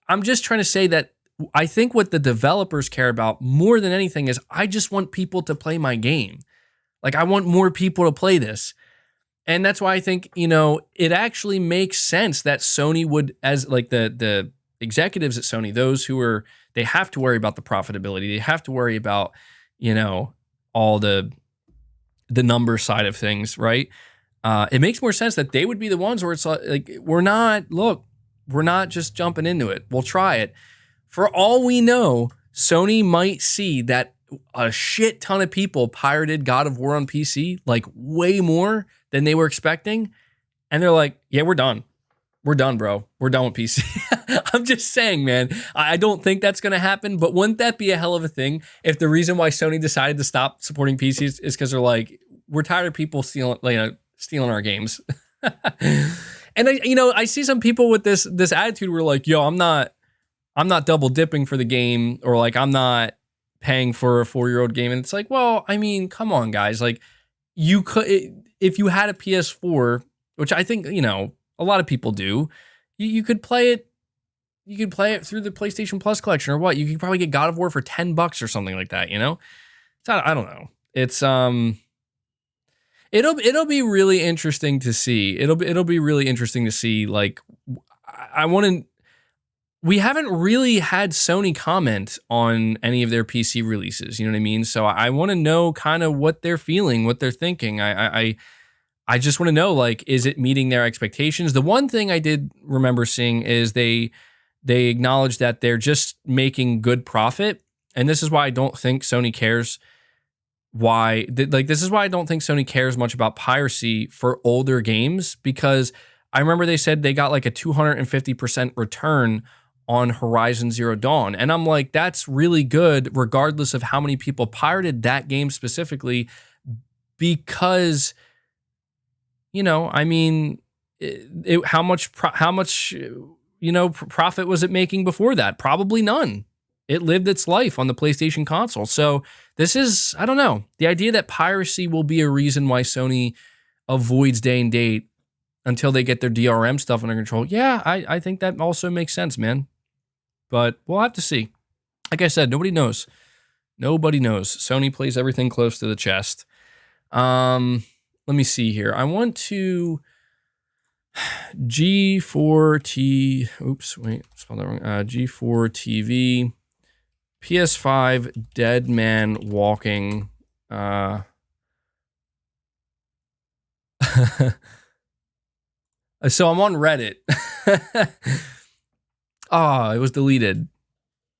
I'm just trying to say that I think what the developers care about more than anything is I just want people to play my game. Like, I want more people to play this. And that's why I think, you know, it actually makes sense that Sony would, as like the executives at Sony, those who are, they have to worry about the profitability. They have to worry about, you know, all the number side of things, right? It makes more sense that they would be the ones where it's like, we're not just jumping into it. We'll try it. For all we know, Sony might see that a shit ton of people pirated God of War on PC, like way more than they were expecting. And they're like, yeah, we're done. We're done, bro. We're done with PC. I'm just saying, man, I don't think that's going to happen, but wouldn't that be a hell of a thing if the reason why Sony decided to stop supporting PCs is because they're like, we're tired of people stealing our games. And I see some people with this attitude where like, yo, I'm not double dipping for the game, or like I'm not paying for a 4-year-old game. And it's like, well, I mean, come on, guys. Like, you could, if you had a PS4, which I think, you know, a lot of people do, you could play it. You could play it through the PlayStation Plus collection or what. You could probably get God of War for $10 or something like that. You know, I don't know. It's it'll be really interesting to see. It'll be really interesting to see. Like, we haven't really had Sony comment on any of their PC releases. You know what I mean? So I want to know kind of what they're feeling, what they're thinking. I just want to know, like, is it meeting their expectations? The one thing I did remember seeing is they acknowledge that they're just making good profit. And this is why I don't think Sony cares this is why I don't think Sony cares much about piracy for older games, because I remember they said they got like a 250% return on Horizon Zero Dawn. And I'm like, that's really good, regardless of how many people pirated that game specifically, because, you know, I mean, how much profit was it making before that? Probably none. It lived its life on the PlayStation console. So this is, I don't know, the idea that piracy will be a reason why Sony avoids day and date until they get their DRM stuff under control. Yeah, I think that also makes sense, man. But we'll have to see. Like I said, nobody knows. Nobody knows. Sony plays everything close to the chest. Let me see here. I want to G4T. Oops, wait, spelled that wrong. G4 TV. PS5 Dead Man Walking. So I'm on Reddit. Oh, it was deleted.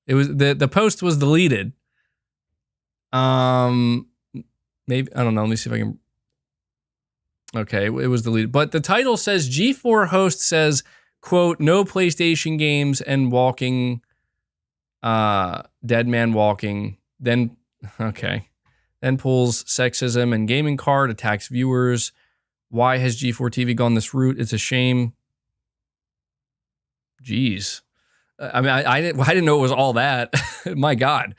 It was the post was deleted. Maybe, I don't know. Let me see if I can. Okay, it was deleted. But the title says G4 host says, quote, no PlayStation games and walking, Dead Man Walking. Then pulls sexism and gaming card, attacks viewers. Why has G4 TV gone this route? It's a shame. Jeez. I mean, I didn't know it was all that. My God.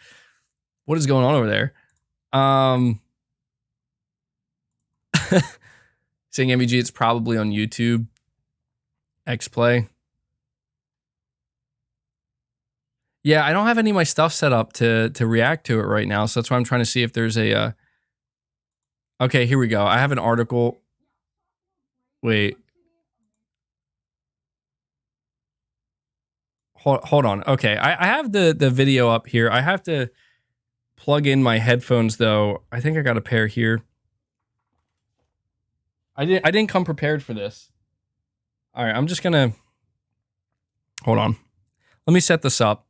What is going on over there? Saying MVG, it's probably on YouTube. X-Play. Yeah, I don't have any of my stuff set up to react to it right now, so that's why I'm trying to see if there's a... Okay, here we go. I have an article. Wait. Hold on. Okay, I have the video up here. I have to plug in my headphones, though. I think I got a pair here. I didn't come prepared for this. All right, I'm just gonna... Hold on. Let me set this up.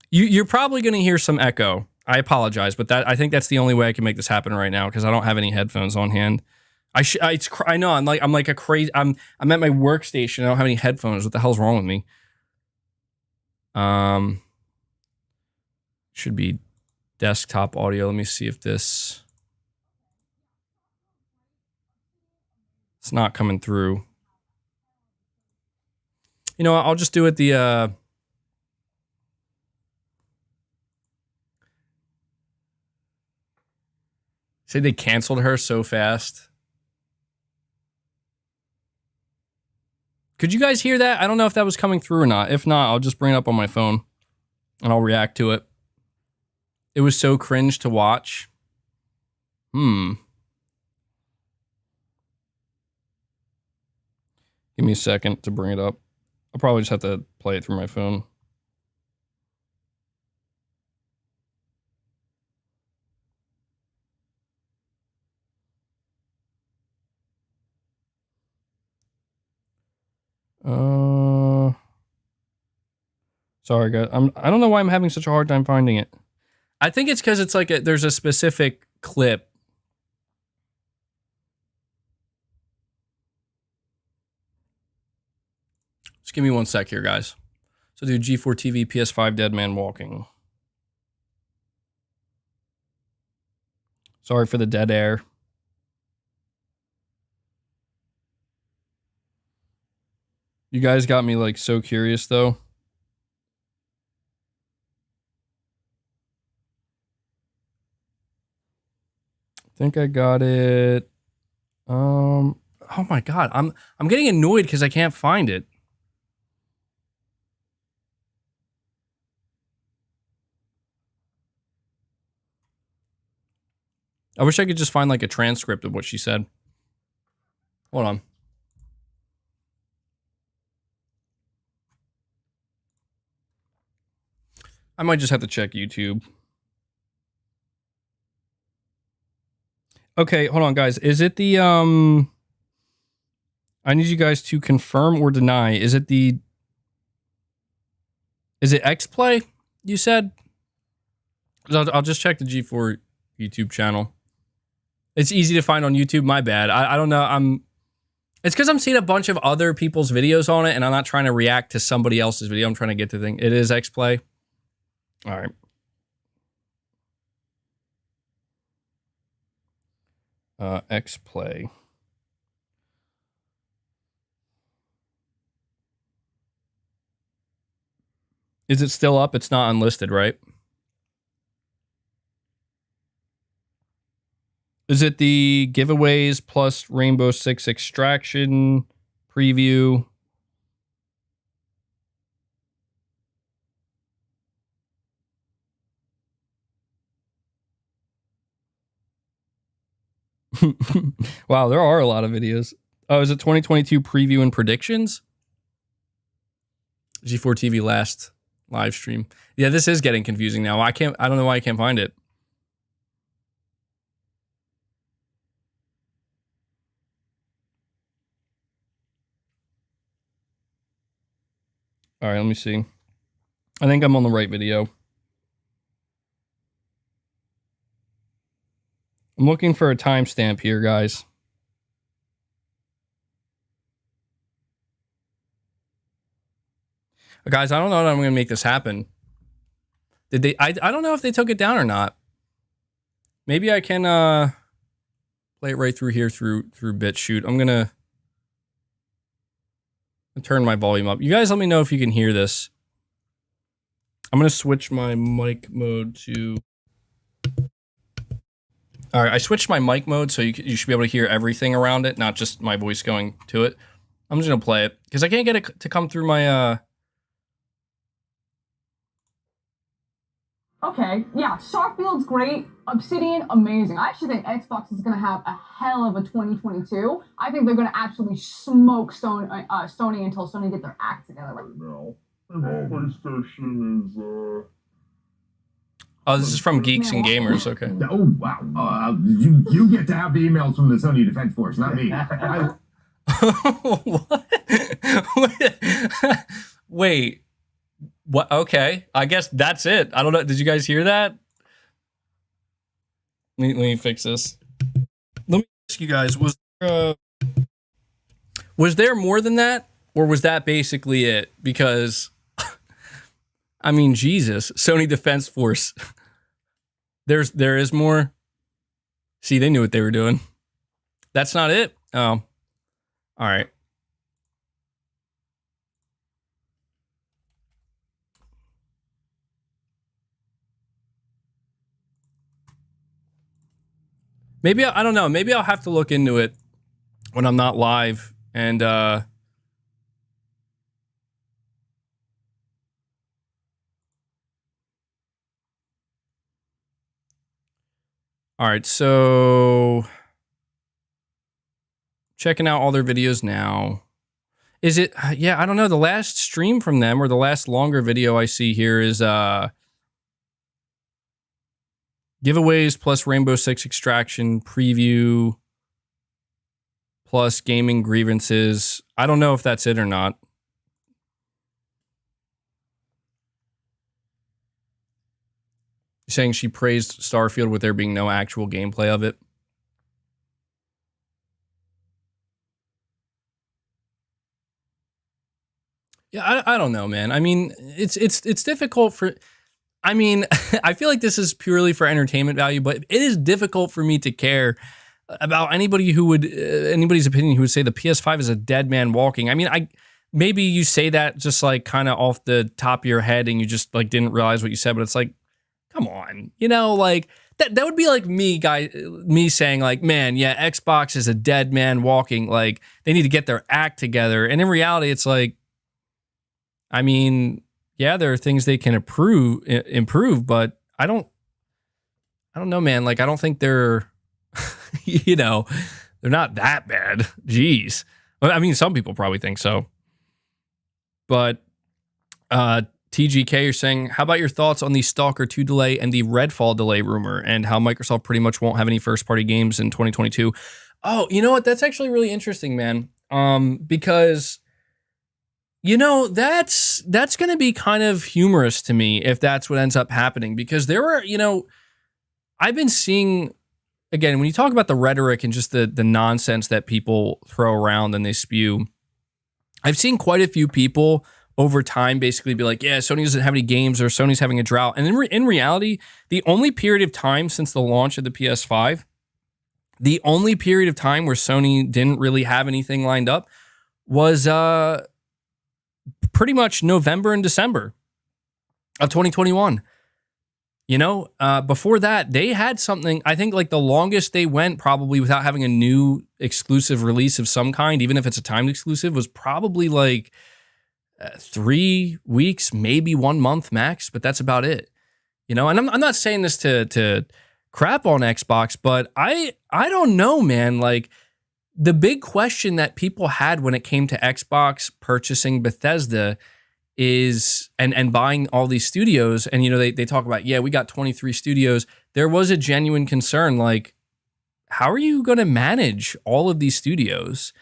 You're probably gonna hear some echo. I apologize, but I think that's the only way I can make this happen right now because I don't have any headphones on hand. I know I'm like a crazy. I'm at my workstation. I don't have any headphones. What the hell's wrong with me? Should be desktop audio. Let me see if this. It's not coming through. You know what? I'll just do it the. Say they canceled her so fast. Could you guys hear that? I don't know if that was coming through or not. If not, I'll just bring it up on my phone and I'll react to it. It was so cringe to watch. Give me a second to bring it up. I'll probably just have to play it through my phone. Sorry guys. I don't know why I'm having such a hard time finding it. I think it's because it's like there's a specific clip. Just give me 1 sec here, guys. So do G4 TV, PS5, Dead Man Walking. Sorry for the dead air. You guys got me like so curious though. I think I got it. Oh my god, I'm getting annoyed because I can't find it. I wish I could just find like a transcript of what she said. Hold on. I might just have to check YouTube. Okay, hold on, guys. Is it the, I need you guys to confirm or deny. Is it X-Play, you said? I'll just check the G4 YouTube channel. It's easy to find on YouTube, my bad. I don't know, it's because I'm seeing a bunch of other people's videos on it, and I'm not trying to react to somebody else's video. I'm trying to get to the thing. It is X-Play. All right. X-Play. Is it still up? It's not unlisted, right? Is it the giveaways plus Rainbow Six Extraction preview? Wow, there are a lot of videos. Oh, is it 2022 preview and predictions? G4 TV last live stream. Yeah, this is getting confusing now. I don't know why I can't find it. All right, let me see. I think I'm on the right video. I'm looking for a timestamp here, guys. Guys, I don't know that I'm going to make this happen. Did they? I don't know if they took it down or not. Maybe I can play it right through here through BitChute. I'm going to turn my volume up. You guys let me know if you can hear this. I'm going to switch my mic mode to... All right, I switched my mic mode, so you should be able to hear everything around it, not just my voice going to it. I'm just going to play it, because I can't get it to come through my... Okay, yeah, Starfield's great. Obsidian, amazing. I actually think Xbox is going to have a hell of a 2022. I think they're going to absolutely smoke Sony until Sony get their act together. Right now, PlayStation is... Oh, this is from Geeks and Gamers, okay. Oh, wow. You get to have the emails from the Sony Defense Force, not me. What? Wait. What? Okay. I guess that's it. I don't know. Did you guys hear that? Let me fix this. Let me ask you guys, was there more than that? Or was that basically it? Because, I mean, Jesus, Sony Defense Force. There is more. See, they knew what they were doing. That's not it? Oh. All right. Maybe, I don't know. Maybe I'll have to look into it when I'm not live. And, all right, so checking out all their videos now. Is it, yeah, I don't know. The last stream from them, or the last longer video I see here, is giveaways plus Rainbow Six Extraction preview plus gaming grievances. I don't know if that's it or not. Saying she praised Starfield with there being no actual gameplay of it. Yeah, I don't know, man. I mean, it's difficult for. I mean, I feel like this is purely for entertainment value, but it is difficult for me to care about anybody who would anybody's opinion who would say the PS5 is a dead man walking. I mean, maybe you say that just like kind of off the top of your head and you just like didn't realize what you said, but it's like, come on, you know, like that would be like me saying like, man, yeah, Xbox is a dead man walking. Like they need to get their act together. And in reality, it's like, I mean, yeah, there are things they can improve, but I don't know, man. Like I don't think they're, you know, they're not that bad. Jeez. I mean, some people probably think so. But TGK, you're saying, how about your thoughts on the Stalker 2 delay and the Redfall delay rumor and how Microsoft pretty much won't have any first-party games in 2022? Oh, you know what? That's actually really interesting, man. Because, you know, that's going to be kind of humorous to me if that's what ends up happening. Because there were, you know, I've been seeing, again, when you talk about the rhetoric and just the nonsense that people throw around and they spew, I've seen quite a few people over time basically be like, yeah, Sony doesn't have any games or Sony's having a drought. And in reality, the only period of time since the launch of the PS5, the only period of time where Sony didn't really have anything lined up was pretty much November and December of 2021. You know, before that, they had something, I think like the longest they went probably without having a new exclusive release of some kind, even if it's a timed exclusive, was probably like 3 weeks, maybe 1 month max, but that's about it. You know, and I'm not saying this to crap on Xbox, but I don't know, man. Like the big question that people had when it came to Xbox purchasing Bethesda is and buying all these studios, and you know, they talk about, yeah, we got 23 studios. There was a genuine concern, like, how are you going to manage all of these studios?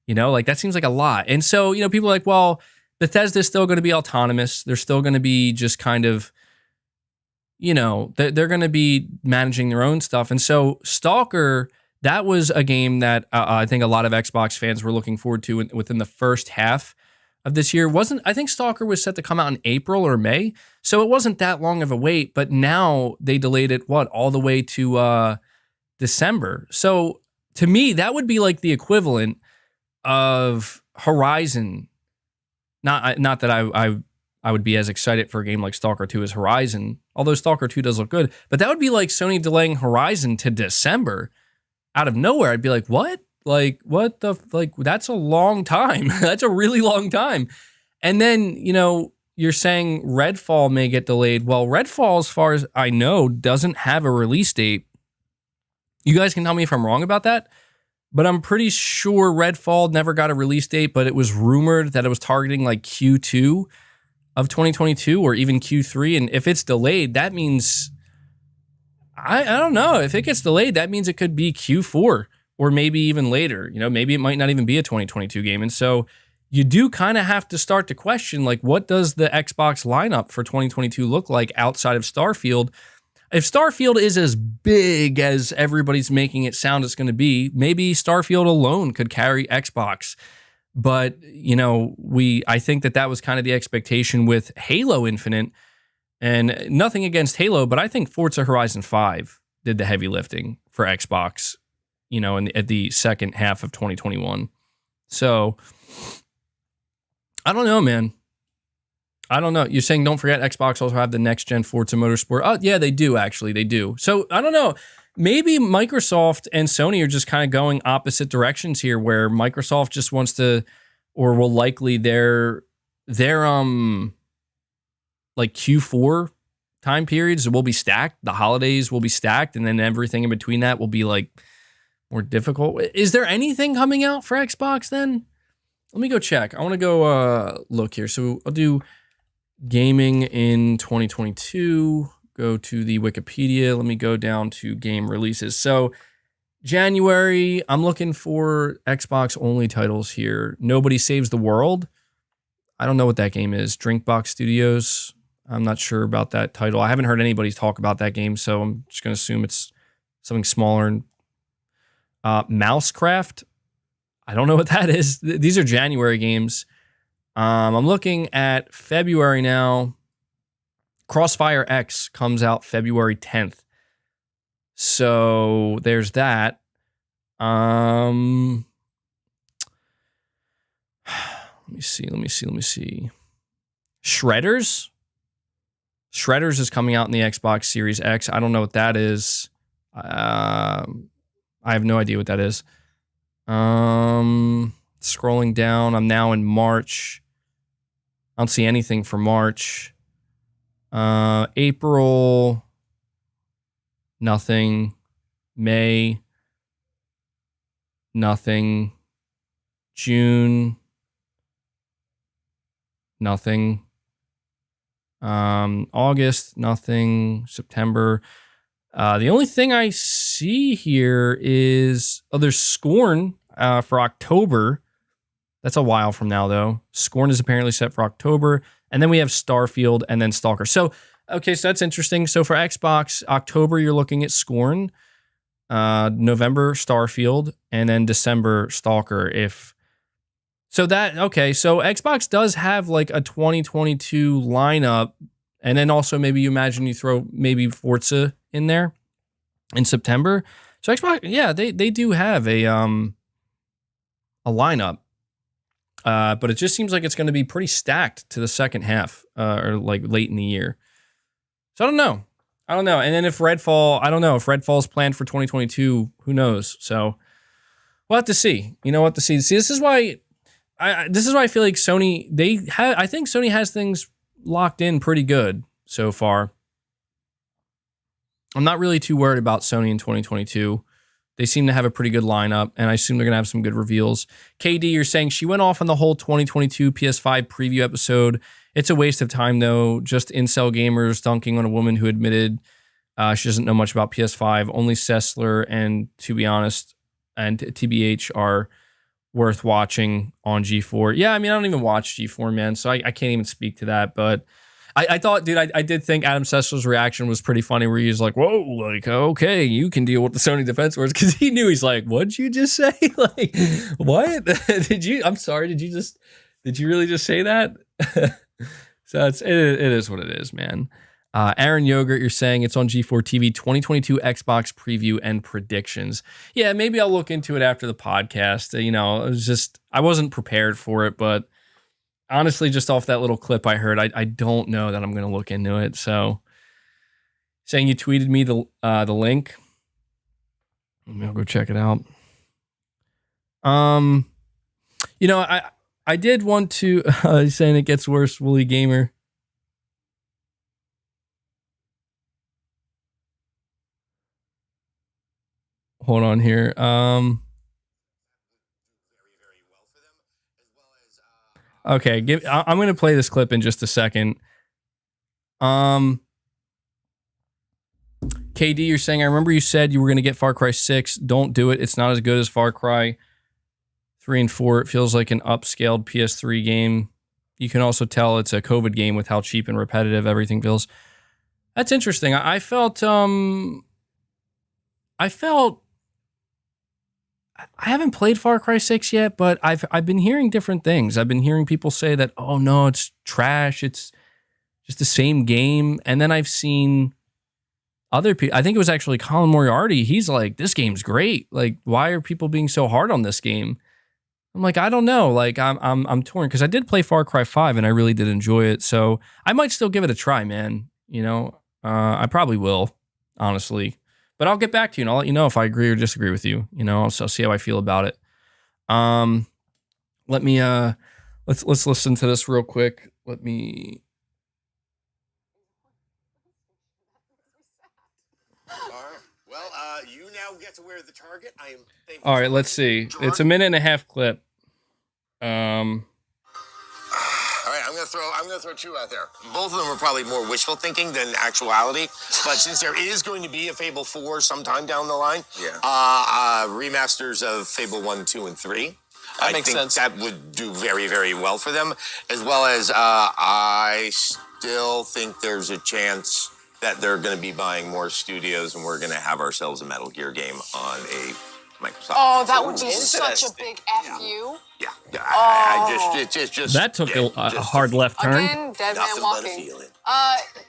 You know, like that seems like a lot. And so, you know, people are like, well, Bethesda's still going to be autonomous. They're still going to be just kind of, you know, they're going to be managing their own stuff. And so Stalker, that was a game that I think a lot of Xbox fans were looking forward to within the first half of this year. I think Stalker was set to come out in April or May. So it wasn't that long of a wait, but now they delayed it, all the way to December. So to me, that would be like the equivalent of Horizon. Not that I would be as excited for a game like Stalker 2 as Horizon, although Stalker 2 does look good. But that would be like Sony delaying Horizon to December out of nowhere. I'd be like, what? Like, what the, like, that's a long time. That's a really long time. And then, you know, you're saying Redfall may get delayed. Well, Redfall, as far as I know, doesn't have a release date. You guys can tell me if I'm wrong about that. But I'm pretty sure Redfall never got a release date, but it was rumored that it was targeting like Q2 of 2022 or even Q3. And if it's delayed, that means, I don't know. If it gets delayed, that means it could be Q4 or maybe even later. You know, maybe it might not even be a 2022 game. And so you do kind of have to start to question, like, what does the Xbox lineup for 2022 look like outside of Starfield? if Starfield is as big as everybody's making it sound it's going to be, maybe Starfield alone could carry Xbox. But, I think that was kind of the expectation with Halo Infinite, and nothing against Halo, but I think Forza Horizon 5 did the heavy lifting for Xbox, at the second half of 2021. So I don't know, man. I don't know. You're saying don't forget Xbox also have the next gen Forza Motorsport. Oh, yeah, they do, actually. They do. So I don't know. Maybe Microsoft and Sony are just kind of going opposite directions here, where Microsoft just wants to, or will likely their like Q4 time periods will be stacked. The holidays will be stacked, and then everything in between that will be like more difficult. Is there anything coming out for Xbox then? Let me go check. I want to go look here. So I'll do gaming in 2022. Go to the Wikipedia. Let me go down to game releases. So January, I'm looking for Xbox only titles here. Nobody Saves the World. I don't know what that game is. Drinkbox Studios. I'm not sure about that title. I haven't heard anybody talk about that game, so I'm just going to assume it's something smaller. Mousecraft. I don't know what that is. These are January games. I'm looking at February now. Crossfire X comes out February 10th. So there's that. Let me see. Shredders is coming out in the Xbox Series X. I don't know what that is. I have no idea what that is. Scrolling down, I'm now in March. I don't see anything for March. April, nothing. May, nothing. June, nothing. August, nothing. September. The only thing I see here is, there's Scorn for October. That's a while from now, though. Scorn is apparently set for October. And then we have Starfield and then Stalker. So, okay, so that's interesting. So for Xbox, October, you're looking at Scorn. November, Starfield. And then December, Stalker. So Xbox does have like a 2022 lineup. And then also maybe you imagine you throw maybe Forza in there in September. So Xbox, yeah, they do have a lineup. But it just seems like it's going to be pretty stacked to the second half, or like late in the year. So I don't know. And then if Redfall, I don't know if Redfall's planned for 2022. Who knows? So we'll have to see. See, this is why I feel like Sony. I think Sony has things locked in pretty good so far. I'm not really too worried about Sony in 2022. They seem to have a pretty good lineup, and I assume they're going to have some good reveals. KD, you're saying she went off on the whole 2022 PS5 preview episode. It's a waste of time, though. Just incel gamers dunking on a woman who admitted she doesn't know much about PS5. Only Sessler and, to be honest, and TBH are worth watching on G4. Yeah, I mean, I don't even watch G4, man, so I can't even speak to that, but I thought, dude, I did think Adam Sessler's reaction was pretty funny, where he's like, whoa, like, okay, you can deal with the Sony Defense Force, because he knew. He's like, what'd you just say? Like, what? I'm sorry, did you really just say that? So it is what it is, man. Aaron Yogurt, you're saying it's on G4 TV 2022 Xbox preview and predictions. Yeah, maybe I'll look into it after the podcast. I wasn't prepared for it, but honestly, just off that little clip I heard, I don't know that I'm going to look into it. So, saying you tweeted me the link. I'll go check it out. I did want to saying it gets worse, Woolly Gamer. Hold on here. Okay, I'm going to play this clip in just a second. KD, you're saying, I remember you said you were going to get Far Cry 6. Don't do it. It's not as good as Far Cry 3 and 4. It feels like an upscaled PS3 game. You can also tell it's a COVID game with how cheap and repetitive everything feels. That's interesting. I felt I haven't played Far Cry 6 yet, but I've been hearing different things. I've been hearing people say that, oh no, it's trash. It's just the same game. And then I've seen other people. I think it was actually Colin Moriarty. He's like, this game's great. Like, why are people being so hard on this game? I'm like, I don't know. Like, I'm torn because I did play Far Cry 5 and I really did enjoy it. So I might still give it a try, man. You know, I probably will, honestly. But I'll get back to you and I'll let you know if I agree or disagree with you. You know, I'll see how I feel about it. Let me let's listen to this real quick. Let me. Well, you now get to wear the target. I am thankful. All right, let's see. It's a 1.5-minute clip. All right, I'm gonna throw two out there. Both of them are probably more wishful thinking than actuality. But since there is going to be a Fable 4 sometime down the line, remasters of Fable 1, 2, and 3. I think sense. That would do very, very well for them. As well as I still think there's a chance that they're going to be buying more studios and we're going to have ourselves a Metal Gear game on a Microsoft. Oh, that would be such a big FU. Yeah. I just that took a hard left turn. Again, dead man walking.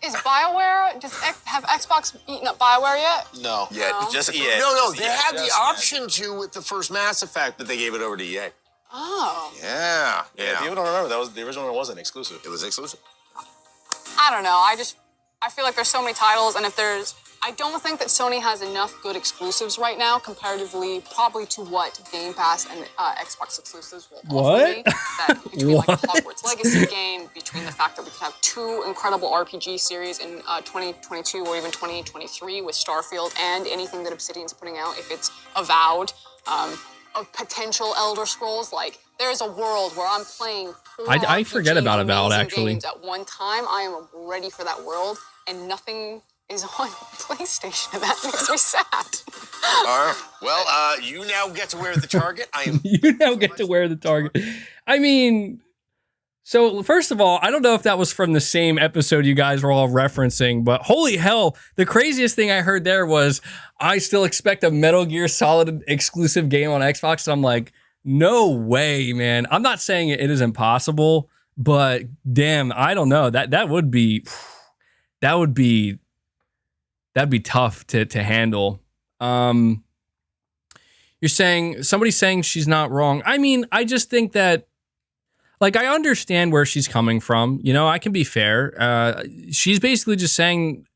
Is BioWare, have Xbox eaten up BioWare yet? No. No. Just EA. No, they had the option to with the first Mass Effect, but they gave it over to EA. Oh. Yeah. People don't remember, the original one wasn't exclusive. It was exclusive. I don't know, I feel like there's so many titles, and I don't think that Sony has enough good exclusives right now, comparatively probably to what Game Pass and Xbox exclusives will offer me. That between like a Hogwarts Legacy game, between the fact that we could have 2 incredible RPG series in 2022 or even 2023 with Starfield and anything that Obsidian's putting out, if it's Avowed, of potential Elder Scrolls, like there's a world where I'm playing 4 I forget about Avowed, amazing actually. games at one time. I am ready for that world, and nothing is on PlayStation, and that makes me sad. All right. Well, you now get to wear the target. You now get to wear the target. I mean, so first of all, I don't know if that was from the same episode you guys were all referencing, but holy hell, the craziest thing I heard there was, I still expect a Metal Gear Solid exclusive game on Xbox. So I'm like, no way, man. I'm not saying it is impossible, but damn, I don't know. That'd be tough to handle. Somebody's saying she's not wrong. I mean, I just think that, like, I understand where she's coming from. You know, I can be fair. She's basically just saying,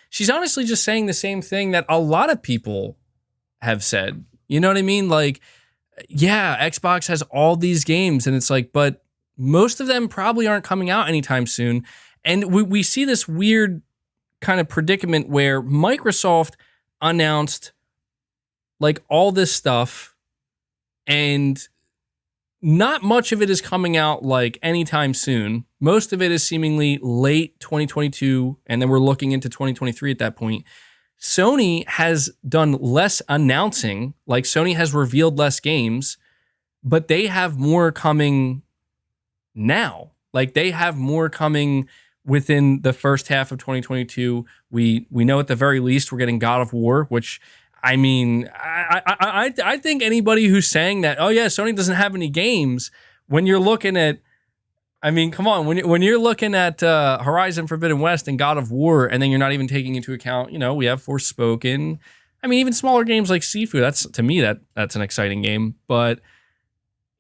she's honestly just saying the same thing that a lot of people have said. You know what I mean? Like, yeah, Xbox has all these games, and it's like, but most of them probably aren't coming out anytime soon. And we see this weird kind of predicament where Microsoft announced like all this stuff and not much of it is coming out like anytime soon. Most of it is seemingly late 2022, and then we're looking into 2023 at that point. Sony has done less announcing, like Sony has revealed less games, but they have more coming now. Like they have more coming within the first half of 2022. We know at the very least we're getting God of War, which, I mean, I think anybody who's saying that, oh yeah, Sony doesn't have any games, when you're looking at, I mean, come on, when you're looking at Horizon Forbidden West and God of War, and then you're not even taking into account, you know, we have Forspoken. I mean, even smaller games like Sifu, that's, to me, that's an exciting game. But,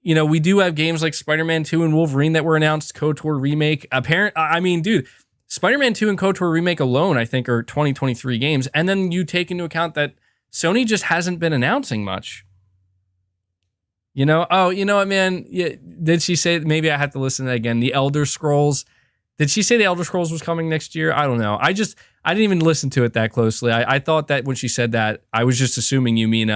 you know, we do have games like Spider-Man 2 and Wolverine that were announced, KOTOR remake. I mean, dude, Spider-Man 2 and KOTOR remake alone, I think, are 2023 games. And then you take into account that Sony just hasn't been announcing much. You know, oh, you know what, man? Yeah, did she say, maybe I have to listen to that again, the Elder Scrolls? Did she say the Elder Scrolls was coming next year? I don't know. I didn't even listen to it that closely. I thought that when she said that, I was just assuming you mean,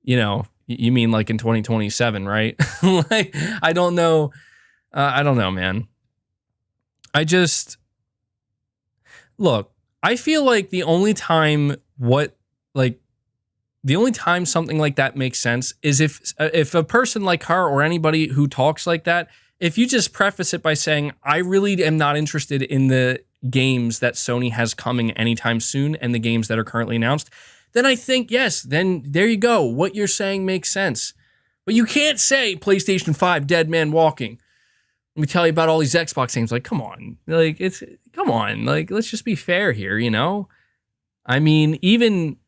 you know, you mean like in 2027, right? Like, I don't know. I don't know, man. Look, I feel like the only time something like that makes sense is if a person like her or anybody who talks like that, if you just preface it by saying, I really am not interested in the games that Sony has coming anytime soon and the games that are currently announced, then I think, yes, then there you go. What you're saying makes sense. But you can't say PlayStation 5 Dead Man Walking. Let me tell you about all these Xbox games. Like, come on. Like, come on. Like, let's just be fair here, you know? I mean, even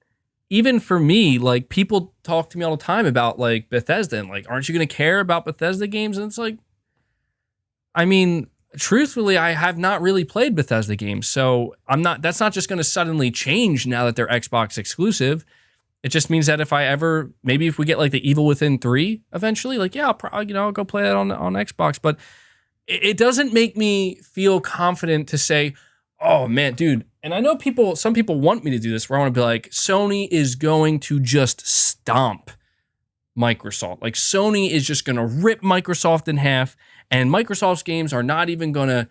for me, like, people talk to me all the time about, like, Bethesda and, like, aren't you going to care about Bethesda games? And it's like, I mean, truthfully, I have not really played Bethesda games, so that's not just going to suddenly change now that they're Xbox exclusive. It just means that maybe if we get, like, the Evil Within 3 eventually, like, yeah, I'll probably, I'll go play that on Xbox, but it doesn't make me feel confident to say, oh, man, dude. And I know some people want me to do this, where I want to be like, Sony is going to just stomp Microsoft. Like, Sony is just going to rip Microsoft in half, and Microsoft's games are not even gonna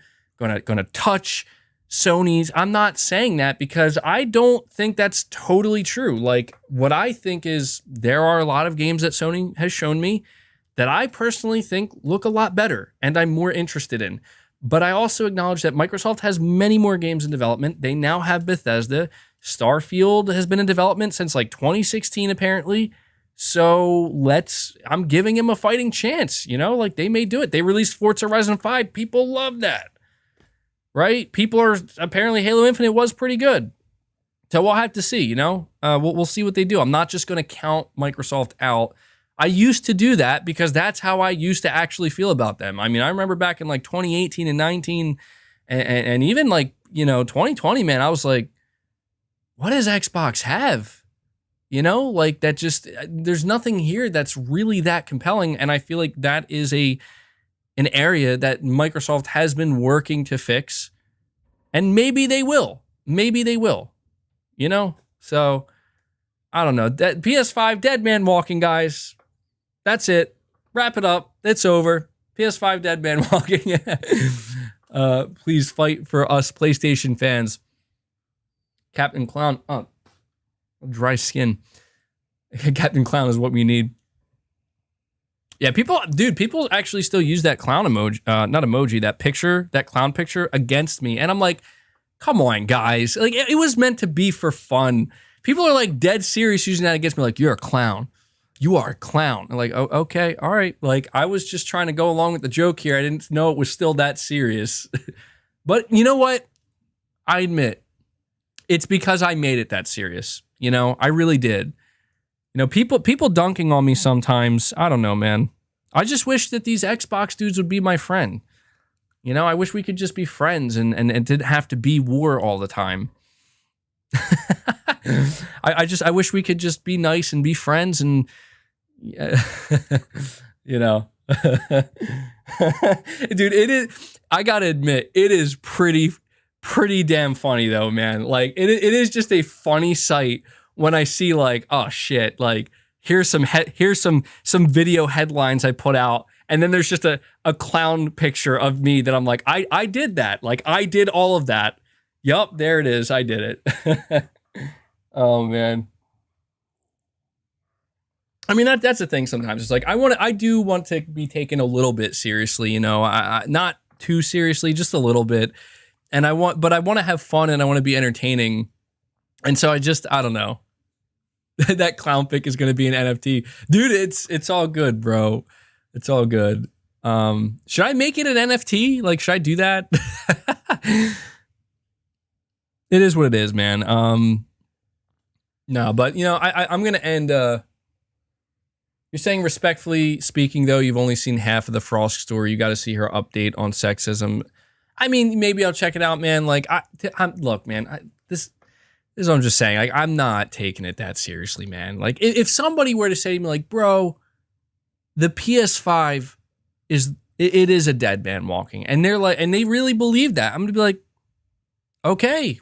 touch Sony's. I'm not saying that because I don't think that's totally true. Like, what I think is there are a lot of games that Sony has shown me that I personally think look a lot better and I'm more interested in. But I also acknowledge that Microsoft has many more games in development. They now have Bethesda. Starfield has been in development since like 2016, apparently. So I'm giving him a fighting chance, like they may do it. They released Forza Horizon 5. People love that, right? Apparently Halo Infinite was pretty good. So we'll have to see, we'll see what they do. I'm not just going to count Microsoft out. I used to do that because that's how I used to actually feel about them. I mean, I remember back in like 2018 and 19 and even like, 2020, man, I was like, what does Xbox have? Like that there's nothing here that's really that compelling. And I feel like that is an area that Microsoft has been working to fix. And maybe they will. So I don't know. That PS5 Dead Man Walking, guys. That's it. Wrap it up. It's over. PS5 Dead Man Walking. Please fight for us PlayStation fans. Captain Clown. Oh, dry skin. Captain Clown is what we need. Yeah, people actually still use that clown emoji, not emoji, that clown picture against me. And I'm like, come on, guys. Like, it was meant to be for fun. People are like dead serious using that against me. Like, you're a clown. You are a clown. I'm like, oh, okay, all right. Like, I was just trying to go along with the joke here. I didn't know it was still that serious. But you know what? I admit, it's because I made it that serious. I really did. People dunking on me sometimes. I don't know, man. I just wish that these Xbox dudes would be my friend. I wish we could just be friends and it didn't have to be war all the time. I wish we could just be nice and be friends and, dude, it is, I gotta admit, it is pretty damn funny though, man. Like it is just a funny sight when I see like, oh shit, like here's some video headlines I put out, and then there's just a clown picture of me that I'm like, I did that. Like I did all of that. Yup, there it is. I did it. Oh man. I mean that's the thing sometimes. It's like I do want to be taken a little bit seriously, I not too seriously, just a little bit. And I want to have fun and I want to be entertaining. And so I don't know. That clown pic is going to be an NFT. Dude, it's all good, bro. It's all good. Should I make it an NFT? Like, should I do that? It is what it is, man. No, but I'm going to end, you're saying respectfully speaking, though, you've only seen half of the Frost story. You got to see her update on sexism. I mean, maybe I'll check it out, man. Like, look, man, this is what I'm just saying. Like, I'm not taking it that seriously, man. Like, if somebody were to say to me, like, bro, the PS5 is a dead man walking, and they're like, and they really believe that, I'm gonna be like, okay,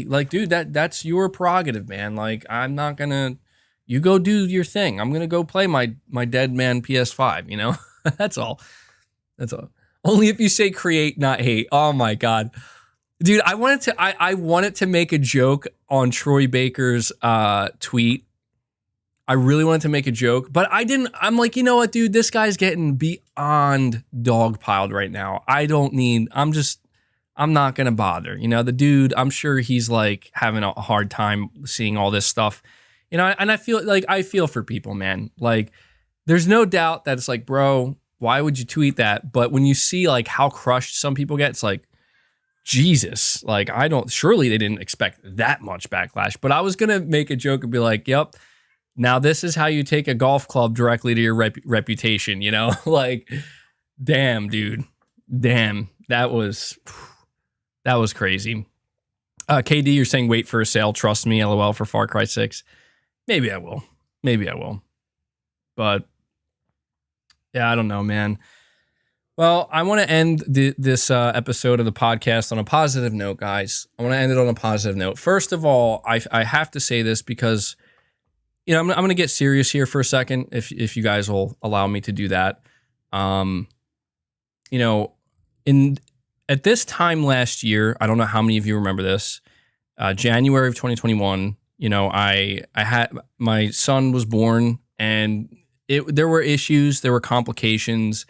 like, dude, that's your prerogative, man. Like, I'm not gonna. You go do your thing. I'm gonna go play my dead man PS5. That's all. That's all. Only if you say create, not hate. Oh my God. Dude, I wanted to make a joke on Troy Baker's tweet. I really wanted to make a joke, but I didn't. I'm like, you know what, dude? This guy's getting beyond dogpiled right now. I'm I'm not gonna bother. You know, the dude, I'm sure he's like having a hard time seeing all this stuff. You know, and I feel for people, man. Like, there's no doubt that it's like, bro, why would you tweet that? But when you see like how crushed some people get, it's like, Jesus, like surely they didn't expect that much backlash. But I was gonna make a joke and be like, yep, now this is how you take a golf club directly to your reputation, you know? Like, damn, dude. Damn. That was crazy. KD, you're saying wait for a sale. Trust me, LOL for Far Cry 6. Maybe I will. But yeah, I don't know, man. Well, I want to end this episode of the podcast on a positive note, guys. I want to end it on a positive note. First of all, I have to say this because, you know, I'm going to get serious here for a second, if you guys will allow me to do that. You know, at this time last year, I don't know how many of you remember this, January of 2021, you know, I had, my son was born, and there were issues, there were complications,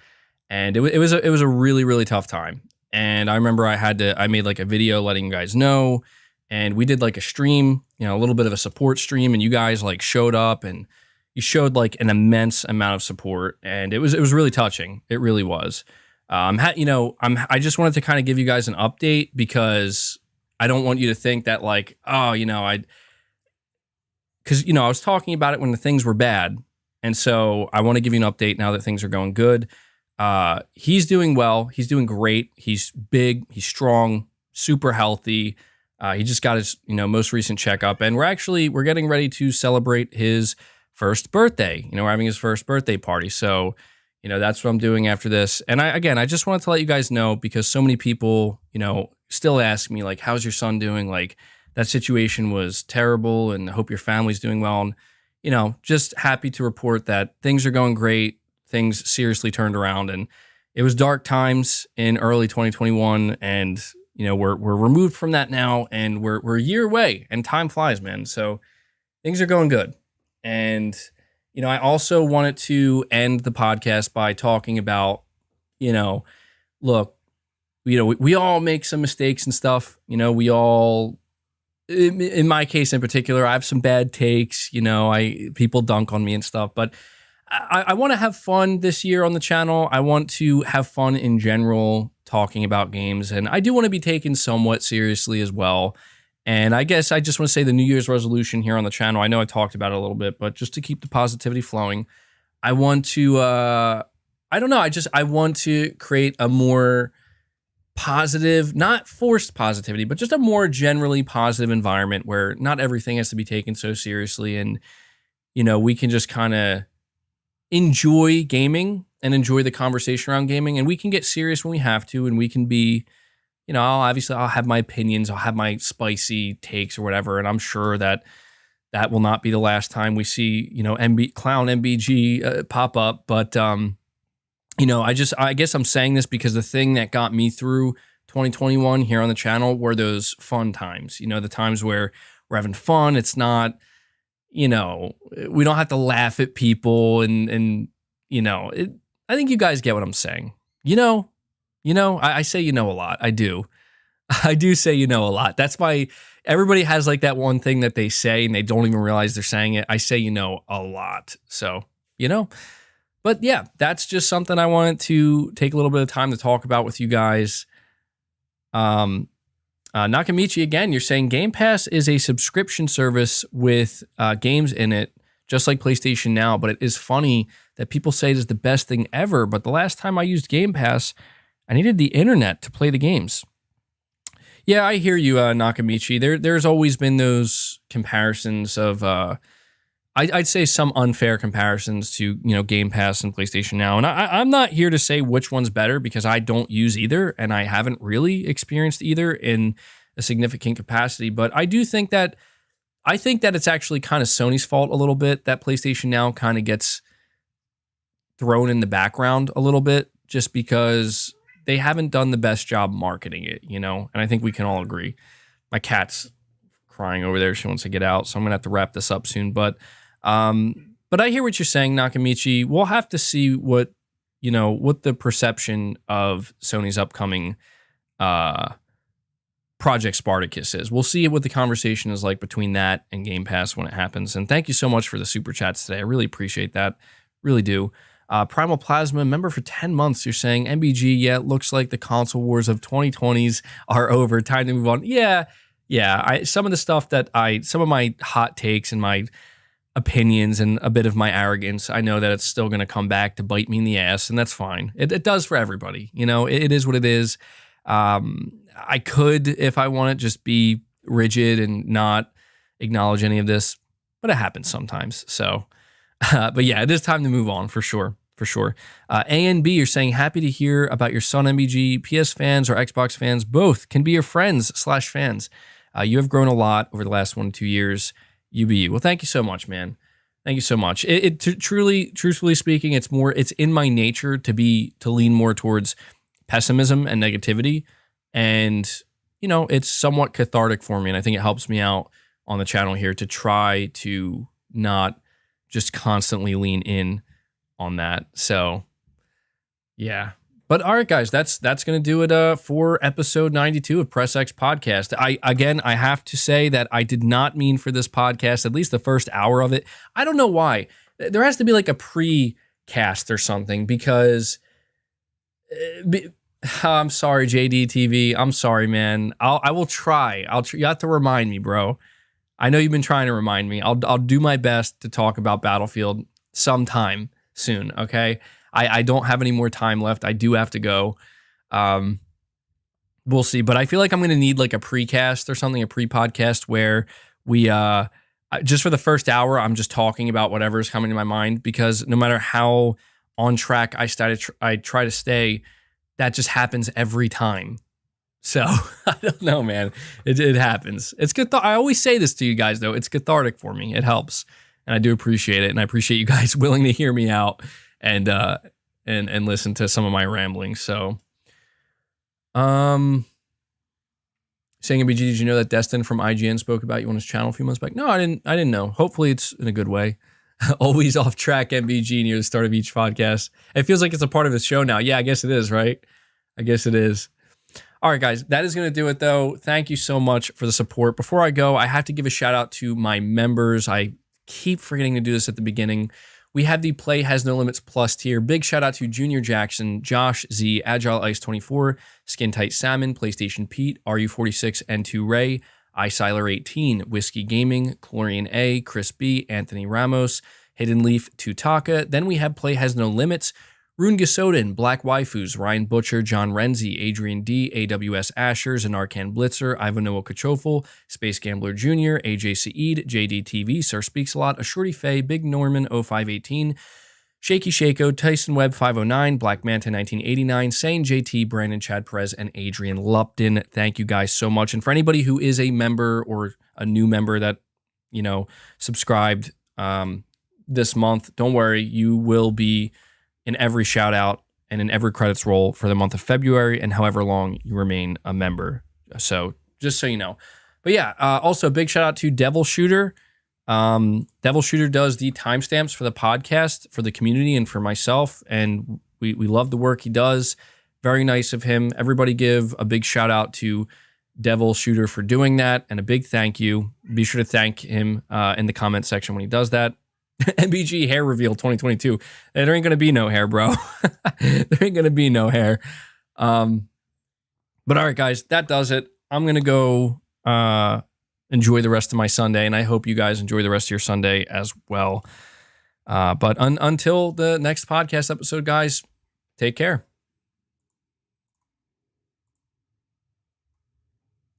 and it was a really, really tough time. And I remember I made like a video letting you guys know, and we did like a stream, you know, a little bit of a support stream, and you guys like showed up and you showed like an immense amount of support, and it was really touching. It really was. I just wanted to kind of give you guys an update because I don't want you to think that like, oh, you know, because, you know, I was talking about it when the things were bad. And so I want to give you an update now that things are going good. He's doing well. He's doing great. He's big. He's strong, super healthy. He just got his, you know, most recent checkup, and we're getting ready to celebrate his first birthday. You know, we're having his first birthday party. So, you know, that's what I'm doing after this. And I just wanted to let you guys know, because so many people, you know, still ask me like, how's your son doing? Like, that situation was terrible, and I hope your family's doing well. And, you know, just happy to report that things are going great. Things seriously turned around, and it was dark times in early 2021. And, you know, we're removed from that now, and we're a year away, and time flies, man. So things are going good. And, you know, I also wanted to end the podcast by talking about, you know, look, you know, we all make some mistakes and stuff. You know, we all, in my case in particular, I have some bad takes. You know, people dunk on me and stuff, but I want to have fun this year on the channel. I want to have fun in general talking about games, and I do want to be taken somewhat seriously as well. And I guess I just want to say the New Year's resolution here on the channel, I know I talked about it a little bit, but just to keep the positivity flowing, I want to, I want to create a more positive, not forced positivity, but just a more generally positive environment where not everything has to be taken so seriously. And, you know, we can just kind of enjoy gaming and enjoy the conversation around gaming, and we can get serious when we have to, and we can be, you know, I'll have my opinions, I'll have my spicy takes or whatever, and I'm sure that will not be the last time we see, you know, clown MBG pop up. But you know, I guess I'm saying this because the thing that got me through 2021 here on the channel were those fun times. You know, the times where we're having fun. It's not, you know, we don't have to laugh at people, and you know, I think you guys get what I'm saying. You know, I say you know a lot. I do say you know a lot. That's why everybody has like that one thing that they say and they don't even realize they're saying it. I say you know a lot. So, you know, but yeah, that's just something I wanted to take a little bit of time to talk about with you guys. Nakamichi, again, you're saying Game Pass is a subscription service with games in it, just like PlayStation Now, but it is funny that people say it is the best thing ever. But the last time I used Game Pass, I needed the internet to play the games. Yeah, I hear you, Nakamichi. There's always been those comparisons of, I'd say some unfair comparisons to, you know, Game Pass and PlayStation Now. And I'm not here to say which one's better, because I don't use either, and I haven't really experienced either in a significant capacity. But I think that it's actually kind of Sony's fault a little bit that PlayStation Now kind of gets thrown in the background a little bit, just because they haven't done the best job marketing it, you know, and I think we can all agree. My cat's crying over there. She wants to get out, so I'm going to have to wrap this up soon. But I hear what you're saying, Nakamichi. We'll have to see what the perception of Sony's upcoming Project Spartacus is. We'll see what the conversation is like between that and Game Pass when it happens. And thank you so much for the super chats today. I really appreciate that. Really do. Primal Plasma, member for 10 months. You're saying, MBG, yeah, it looks like the console wars of 2020s are over. Time to move on. Yeah. Some of the stuff some of my hot takes and my opinions and a bit of my arrogance, I know that it's still going to come back to bite me in the ass, and that's fine. It does for everybody. It is what it is. I could, if I want to, just be rigid and not acknowledge any of this, but it happens sometimes. So, but yeah, it is time to move on for sure. A and B, you're saying, happy to hear about your son, MBG. PS fans or Xbox fans, both can be your friends/fans. You have grown a lot over the last 1 to 2 years. You be you. Well, thank you so much, man. Thank you so much. Truthfully speaking, it's in my nature to lean more towards pessimism and negativity. And, it's somewhat cathartic for me. And I think it helps me out on the channel here to try to not just constantly lean in on that. So, yeah. But all right, guys, that's going to do it for episode 92 of Press X Podcast. I have to say that I did not mean for this podcast, at least the first hour of it. I don't know why. There has to be like a pre-cast or something because... I'm sorry, JD TV. I'm sorry, man. I will try. You have to remind me, bro. I know you've been trying to remind me. I'll do my best to talk about Battlefield sometime soon. Okay. I don't have any more time left. I do have to go. We'll see. But I feel like I'm going to need like a precast or something, a pre-podcast where we just for the first hour, I'm just talking about whatever's coming to my mind, because no matter how on track I try to stay, that just happens every time. So I don't know, man. It happens. It's good. I always say this to you guys, though. It's cathartic for me. It helps, and I do appreciate it. And I appreciate you guys willing to hear me out and listen to some of my ramblings. So, saying, MBG, did you know that Destin from IGN spoke about you on his channel a few months back? No, I didn't know. Hopefully, it's in a good way. Always off track, MBG, near the start of each podcast. It feels like it's a part of his show now. Yeah, I guess it is, right? I guess it is. All right, guys, that is going to do it, though. Thank you so much for the support. Before I go, I have to give a shout out to my members. I keep forgetting to do this at the beginning. We have the Play Has No Limits Plus tier. Big shout out to Junior Jackson, Josh Z, Agile Ice 24, Skin Tight Salmon, PlayStation Pete, RU46, N2 Ray, iSiler 18, Whiskey Gaming, Chlorian A, Chris B, Anthony Ramos, Hidden Leaf, Tutaka. Then we have Play Has No Limits, Rune Gasoden, Black Waifus, Ryan Butcher, John Renzi, Adrian D, AWS Ashers, and Arcan Blitzer, Ivanoa Kachofel, Space Gambler Jr., AJ Saeed, JD TV, Sir Speaks a Lot, Ashurti Faye, Big Norman 0518, Shaky Shako, Tyson Webb 509, Black Manta 1989, Sane JT, Brandon Chad Perez, and Adrian Lupton. Thank you guys so much. And for anybody who is a member or a new member that, subscribed this month, don't worry, you will be in every shout out and in every credits roll for the month of February and however long you remain a member. So just so you know. But yeah, also big shout out to Devil Shooter. Devil Shooter does the timestamps for the podcast, for the community, and for myself. And we love the work he does. Very nice of him. Everybody give a big shout out to Devil Shooter for doing that. And a big thank you. Be sure to thank him in the comment section when he does that. MBG hair reveal 2022. There ain't going to be no hair, bro. There ain't going to be no hair. But all right, guys, that does it. I'm going to go enjoy the rest of my Sunday, and I hope you guys enjoy the rest of your Sunday as well. But until the next podcast episode, guys, take care.